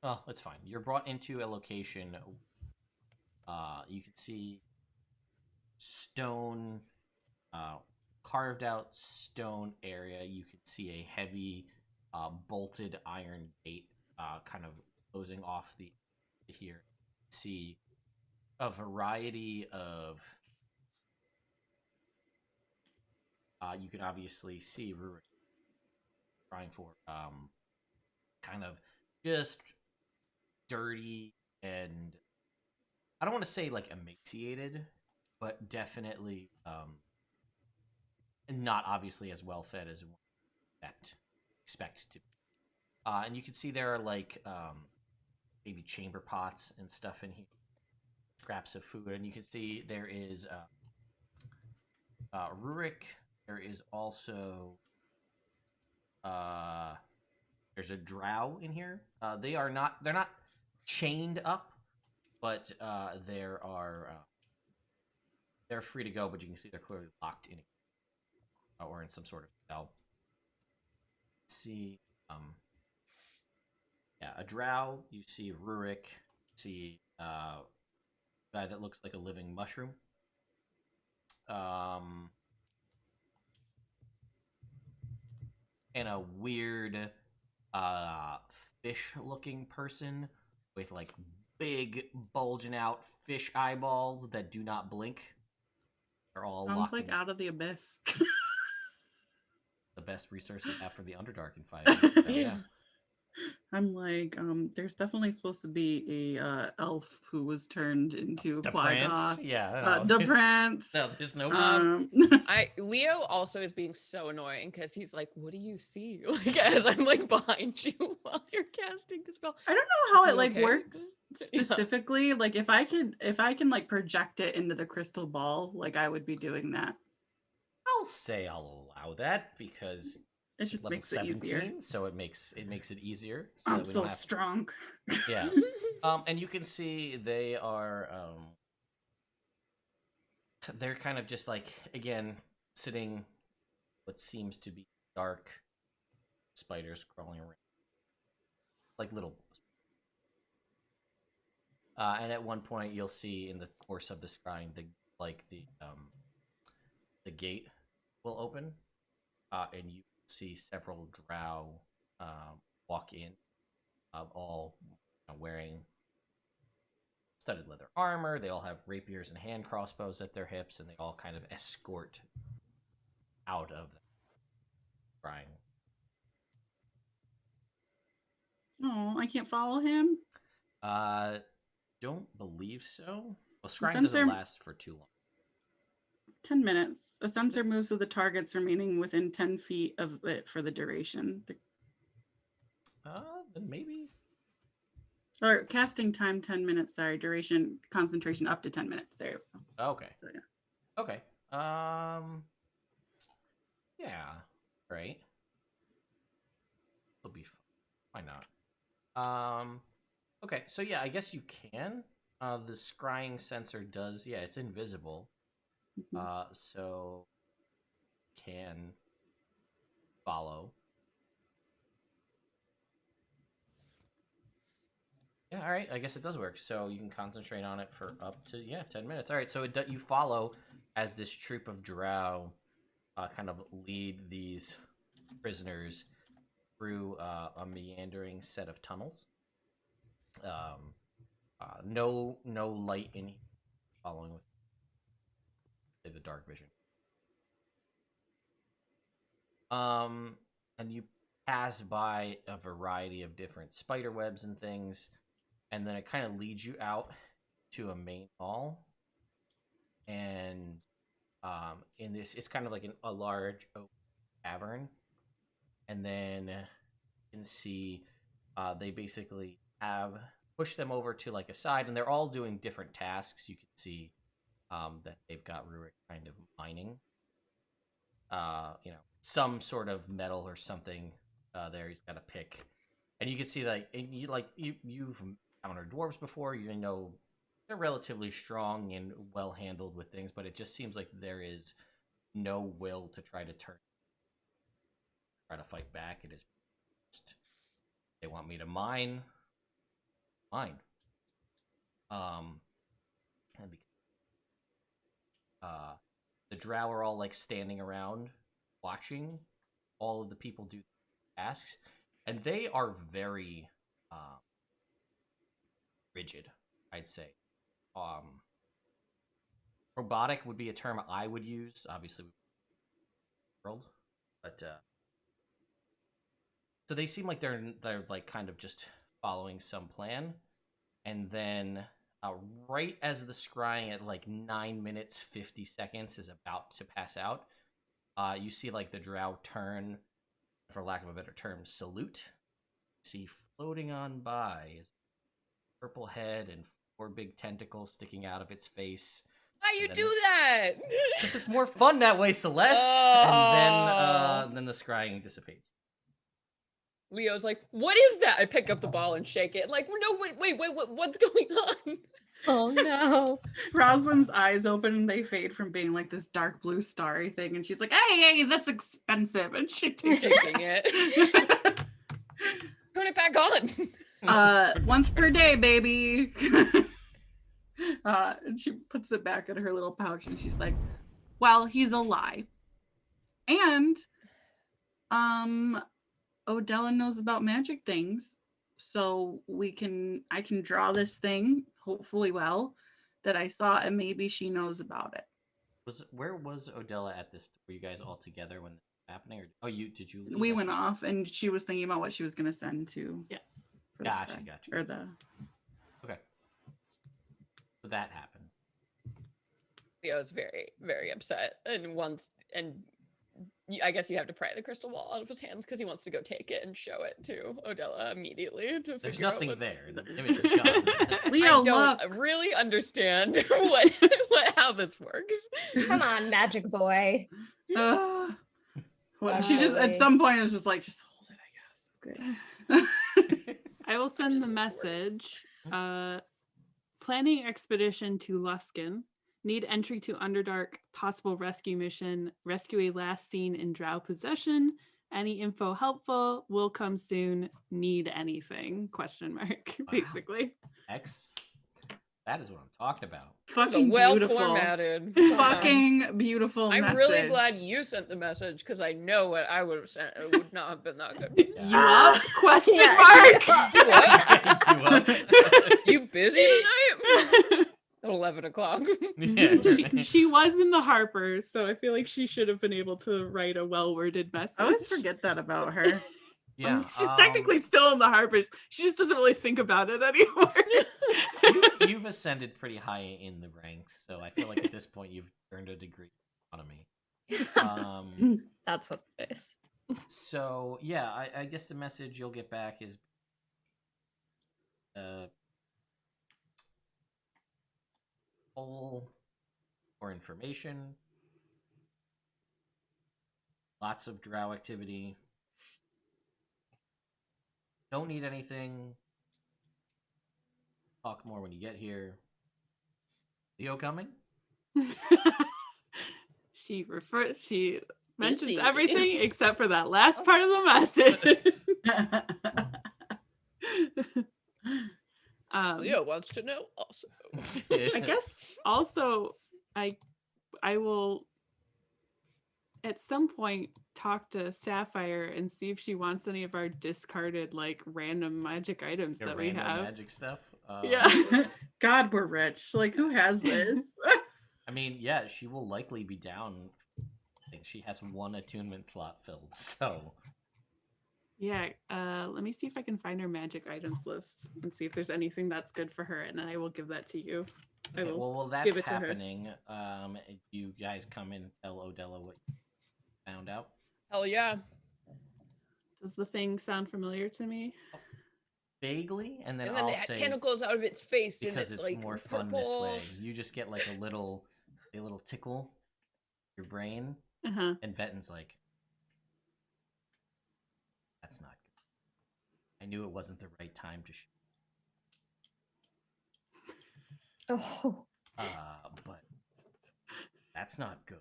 Oh, it's fine. You're brought into a location. You can see stone, carved out stone area. You can see a heavy, bolted iron gate, kind of closing off the here. See a variety of. You can obviously see Rurik trying for kind of just dirty and I don't want to say like emaciated, but definitely not obviously as well fed as one expect to. And you can see there are like maybe chamber pots and stuff in here, scraps of food, and you can see there is Rurik. There is also there's a drow in here. They're not chained up, but they're free to go. But you can see they're clearly locked in, or in some sort of cell. See, yeah, a drow. You see Rurik. See a guy that looks like a living mushroom. And a weird fish-looking person with like big bulging out fish eyeballs that do not blink. They're all Sounds locked like in Out of the Abyss. the best resource we have for the Underdark in 5. So, yeah. I'm like, there's definitely supposed to be a elf who was turned into The Qui-Gon. prince, yeah. The prince. No, there's no. Leo also is being so annoying because he's like, "What do you see?" Like as I'm like behind you while you're casting the spell. I don't know how Is it it like okay? works Yeah. specifically. Like if I can like project it into the crystal ball, like I would be doing that. I'll say I'll allow that because It it's just level makes it 17, easier. so it makes it easier. I'm that we so don't have strong. Yeah. And you can see they are they're kind of just like again sitting what seems to be dark spiders crawling around like little and at one point you'll see in the course of the scrying the gate will open and you see several drow walk in all wearing studded leather armor. They all have rapiers and hand crossbows at their hips, and they all kind of escort out of the scrying. Oh, I can't follow him. Don't believe so. Well, The scrying sensor- doesn't last for too long. 10 minutes. A sensor moves with the targets remaining within 10 feet of it for the duration. Then maybe. Or casting time 10 minutes. Sorry, duration concentration up to 10 minutes. There. We go. Okay. So yeah. Okay. Yeah. Right. It'll be fun. Why not? Okay. So yeah, I guess you can. The scrying sensor does. Yeah, it's invisible. Mhm. So can follow. Yeah, all right. I guess it does work. So you can concentrate on it for up to 10 minutes. All right. So you follow as this troop of drow kind of lead these prisoners through a meandering set of tunnels. No light in here, following with the dark vision. And you pass by a variety of different spider webs and things, and then it kind of leads you out to a main hall. And in this, it's kind of like a large oak cavern. And then you can see they basically have pushed them over to like a side, and they're all doing different tasks. You can see that they've got Rurik kind of mining. Some sort of metal or something there. He's got a pick, and you can see that you've encountered dwarves before. You know they're relatively strong and well handled with things, but it just seems like there is no will to try to fight back. It is just, they want me to mine. And the drow are all like standing around watching all of the people do tasks, and they are very rigid, I'd say. Robotic would be a term I would use, obviously, world, but so they seem like they're like kind of just following some plan. And then right as the scrying at like 9 minutes 50 seconds is about to pass out, you see like the drow turn, for lack of a better term, salute. You see floating on by is a purple head and 4 big tentacles sticking out of its face. Why you do that? Because it's more fun that way, Celeste. Oh. And then the scrying dissipates. Leo's like, what is that? I pick up the ball and shake it. Like, no, wait, what's going on? Oh no. Roswin's eyes open and they fade from being like this dark blue starry thing, and she's like, hey, that's expensive, and she takes Shaking it. Turn it back on. Once per day, baby. And she puts it back in her little pouch and she's like, well, he's alive. And Odella knows about magic things, so I can draw this thing, hopefully well, that I saw, and maybe she knows about it. Where was Odella at this? Were you guys all together when this was happening? Or did you leave? We went off and she was thinking about what she was gonna send to. Yeah. Gotcha. Or the Okay. So that happens. Leo's very, very upset and I guess you have to pry the crystal ball out of his hands because he wants to go take it and show it to Odella immediately. There's nothing there. The image is gone. Leo, I don't look. really understand how this works. Come on, magic boy. She just at some point is just like, just hold it, I guess. Okay. I will send the message. Planning expedition to Luskin. Need entry to Underdark. Possible rescue mission. Rescue a last seen in drow possession. Any info helpful. Will come soon. Need anything? ? Basically. That is what I'm talking about. Fucking well beautiful. Formatted. Fucking beautiful I'm message. really glad you sent the message because I know what I would have sent. It would not have been that good. You up? Question Yeah. mark. You what? You busy tonight? At 11 o'clock. Yeah. She was in the Harpers, so I feel like she should have been able to write a well-worded message. I always forget that about her. Yeah. She's technically still in the Harpers. She just doesn't really think about it anymore. You've ascended pretty high in the ranks, so I feel like at this point you've earned a degree of autonomy. That's what it is. So yeah, I guess the message you'll get back is poll for information. Lots of drow activity. Don't need anything. Talk more when you get here. Leo coming? She mentions Easy. everything except for that last part of the message. Leo wants to know also. I guess also I will at some point talk to Sapphire and see if she wants any of our discarded like random magic items that we have. Magic stuff. Yeah. God, we're rich. Like, who has this? I mean, yeah, she will likely be down. I think she has 1 attunement slot filled, so. Yeah, let me see if I can find her magic items list and see if there's anything that's good for her, and then I will give that to you. I Okay, will well, that's give it to her. happening. You guys come in and tell Odella what you found out. Hell yeah. Does the thing sound familiar to me? Vaguely, and then And then I'll it had say tentacles out of its face, because and it's like more fun this purple. way. You just get like a little tickle your brain, Uh-huh. and Vetten's like, "That's not good. I knew it wasn't the right time to shoot." Oh. But that's not good.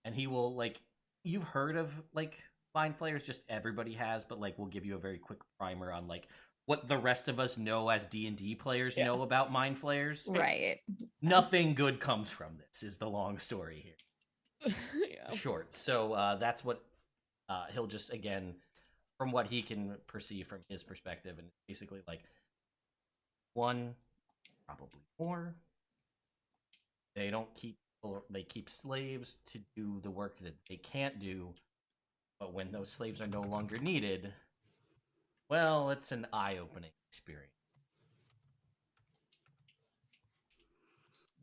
And he will like, you've heard of like mind flayers, just everybody has, but like we'll give you a very quick primer on like what the rest of us know as D&D players know about mind flayers. Right. Nothing good comes from this is the long story here. Yeah. Short. So that's what he'll just, again, from what he can perceive from his perspective, and basically like 1, probably more. They keep slaves to do the work that they can't do, but when those slaves are no longer needed, Well, it's an eye-opening experience.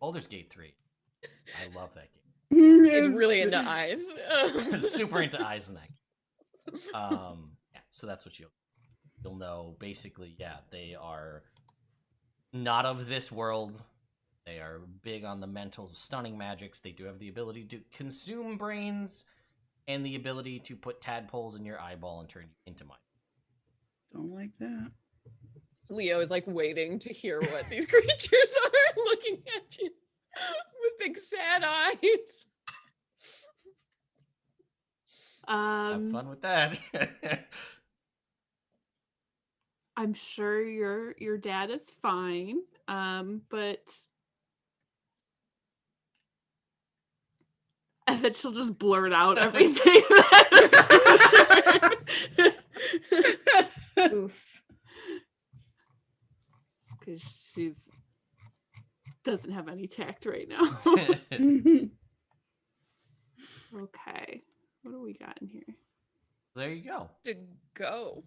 Baldur's Gate 3. I love that game. It's really into eyes. Super into eyes in that game. Yeah, so that's what you'll know. Basically, yeah, they are not of this world. They are big on the mental stunning magics. They do have the ability to consume brains and the ability to put tadpoles in your eyeball and turn you into mine. Don't like that. Leo is like waiting to hear what these creatures are looking at you with big sad eyes. Have fun with that. I'm sure your dad is fine, but and then she'll just blurt out everything. Oof. Because she's doesn't have any tact right now. Okay, what do we got in here? There you go. To go.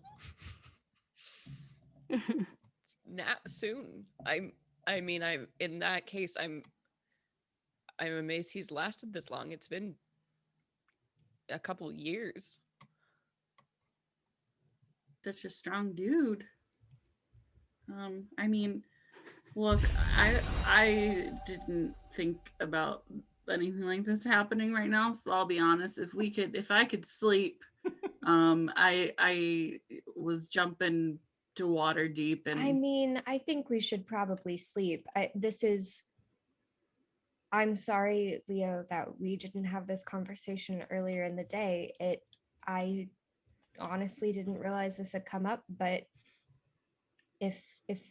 Now soon. I'm in that case I'm amazed he's lasted this long. It's been a couple years. Such a strong dude. I mean, look, I didn't think about anything like this happening right now, so I'll be honest. If I could sleep, I was jumping to water deep, and I mean, I think we should probably sleep. I'm sorry, Leo, that we didn't have this conversation earlier in the day. I honestly didn't realize this had come up, but if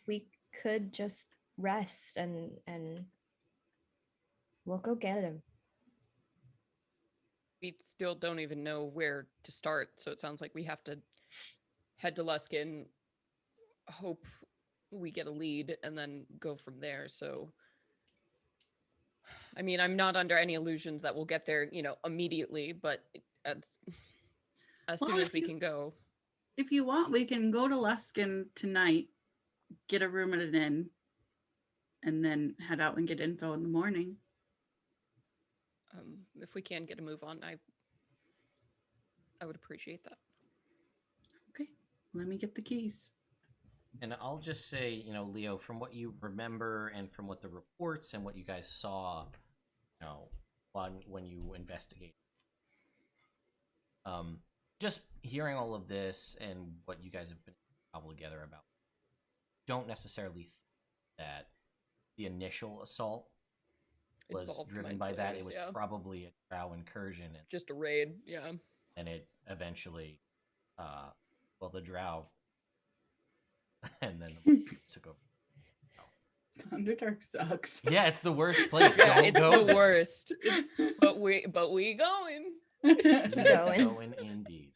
we could just rest and we'll go get him. We still don't even know where to start, so it sounds like we have to head to Luskin, hope we get a lead, and then go from there. So I mean, I'm not under any illusions that we'll get there, immediately, but as soon as we can go. if you want, we can go to Luskin tonight, get a room at an inn, and then head out and get info in the morning. If we can get a move on, I would appreciate that. Okay, let me get the keys. And I'll just say, Leo, from what you remember and from what the reports and what you guys saw, when you investigate, just hearing all of this and what you guys have been cobbled together about, don't necessarily think that the initial assault was Involved driven mind by that. flayers, It was yeah. probably a drow incursion, and Just a raid, yeah. it eventually, the drow, and then the took over. Underdark sucks. Yeah, it's the worst place. Yeah, Don't it's go the there. worst. But we going. Going indeed.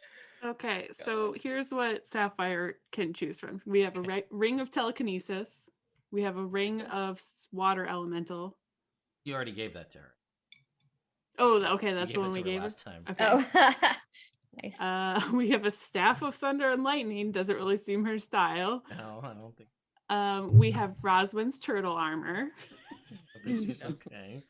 Okay, so here's what Sapphire can choose from. We have a ring of telekinesis. We have a ring of water elemental. You already gave that to her. Oh, okay, that's You the one gave we it to her gave last her. time. Okay. Oh, nice. We have a staff of thunder and lightning. Doesn't really seem her style. No, I don't think. We have Roswin's turtle armor. I think she's okay.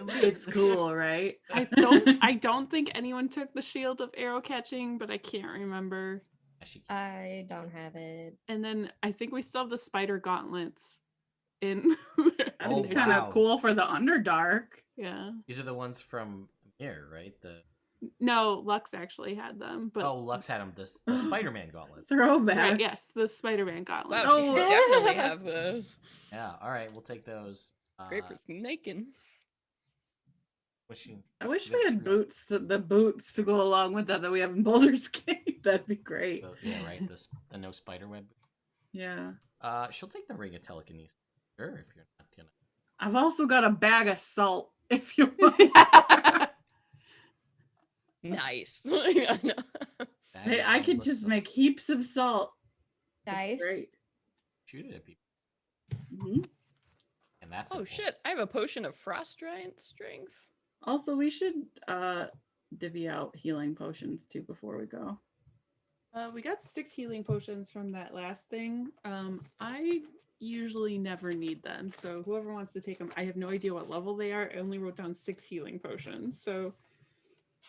It's cool, right? I don't think anyone took the shield of arrow catching, but I can't remember. I don't have it. And then I think we still have the spider gauntlets in. Oh, Kind wow. of cool for the Underdark. Yeah. These are the ones from here, right? No, Lux actually had them, but Lux had them. The Spider-Man gauntlets. Throwback. right, yes, the Spider-Man gauntlet. Wow, she should definitely have those. Yeah. All right, we'll take those. Great for snaking. I wish we had boots, the boots to go along with that we have in Baldur's Gate. That'd be great. Yeah, right. The no spider web. Yeah. She'll take the ring of telekinesis. Sure, if you're not gonna. I've also got a bag of salt if you want. Nice. Hey, I could just make heaps of salt. Nice. Great. Shoot it at people. Mm-hmm. And that's Oh shit, I have a potion of frost giant strength. Also, we should divvy out healing potions too before we go. We got 6 healing potions from that last thing. I usually never need them, so whoever wants to take them, I have no idea what level they are. I only wrote down 6 healing potions, so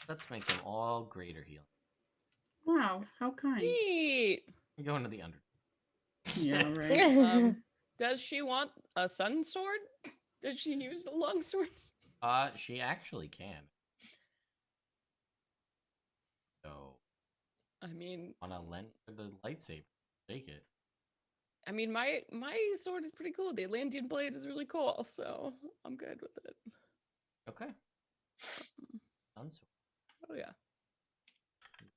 Let's make them all greater healing. Wow, how kind. Neat. We go into the under. Yeah, right. Does she want a sun sword? Did she use the long swords? She actually can. So, I mean, on a lens for the lightsaber, take it. I mean, my sword is pretty cool. The Atlantean blade is really cool, so I'm good with it. Okay. Sun sword. Oh yeah.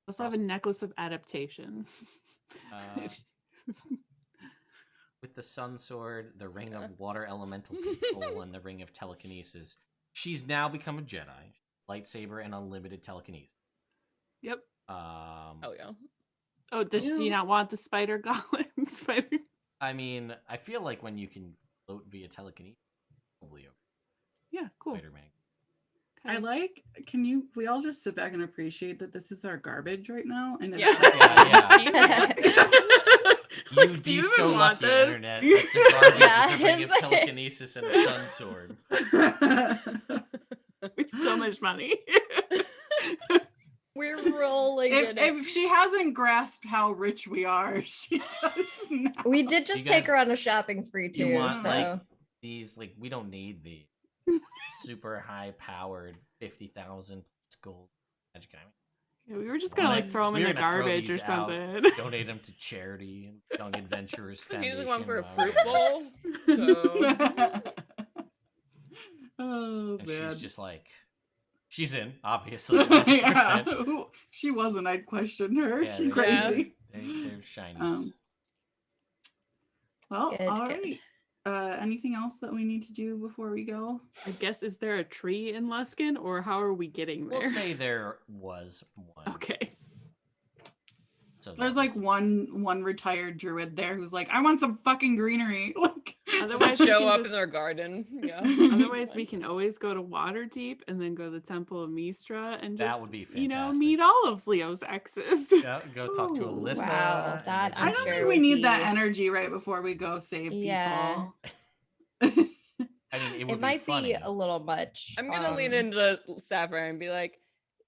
let's have a necklace of adaptation. With the sun sword, the ring of water elemental control, and the ring of telekinesis, she's now become a Jedi. Lightsaber and unlimited telekinesis. Yep. Oh yeah. Oh, does she not want the spider gauntlet? Spider. I mean, I feel like when you can float via telekinesis, probably okay. Yeah, cool. Spider-Man. I like, we all just sit back and appreciate that this is our garbage right now? And it's Yeah. You'd do be you so even want lucky, this? internet. Like the garbage Yeah, is a ring of it's like- telekinesis and a sun sword. We have so much money. We're rolling in it. If she hasn't grasped how rich we are, she does now. We did just You take guys- her on a shopping spree You too, want so like these? Like we don't need the super high-powered 50,000 gold magic item. Yeah, we were just gonna like throw them in We're the gonna throw garbage or these out, something. Donate them to charity and Young Adventurers I was Foundation. using one for a while fruit we're there. bowl. So Oh And man. she's just like, she's in, obviously. Yeah. 100%. Ooh, she wasn't, I'd question her. Yeah, She they're- crazy. They're shinies. Well, Good, all good. right. Anything else that we need to do before we go? I guess, is there a tree in Luskin, or how are we getting there? We'll say there was one. Okay. So There's that- like one retired druid there who's like, I want some fucking greenery. Like, Otherwise, we show can up just- in their garden. Yeah. Otherwise, we can always go to Waterdeep and then go to the Temple of Mistra and That just, would be you know, fantastic. meet all of Leo's exes. Yeah, go talk to Ooh, Alyssa. wow, and that then I I'm don't sure think would we need that be- energy right before we go save Yeah. people. I mean, it would it might be funny. be a little much. I'm gonna lean um, into Sapphire and be like,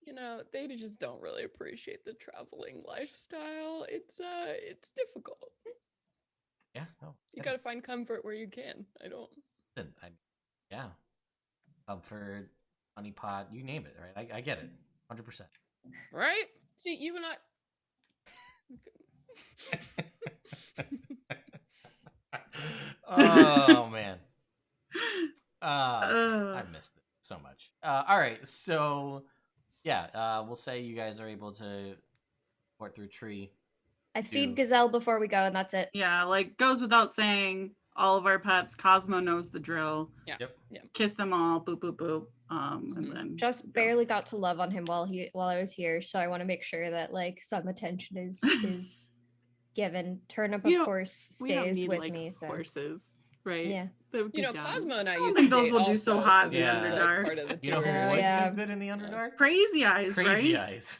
you know, they just don't really appreciate the traveling lifestyle. It's difficult. Yeah, no. You gotta find comfort where you can. I don't. Listen, yeah. Comfort, honeypot, you name it, right? I get it. 100%. Right? See, you and I. Oh, man. I Uh, missed it so much. All right, so yeah, we'll say you guys are able to port through a tree. I feed do- Gazelle before we go, and that's it. yeah, like goes without saying, all of our pets, Cosmo knows the drill. Yeah. Yep. Yeah. Kiss them all, boop, boop, boop. And Mhm. then Just go. barely got to love on him while I was here, so I want to make sure that like some attention is given. Turnip, You of know, course, We don't stays need with like me. So horses, right? yeah, That would You be know, dumb. Cosmo and I don't used think to those date will do also, so hot in the this is, Underdark. part of the You know who tour. would yeah. do good in the Underdark? Crazy eyes, Crazy right? Eyes.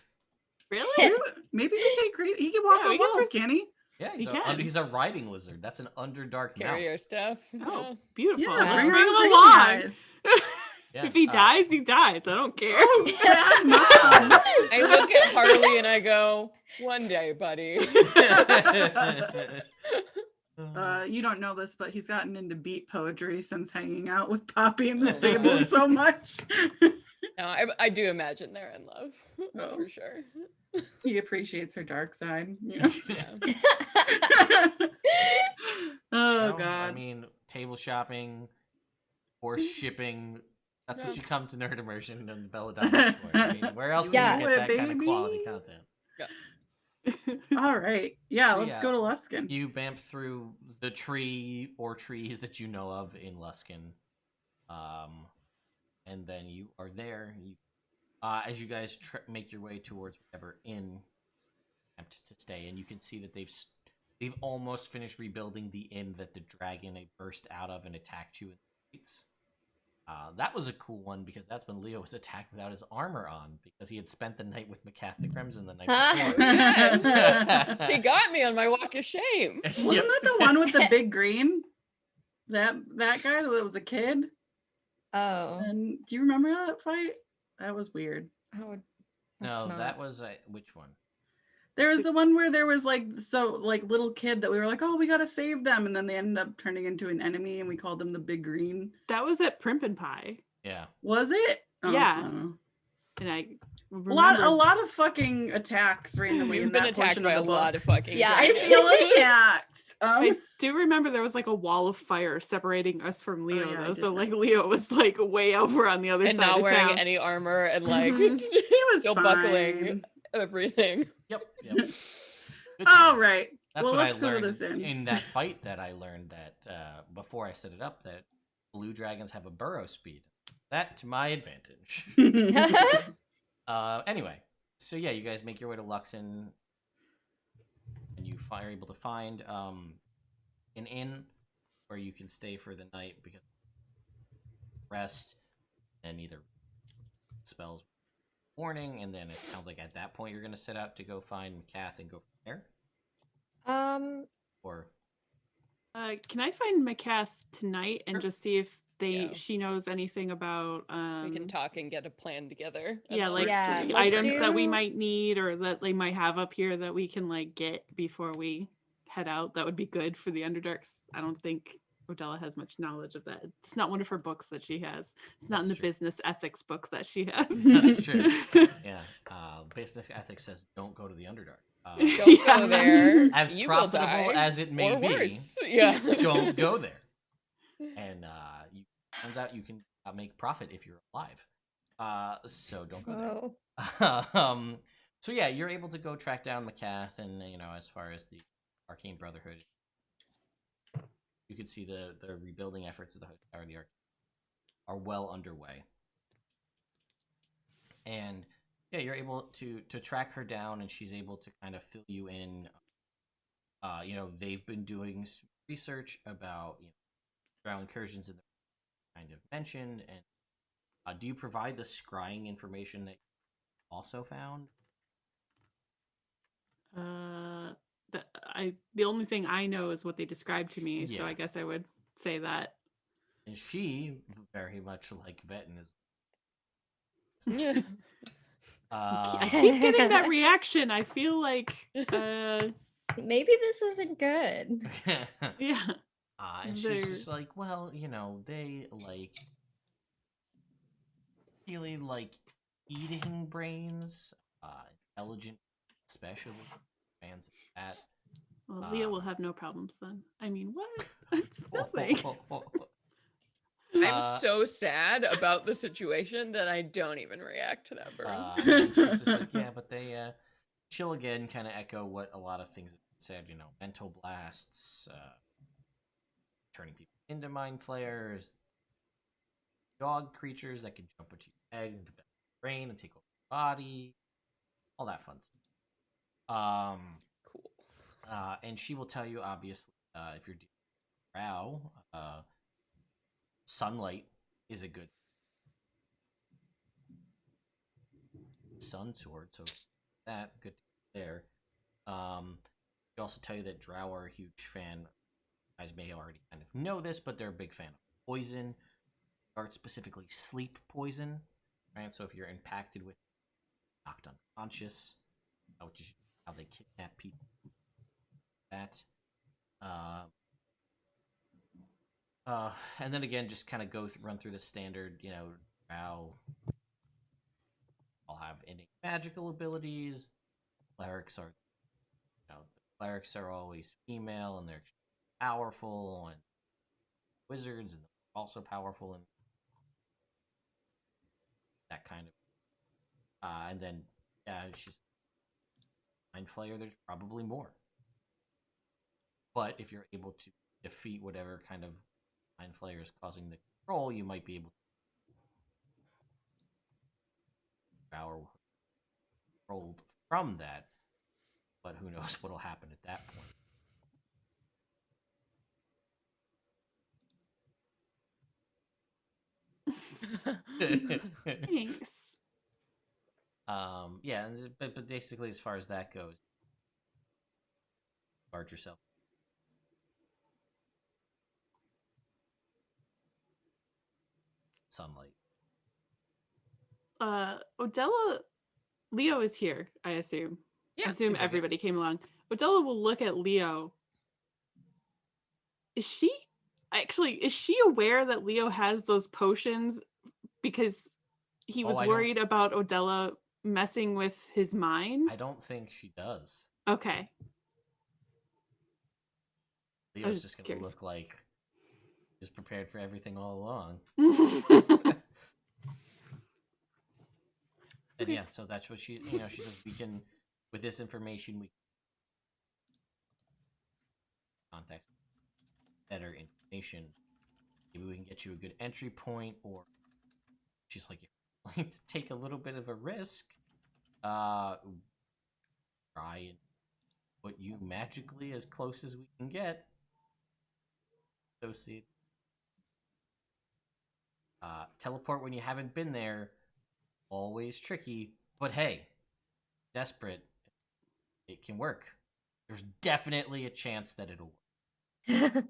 Really? Maybe we take crazy. He can walk Yeah, we on can walls, can he? Yeah, He he's, can. he's a riding lizard. That's an Underdark Carry mount. our stuff. Oh, Yeah. beautiful. Yeah, Wow. Let's bring bring on him crazy along. eyes. Yeah, If he dies, he dies. I don't care. Oh, bad mom. I look at Harley and I go, one day, buddy. You don't know this, but he's gotten into beat poetry since hanging out with Poppy in the Oh, stable wow. so much. No, I do imagine they're in love. Oh. For sure. He appreciates her dark side. You know? Yeah. Oh Well, god. I mean, table shopping, horse shipping. That's what Yeah. you come to Nerd Immersion and Belladonnas for. I mean, where else can Yeah. you get that kind of Baby. quality content? All right. Yeah, So, let's yeah, go to Luskin. You bamf through the tree or trees that you know of in Luskin. And then you are there. As you guys make your way towards whatever inn attempt to stay, and you can see that they've almost finished rebuilding the inn that the dragon had burst out of and attacked you in the streets. That was a cool one because that's when Leo was attacked without his armor on because he had spent the night with Macath the Crimson the night before. Yes. He got me on my walk of shame. Wasn't that the one with the big green? That guy that was a kid? Oh. And do you remember that fight? That was weird. No, that was which one? There was the one where there was like little kid that we were like, oh, we gotta save them, and then they ended up turning into an enemy, and we called them the Big Green. That was at Primp and Pie. Yeah. Was it? Oh, Yeah. I don't know. And I A lot of fucking attacks randomly. We've in been that attacked portion by of a the book. lot of fucking. Yeah, I dragons. feel attacked. I do remember there was like a wall of fire separating us from Leo, yeah, I though. did So that. like Leo was like way over on the other And side not of wearing town. any armor and like He was still fine. buckling everything. Yep. Good All times. right. That's well, what I let's go to learned this end. in that fight that I learned that before I set it up that blue dragons have a burrow speed. That to my advantage. Anyway, so yeah, you guys make your way to Luxon, and you are able to find an inn where you can stay for the night because rest and either spells morning, and then it sounds like at that point you're going to set out to go find Macath and go from there. Or Can I find Macath tonight and just see if Yeah. she knows anything about We can talk and get a plan together. and yeah, then- like Yeah, let's items that we do- might need or that they might have up here that we can like get before we head out. That would be good for the Underdarks. I don't think Odella has much knowledge of that. It's not one of her books that she has. It's not That's in the true. business ethics book that she has. That's true. Yeah, business ethics says don't go to the Underdark. Don't go there. As You will profitable die, as it may or be, worse. Yeah. don't go there. And turns out you can make profit if you're alive. So don't go there. Oh. So yeah, you're able to go track down Macath, and as far as the Arcane Brotherhood, you can see the rebuilding efforts of the Arcane are well underway. And yeah, you're able to track her down, and she's able to kind of fill you in. They've been doing some research about drow incursions in the kind of mentioned, and do you provide the scrying information that you also found? The only thing I know is what they described to me, Yeah. so I guess I would say that. And she very much like Vetten is. Yeah. I keep getting that reaction. I feel like Maybe this isn't good. yeah. And she's just like, well, they really like eating brains, intelligent, especially fans of that. Well, Leah will have no problems then. I mean, what? It's nothing. I'm so sad about the situation that I don't even react to that burn. And she's just like, yeah, but she'll again kind of echo what a lot of things have said, mental blasts, turning people into mind flayers, dog creatures that can jump into your head and develop your brain and take over your body, all that fun stuff. Cool. And she will tell you, obviously, if you're dealing with drow, sunlight is a good sun sword, so that good there. She also tell you that drow are a huge fan. You guys may already kind of know this, but they're a big fan of poison, or specifically sleep poison. Right, so if you're impacted with knocked unconscious, which is how they kidnap people. That. And then again, just kind of run through the standard, drow. I'll have innate magical abilities. Clerics are, the clerics are always female and they're powerful, and wizards and they're also powerful and that kind of. And then, she's mind flayer. There's probably more, but if you're able to defeat whatever kind of mind flayer is causing the control, you might be able to power controlled from that, but who knows what'll happen at that point. Thanks. Yeah, but basically, as far as that goes, guard yourself. Sunlight. Odella, Leo is here, I assume. Yeah. I assume It's okay. everybody came along. Odella will look at Leo. Is she aware that Leo has those potions because he was worried about Odella messing with his mind? I don't think she does. Okay. Leo's just gonna look like he was prepared for everything all along. And yeah, so that's what she says, we can, with this information, we contact better information. Maybe we can get you a good entry point, or she's like, if you're willing to take a little bit of a risk, try and put you magically as close as we can get. Associate. Teleport when you haven't been there. Always tricky, but hey, desperate, it can work. There's definitely a chance that it'll work.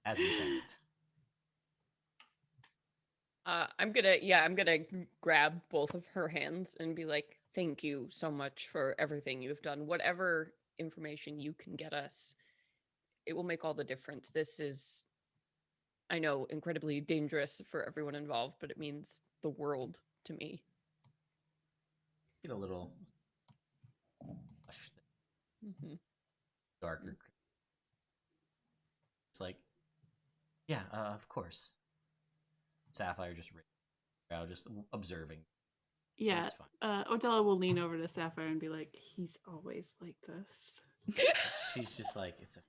As intended. I'm gonna grab both of her hands and be like, thank you so much for everything you've done. Whatever information you can get us, it will make all the difference. This is, I know, incredibly dangerous for everyone involved, but it means the world to me. Get a little darker. It's like, yeah, of course. Sapphire just observing. Yeah, Odella will lean over to Sapphire and be like, he's always like this. She's just like, it's a...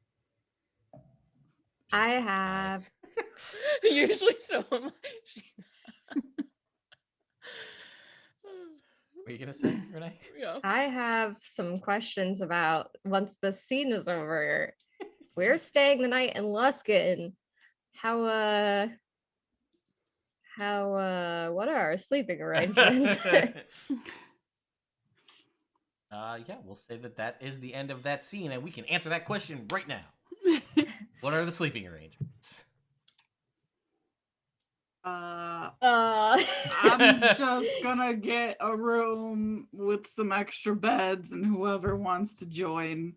I have... Usually so am I. What are you gonna say, Renee? Yeah. I have some questions about once the scene is over. We're staying the night in Luskin. What are our sleeping arrangements? Yeah, we'll say that is the end of that scene, and we can answer that question right now. What are the sleeping arrangements? I'm just gonna get a room with some extra beds, and whoever wants to join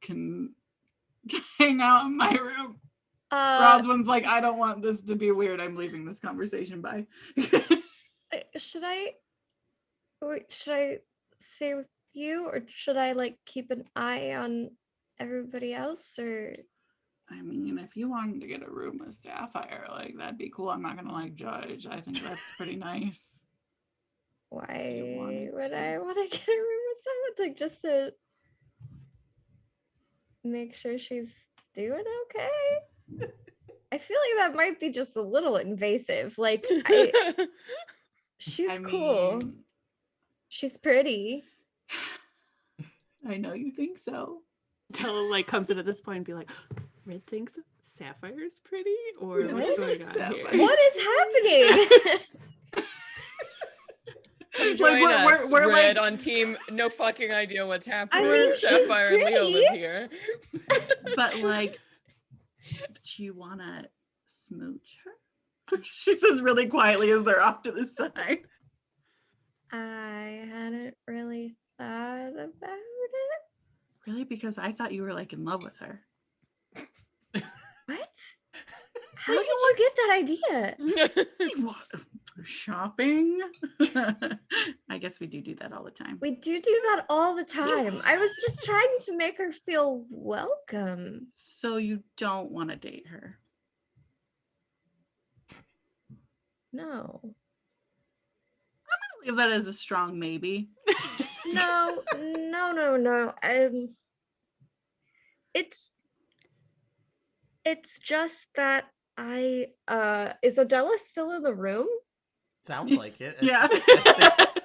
can hang out in my room. Roswin's like, I don't want this to be weird. I'm leaving this conversation. Bye. Should I stay with you, or should I like keep an eye on everybody else? Or I mean, if you wanted to get a room with Sapphire, like, that'd be cool. I'm not gonna like judge. I think that's pretty nice. Why would I want to get a room with someone? Like, just to make sure she's doing okay? I feel like that might be just a little invasive. Like, she's cool. She's pretty. I know you think so. Tella like comes in at this point and be like, Red thinks Sapphire's pretty, or what's going on here? What is happening? Join us, we're Red like... on team. No fucking idea what's happening. I mean, Sapphire and Leo live here. But like, do you want to smooch her? She says really quietly as they're off to the side. I hadn't really thought about it. Really? Because I thought you were like in love with her. What? How did you get that idea? Shopping? I guess we do that all the time. We do that all the time. I was just trying to make her feel welcome. So you don't want to date her? No. I'm gonna leave that as a strong maybe. No. It's just that is Odella still in the room? Sounds like it. Yeah.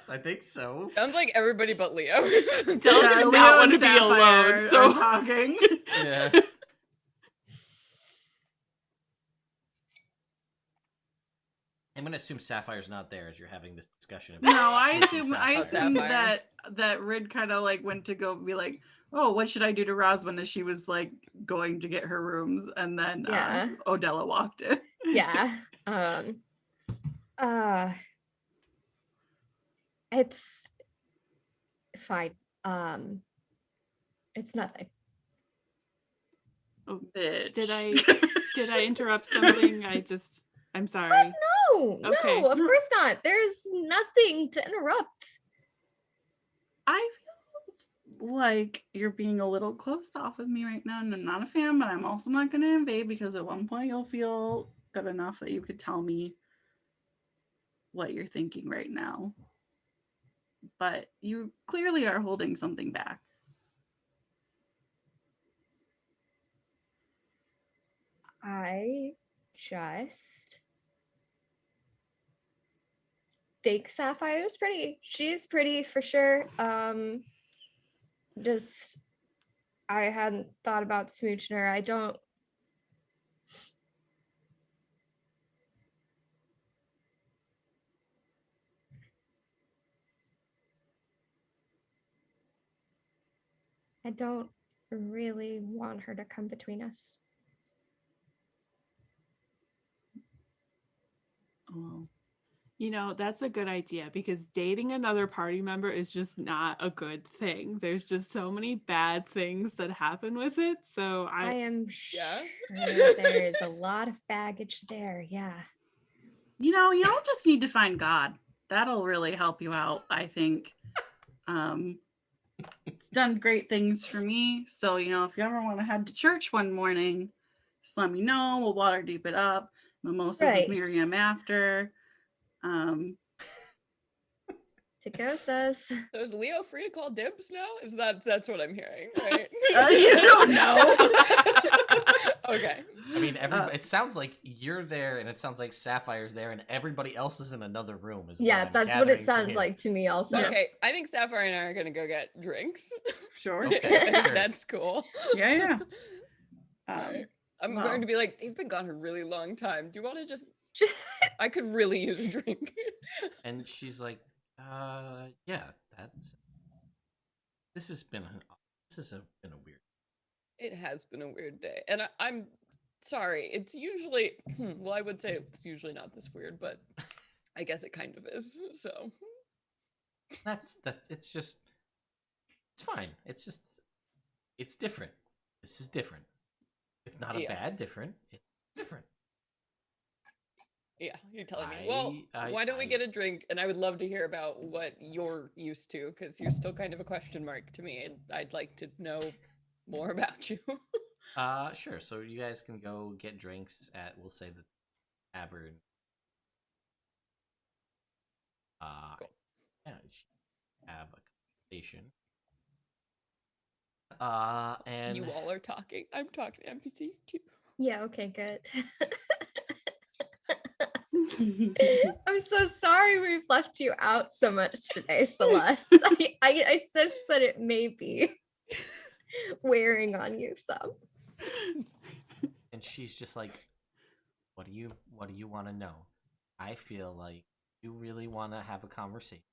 I think so. Sounds like everybody but Leo. Della does not want to be alone, so talking. Yeah. I'm gonna assume Sapphire's not there as you're having this discussion. No, I smooching assume Sapphire. that Rid kind of like went to go be like, oh, what should I do to Roswin as she was like going to get her rooms, and then Yeah. Odella walked in. Yeah. It's fine. It's nothing. Oh, Bitch. did I interrupt something? I'm sorry. No, Okay. no, of course not. There's nothing to interrupt. I feel like you're being a little closed off with me right now, and I'm not a fan, but I'm also not going to invade because at one point you'll feel good enough that you could tell me what you're thinking right now. But you clearly are holding something back. I just think Sapphire's pretty. She's pretty for sure. Just I hadn't thought about smooching her. I don't. I don't really want her to come between us. Oh. You know, that's a good idea because dating another party member is just not a good thing. There's just so many bad things that happen with it. So I am Yeah. sure there is a lot of baggage there. Yeah. You don't just need to find God. That'll really help you out, I think. It's done great things for me. So, if you ever want to head to church one morning, just let me know. We'll water deep it up. Mimosas Right. with Miriam after. Tikosas. So is Leo free to call dibs now? That's what I'm hearing, right? You don't know. Okay. I mean, it sounds like you're there, and it sounds like Sapphire's there, and everybody else is in another room. Yeah, that's what it sounds like to me also. Okay, I think Sapphire and I are gonna go get drinks. Sure. Okay, sure. That's cool. Yeah. Right. I'm wow. going to be like, they've been gone a really long time. Do you want to just? I could really use a drink. And she's like, yeah, this has been a weird. It has been a weird day, and I'm sorry. It's usually, well, I would say it's usually not this weird, but I guess it kind of is. So It's just, it's fine. It's different. This is different. It's not a bad different. It's different. Yeah, you're telling me. Well, why don't we get a drink? And I would love to hear about what you're used to, because you're still kind of a question mark to me, and I'd like to know more about you. Sure. So you guys can go get drinks at, we'll say, the tavern. Cool. Yeah, you should have a conversation. And You all are talking. I'm talking to NPCs too. Yeah, okay, good. I'm so sorry we've left you out so much today, Celeste. I sense that it may be wearing on you some. And she's just like, what do you want to know? I feel like you really want to have a conversation.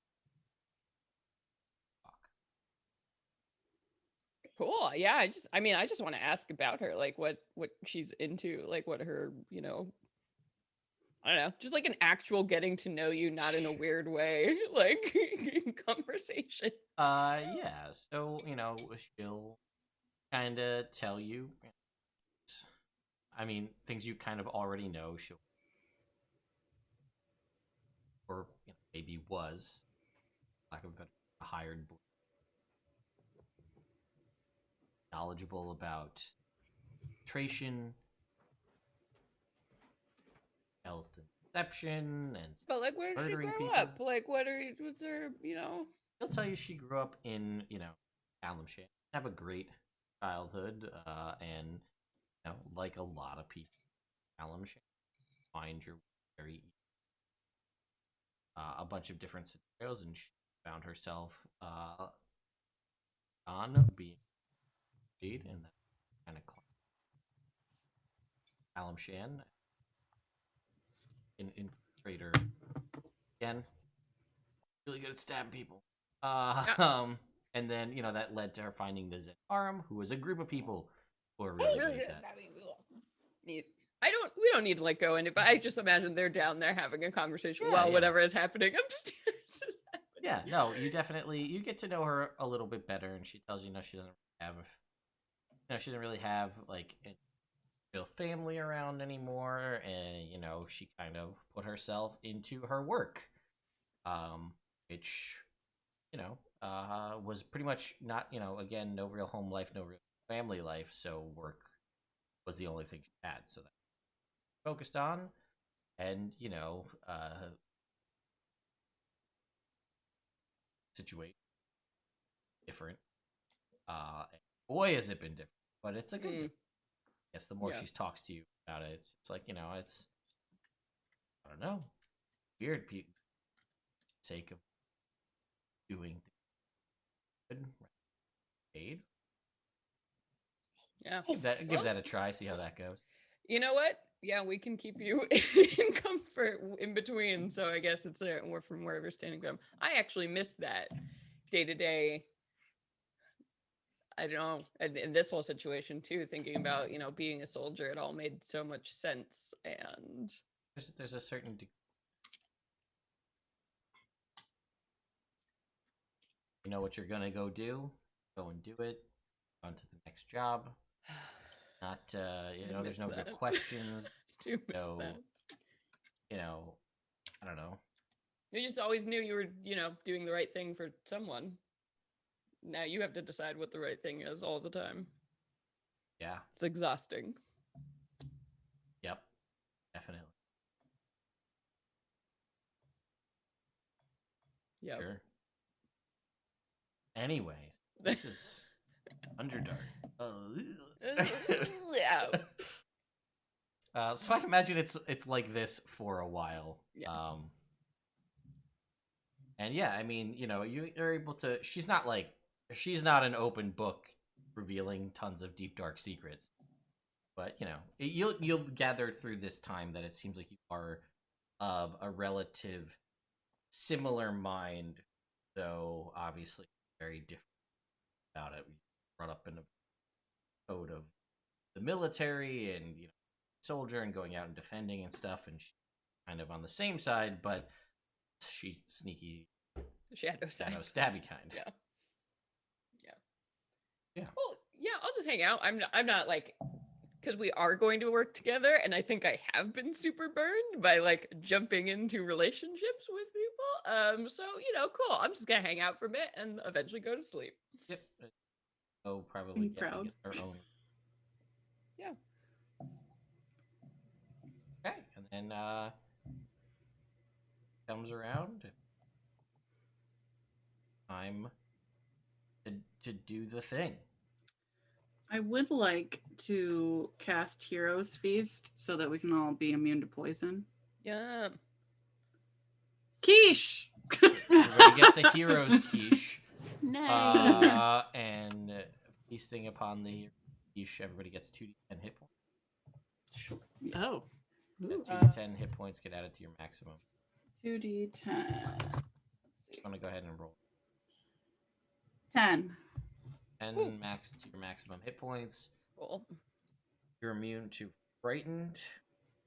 Cool. Yeah, I just want to ask about her, like what she's into, like what her, I don't know, just like an actual getting to know you, not in a weird way, like conversation. Yeah. So, she'll kind of tell you, I mean, things you kind of already know. She'll, or maybe was, lack of a hired, knowledgeable about nutrition, health and perception, and But like, where did she murdering grow people. up? Like, was her, He'll tell you she grew up in, Calimshan. Have a great childhood, and like a lot of people, Calimshan, find your very easy. A bunch of different scenarios, and she found herself on being lead in that kind of Calimshan in traitor. Again, really good at stabbing people. And then that led to her finding the Zentarum, who was a group of people who are really good at that. Neat. We don't need to go into it, but I just imagine they're down there having a conversation Yeah, while yeah. whatever is happening upstairs is happening. Yeah, no, you get to know her a little bit better, and she tells you, she doesn't really have like a real family around anymore, and she kind of put herself into her work, which was pretty much not, again, no real home life, no real family life, so work was the only thing she had, so that focused on, and situation different. And boy, has it been different, but it's a good difference. I guess the more she talks to you about it, it's like it's I don't know, weird. Sake of doing good, paid. Yeah, Give that a try. See how that goes. You know what? Yeah, we can keep you in comfort in between. So I guess it's from wherever you're standing from. I actually missed that day to day. I don't know. In this whole situation too, thinking about being a soldier, it all made so much sense. And there's a certain degree. You know what you're gonna go do? Go and do it. On to the next job. Not there's no good questions. Do miss that. I don't know. You just always knew you were, doing the right thing for someone. Now you have to decide what the right thing is all the time. Yeah. It's exhausting. Yep. Definitely. Yeah. Sure. Anyways, this is Underdark. Yeah. So I imagine it's like this for a while. Yeah. And yeah, I mean, you're able to. She's not an open book revealing tons of deep dark secrets, but you'll gather through this time that it seems like you are of a relative similar mind, though obviously very different about it. We brought up in a code of the military and soldier and going out and defending and stuff, and she's kind of on the same side, but she sneaky shadow stabby kind. Yeah. Yeah. Well, yeah, I'll just hang out. I'm not because we are going to work together, and I think I have been super burned by jumping into relationships with people. So cool. I'm just gonna hang out for a bit and eventually go to sleep. Yep. Oh, probably proud. Her own. Yeah. Okay, and then comes around. Time to do the thing. I would like to cast Hero's Feast so that we can all be immune to poison. Yeah. Quiche! Everybody gets a hero's quiche. Nice. And feasting upon the quiche, everybody gets 2d10 hit points. Oh. Yeah, 2d10 hit points get added to your maximum. 2d10. You want to go ahead and roll. 10. 10 max to your maximum hit points. Cool. You're immune to frightened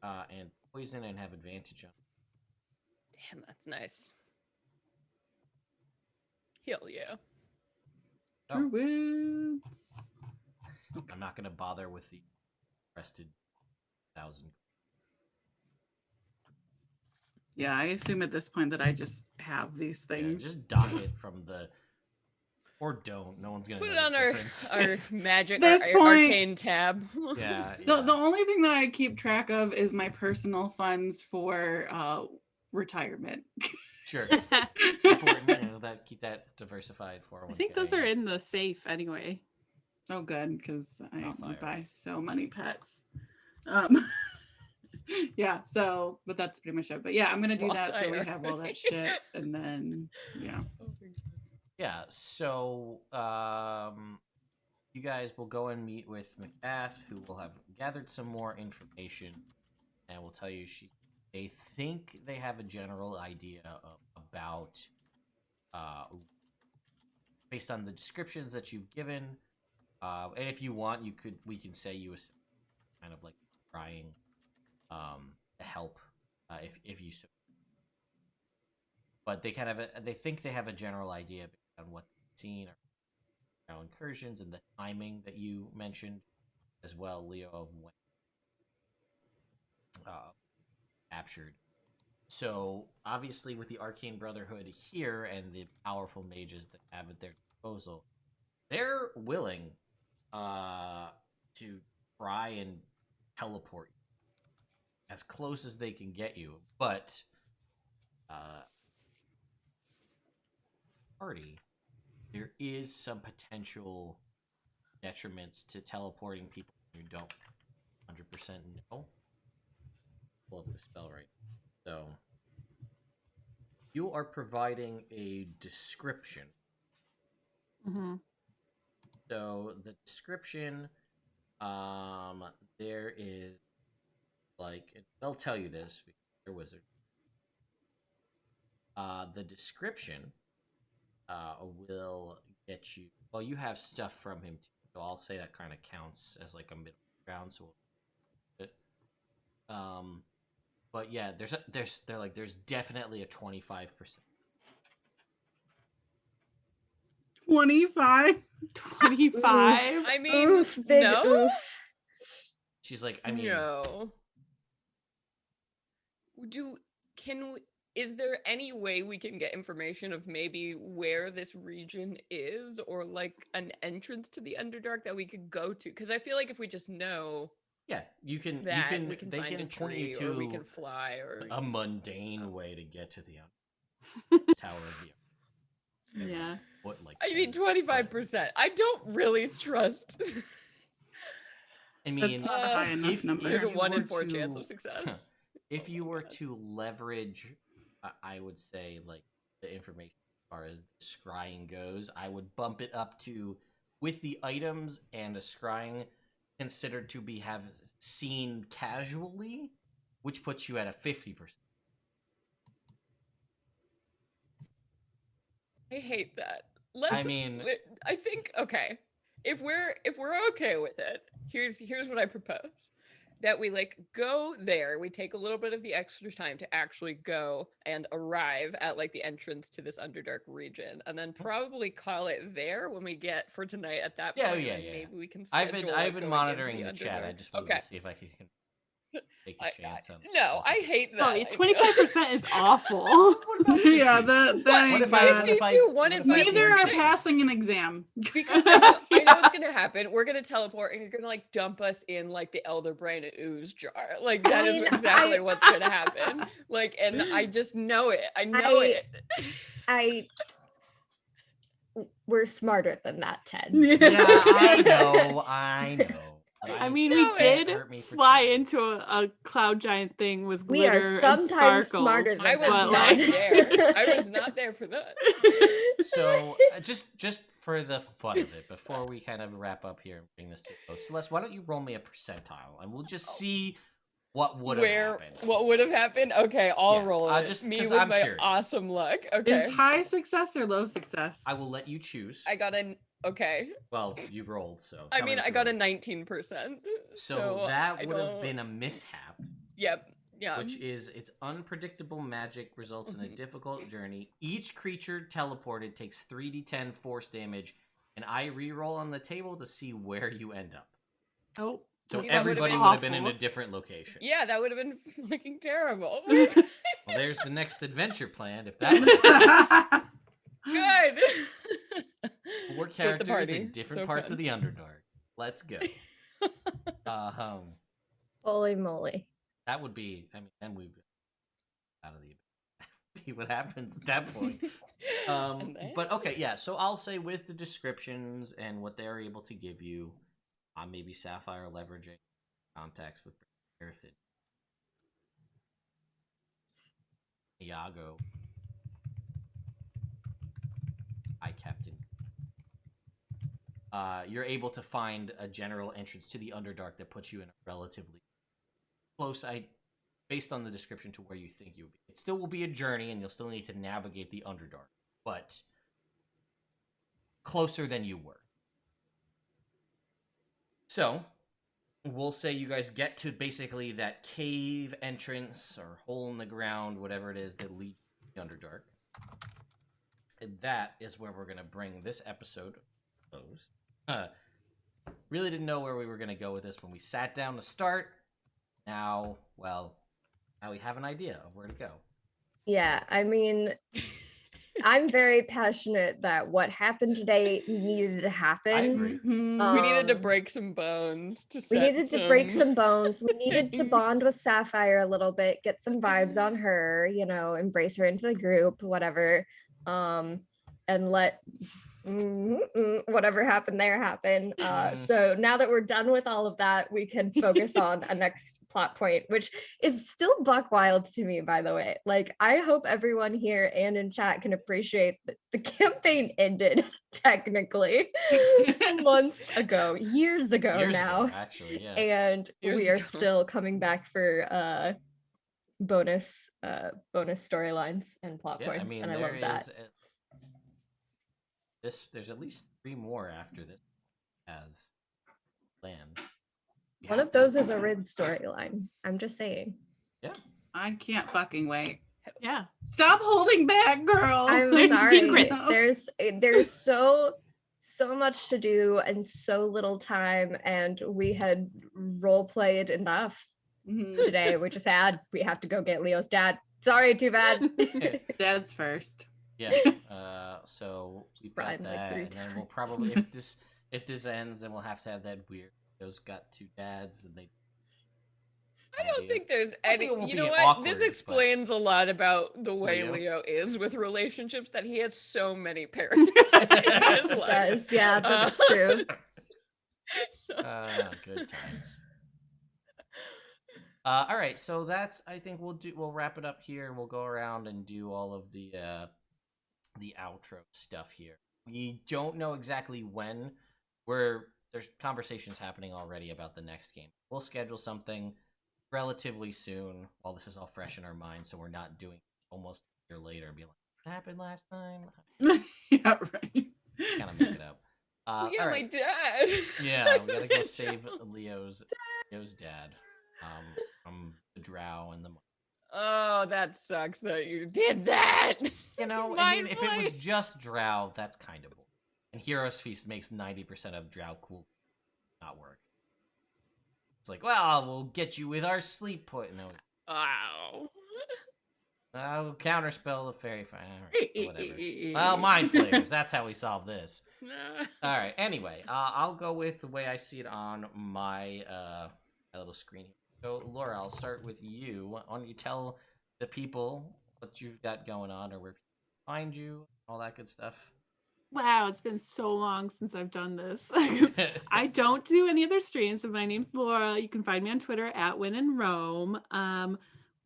and poison and have advantage on. Damn, that's nice. Hell yeah. Oh. Druids. I'm not going to bother with the rested 1,000. Yeah, I assume at this point that I just have these things. Yeah, just dock it from the... Or don't. No one's going to Put know it on the our difference. magic, This our point- arcane tab. Yeah. The only thing that I keep track of is my personal funds for retirement. Sure. Important, keep that diversified for. I think those are in the safe anyway. Oh, good, because I Sapphire. buy so many pets. Yeah, so, but that's pretty much it. But yeah, I'm going to do that so we Sapphire. have all that shit. And then, yeah. Yeah, so you guys will go and meet with Macbeth, who will have gathered some more information and will tell you she's they think they have a general idea about, based on the descriptions that you've given, and if you want, we can say you assume kind of like trying to help, if you so. But they they think they have a general idea based on what they've seen or incursions and the timing that you mentioned as well, Leo, of when captured. So obviously, with the Arcane Brotherhood here and the powerful mages that have at their disposal, they're willing to try and teleport you as close as they can get you, but party, there is some potential detriments to teleporting people you don't 100% know. Pull up the spell right now. So you are providing a description. Mm-hmm. So the description, there is like, they'll tell you this because they're wizards. The description will get you. Well, you have stuff from him too, so I'll say that kind of counts as like a middle ground. So, but yeah, there's definitely a 25%. 25. 25. I mean, Oof, big no. oof. She's like, I mean, No. Is there any way we can get information of maybe where this region is, or like an entrance to the Underdark that we could go to? Because I feel like if we just know yeah, you can. that, You we can. can They find can a point tree, you to or we can fly, or a mundane way to get to the Tower of the. Yeah. What, like, I mean, deserts, but- 25%. I don't really trust. I mean, That's not a high enough if number. There's a you 1 in were 4 chance to- of success. if Oh you my were God. to leverage, I would say, like, the information as far as the scrying goes, I would bump it up to, with the items and a scrying considered to be have seen casually, which puts you at a 50%. I hate that. Let's. mean- I think okay. If we're okay with it, here's what I propose: that we like go there. We take a little bit of the extra time to actually go and arrive at like the entrance to this Underdark region, and then probably call it there when we get for tonight. At that Yeah, point, yeah, and yeah. Then maybe we can. I've Schedule, been like, going monitoring into the chat. I Underdark. just wanted Okay. to see if I could take a chance on. No, I hate that. Oh, 25% is awful. Yeah, that What? ain't if I- bad. 52, 1 in 5. Neither We're are gonna- passing an exam. Because I know what's gonna happen. We're gonna teleport, and you're gonna like dump us in like the Elder Brain ooze jar. Like that is exactly what's gonna happen. Like, and I just know it. I know it. We're smarter than that, Ted. Yeah, I know. But I mean, No, we it did hurt me for fly trying. into a cloud giant thing with We are glitter and sometimes sparkles. smarter than I was that, but, not Ted. there. I was not there for that. So, just for the fun of it, before we kind of wrap up here and bring this to a close, Celeste, why don't you roll me a percentile, and we'll just see what would have happened. What would have happened? Okay, I'll Yeah, roll I'll it. just- Me 'cause with I'm my curious. awesome luck. Okay. Is high success or low success? I will let you choose. I got an okay. Well, you rolled, so. I tell me mean, what I you got a rolled. 19%. So that I would have don't- been a mishap, Yep. Yeah. which is its unpredictable magic results in a Mhm. difficult journey. Each creature teleported takes 3d10 force damage, and I re-roll on the table to see where you end up. Oh, So That would've everybody been would have been in a awful. different location. Yeah, that would have been fucking terrible. Well, there's the next adventure planned. If that was the case. Good. 4 Split the characters party. in different So parts fun. of the Underdark. Let's go. Holy moly. That would be. I mean, then we'd be out of the. See what happens at that point. And then- But okay, yeah. So I'll say with the descriptions and what they're able to give you, maybe Sapphire leveraging contacts with Earth and Iago. Captain. You're able to find a general entrance to the Underdark that puts you in a relatively close based on the description to where you think you would be. It still will be a journey, and you'll still need to navigate the Underdark, but closer than you were. So, we'll say you guys get to basically that cave entrance or hole in the ground, whatever it is that leads to the Underdark. And that is where we're going to bring this episode to close. Really didn't know where we were going to go with this when we sat down to start. Now we have an idea of where to go. Yeah, I mean, I'm very passionate that what happened today needed to happen. I agree. We needed to break some bones. We needed to break some bones. We needed to bond with Sapphire a little bit, get some vibes on her, embrace her into the group, whatever. And let whatever happened there happen. So now that we're done with all of that, we can focus on a next plot point, which is still buck wild to me, by the way. Like, I hope everyone here and in chat can appreciate that the campaign ended technically months ago, years ago, actually, yeah. And we are still coming back for bonus storylines and plot points. I mean, and I love that. There's at least 3 more after this have planned. One of those is a Rid storyline. I'm just saying. Yeah. I can't fucking wait. Yeah. Stop holding back, girl. I'm There's sorry. secrets. There's so much to do and so little time, and we had role played enough today. We just had we have to go get Leo's dad. Sorry, too bad. Dad's first. Yeah. So we've got that, and then we'll probably if this ends, then we'll have to have that weird. Those got 2 dads, and they. I don't think there's any. You know what? This explains a lot about the way Leo is with relationships. That he has so many parents. It does, yeah, that's true. Good times. All right, so that's. I think we'll wrap it up here. We'll go around and do all of the outro stuff here. We don't know exactly when. There's conversations happening already about the next game. We'll schedule something relatively soon while this is all fresh in our minds, so we're not doing it almost a year later and be like, what happened last time? Yeah, right. Kind of make it up. Yeah, my dad. Yeah, we gotta go save Leo's dad from the drow and the. Oh, that sucks that you did that. I mean, if it was just drow, that's kind of. And Heroes Feast makes 90% of drow cool not work. It's like, well, we'll get you with our sleep point. No. Wow. I'll counterspell the fairy fire. Right, whatever. Well, mind flayers. That's how we solve this. All right. Anyway, I'll go with the way I see it on my little screen here. So, Laura, I'll start with you. Why don't you tell the people what you've got going on, or where people can find you, all that good stuff. Wow, it's been so long since I've done this. I don't do any other streams, so my name's Laura. You can find me on Twitter at When in Rome.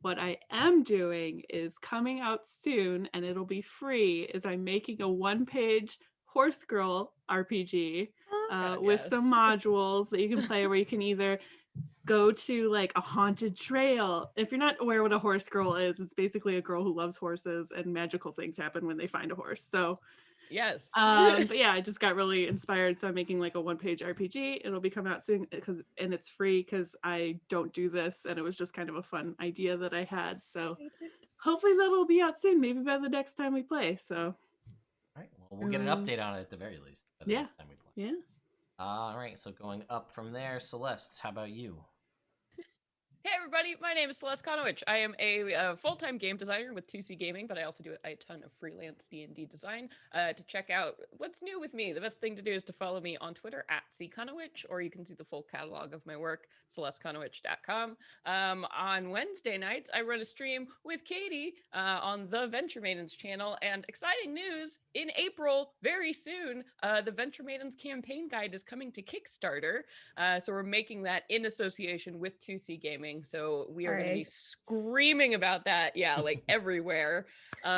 What I am doing is coming out soon, and it'll be free, is I'm making a 1-page Horse Girl RPG with some modules that you can play where you can either go to like a haunted trail. If you're not aware what a horse girl is, it's basically a girl who loves horses and magical things happen when they find a horse. So yes. But yeah, I just got really inspired, so I'm making like a 1-page RPG. It'll be coming out soon and it's free because I don't do this, and it was just kind of a fun idea that I had. So hopefully that'll be out soon, maybe by the next time we play. So all right, well, we'll get an update on it at the very least. Next time we play. Yeah. All right, so going up from there, Celeste, how about you? Hey everybody, my name is Celeste Konowich. I am a full-time game designer with 2C Gaming, but I also do a ton of freelance D&D design. To check out what's new with me, the best thing to do is to follow me on Twitter at @ckonowich, or you can see the full catalog of my work, celestekonowich.com. On Wednesday nights, I run a stream with Katie on the Venture Maidens channel, and exciting news, in April, very soon, the Venture Maidens campaign guide is coming to Kickstarter. So we're making that in association with 2C Gaming. So we are going to be Alright. screaming about that. Yeah, like everywhere.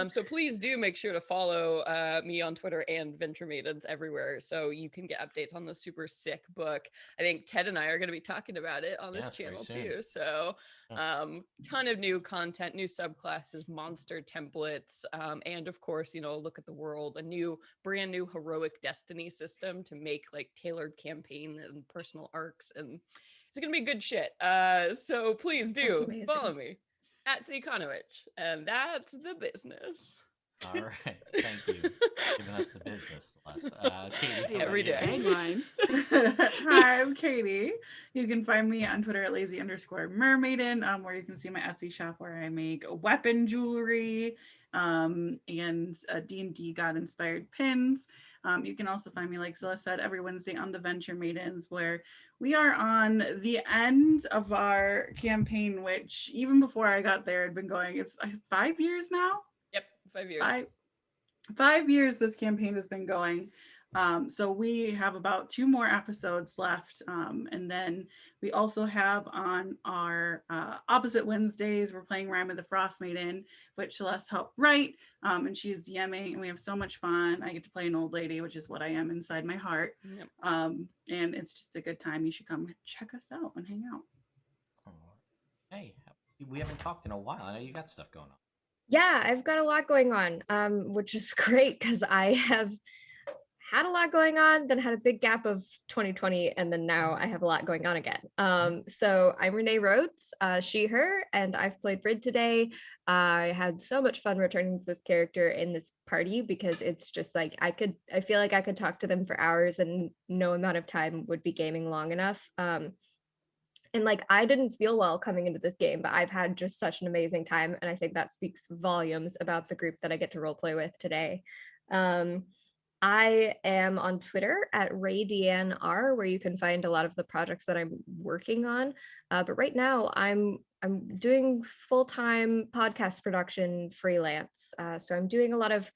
So please do make sure to follow me on Twitter and Venture Maidens everywhere so you can get updates on the super sick book. I think Ted and I are going to be talking about it on this Yes, very channel soon. too. So ton of new content, new subclasses, monster templates, and of course, you know, look at the world, a brand new heroic destiny system to make like tailored campaign and personal arcs, and it's gonna be good shit. So please do amazing. follow me at Sekonovich, and that's the business. All right. Thank you. Giving us the business, Celeste. Katie, how Every about you? day. Tagline. Hi, I'm Katie. You can find me on Twitter at lazy_mermaiden, where you can see my Etsy shop where I make weapon jewelry and D&D God-inspired pins. You can also find me, like Celeste said, every Wednesday on the Venture Maidens, where we are on the end of our campaign, which even before I got there had been going, it's 5 years now? Yep, 5 years. 5 years this campaign has been going. So we have about 2 more episodes left. And then we also have on our opposite Wednesdays, we're playing Rime of the Frost Maiden, which Celeste helped write. And she is DMing, and we have so much fun. I get to play an old lady, which is what I am inside my heart. Yep. And it's just a good time. You should come check us out and hang out. Hey, we haven't talked in a while. I know you got stuff going on. Yeah, I've got a lot going on, which is great because I have had a lot going on, then had a big gap of 2020, and then now I have a lot going on again. So I'm Renee Rhodes, she, her, and I've played Brid today. I had so much fun returning to this character in this party because it's just like I feel like I could talk to them for hours and no amount of time would be gaming long enough. And like I didn't feel well coming into this game, but I've had just such an amazing time, and I think that speaks volumes about the group that I get to roleplay with today. I am on Twitter at RayDNR, where you can find a lot of the projects that I'm working on. But right now, I'm doing full-time podcast production freelance. So I'm doing a lot of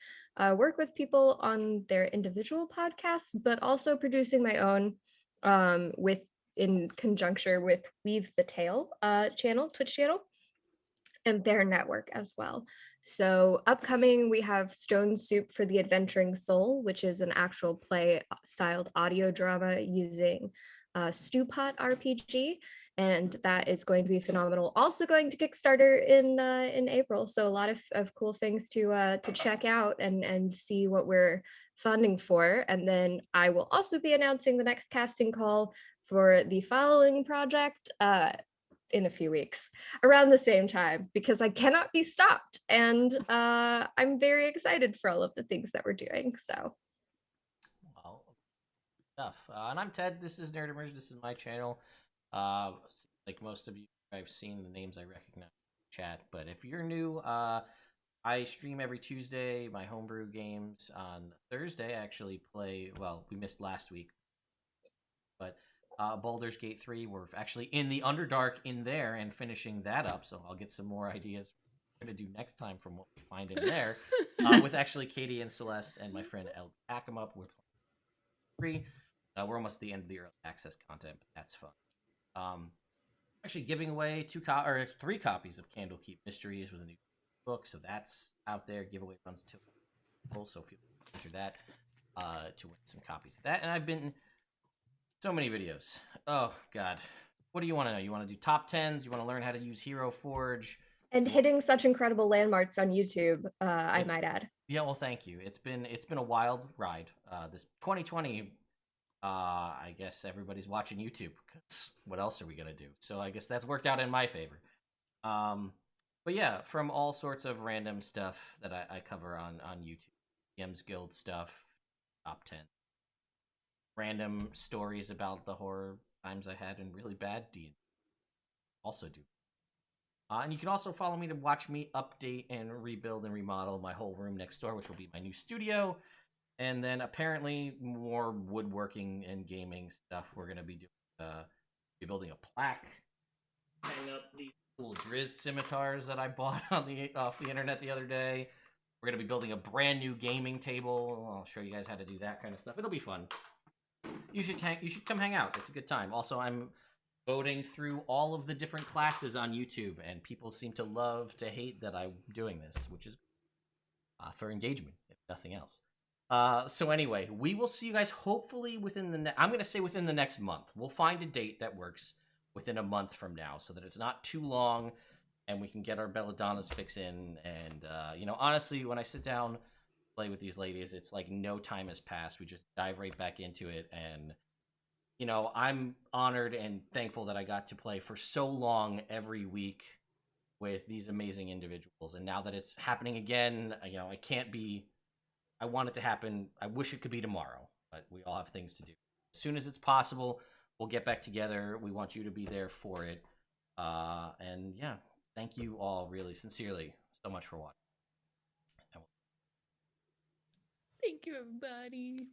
work with people on their individual podcasts, but also producing my own in conjunction with Weave the Tale Twitch channel, and their network as well. So upcoming, we have Stone Soup for the Adventuring Soul, which is an actual play styled audio drama using Stewpot RPG, and that is going to be phenomenal. Also going to Kickstarter in April, so a lot of cool things to check out and see what we're funding for. And then I will also be announcing the next casting call for the following project in a few weeks around the same time, because I cannot be stopped, and I'm very excited for all of the things that we're doing. So Well, stuff. And I'm Ted. This is Nerd Immersion. This is my channel. Like most of you, I've seen the names I recognize in the chat, but if you're new, I stream every Tuesday my homebrew games. On Thursday, I actually play, well, we missed last week, but Baldur's Gate 3, we're actually in the Underdark in there and finishing that up, so I'll get some more ideas what we're going to do next time from what we find in there. With actually Katie and Celeste and my friend El Akamup, we're playing 3. We're almost at the end of the early access content, but that's fun. Actually giving away 3 copies of Candlekeep Mysteries with a new book, so that's out there. Giveaway runs till April, so feel free to enter that to win some copies of that. And I've been so many videos. Oh god, what do you want to know? You want to do top 10s? You want to learn how to use Hero Forge? And hitting such incredible landmarks on YouTube, I might add. Yeah, well, thank you. It's been a wild ride. This 2020, I guess everybody's watching YouTube because what else are we gonna do? So I guess that's worked out in my favor. But yeah, from all sorts of random stuff that I cover on YouTube, DM's Guild stuff, top 10, random stories about the horror times I had in really bad D&D. Also do. And you can also follow me to watch me update and rebuild and remodel my whole room next door, which will be my new studio. And then apparently more woodworking and gaming stuff. We're going to be building a plaque. Hang up these cool Drizzt scimitars that I bought off the internet the other day. We're going to be building a brand new gaming table. I'll show you guys how to do that kind of stuff. It'll be fun. You should come hang out. It's a good time. Also, I'm voting through all of the different classes on YouTube, and people seem to love to hate that I'm doing this, which is for engagement, if nothing else. So anyway, we will see you guys hopefully within the I'm going to say within the next month. We'll find a date that works within a month from now so that it's not too long and we can get our Belladonnas fix in. And, you know, honestly, when I sit down play with these ladies, it's like no time has passed. We just dive right back into it. And, you know, I'm honored and thankful that I got to play for so long every week with these amazing individuals. And now that it's happening again, you know, I want it to happen. I wish it could be tomorrow, but we all have things to do. As soon as it's possible, we'll get back together. We want you to be there for it. And yeah, thank you all really sincerely so much for watching. Thank you, everybody.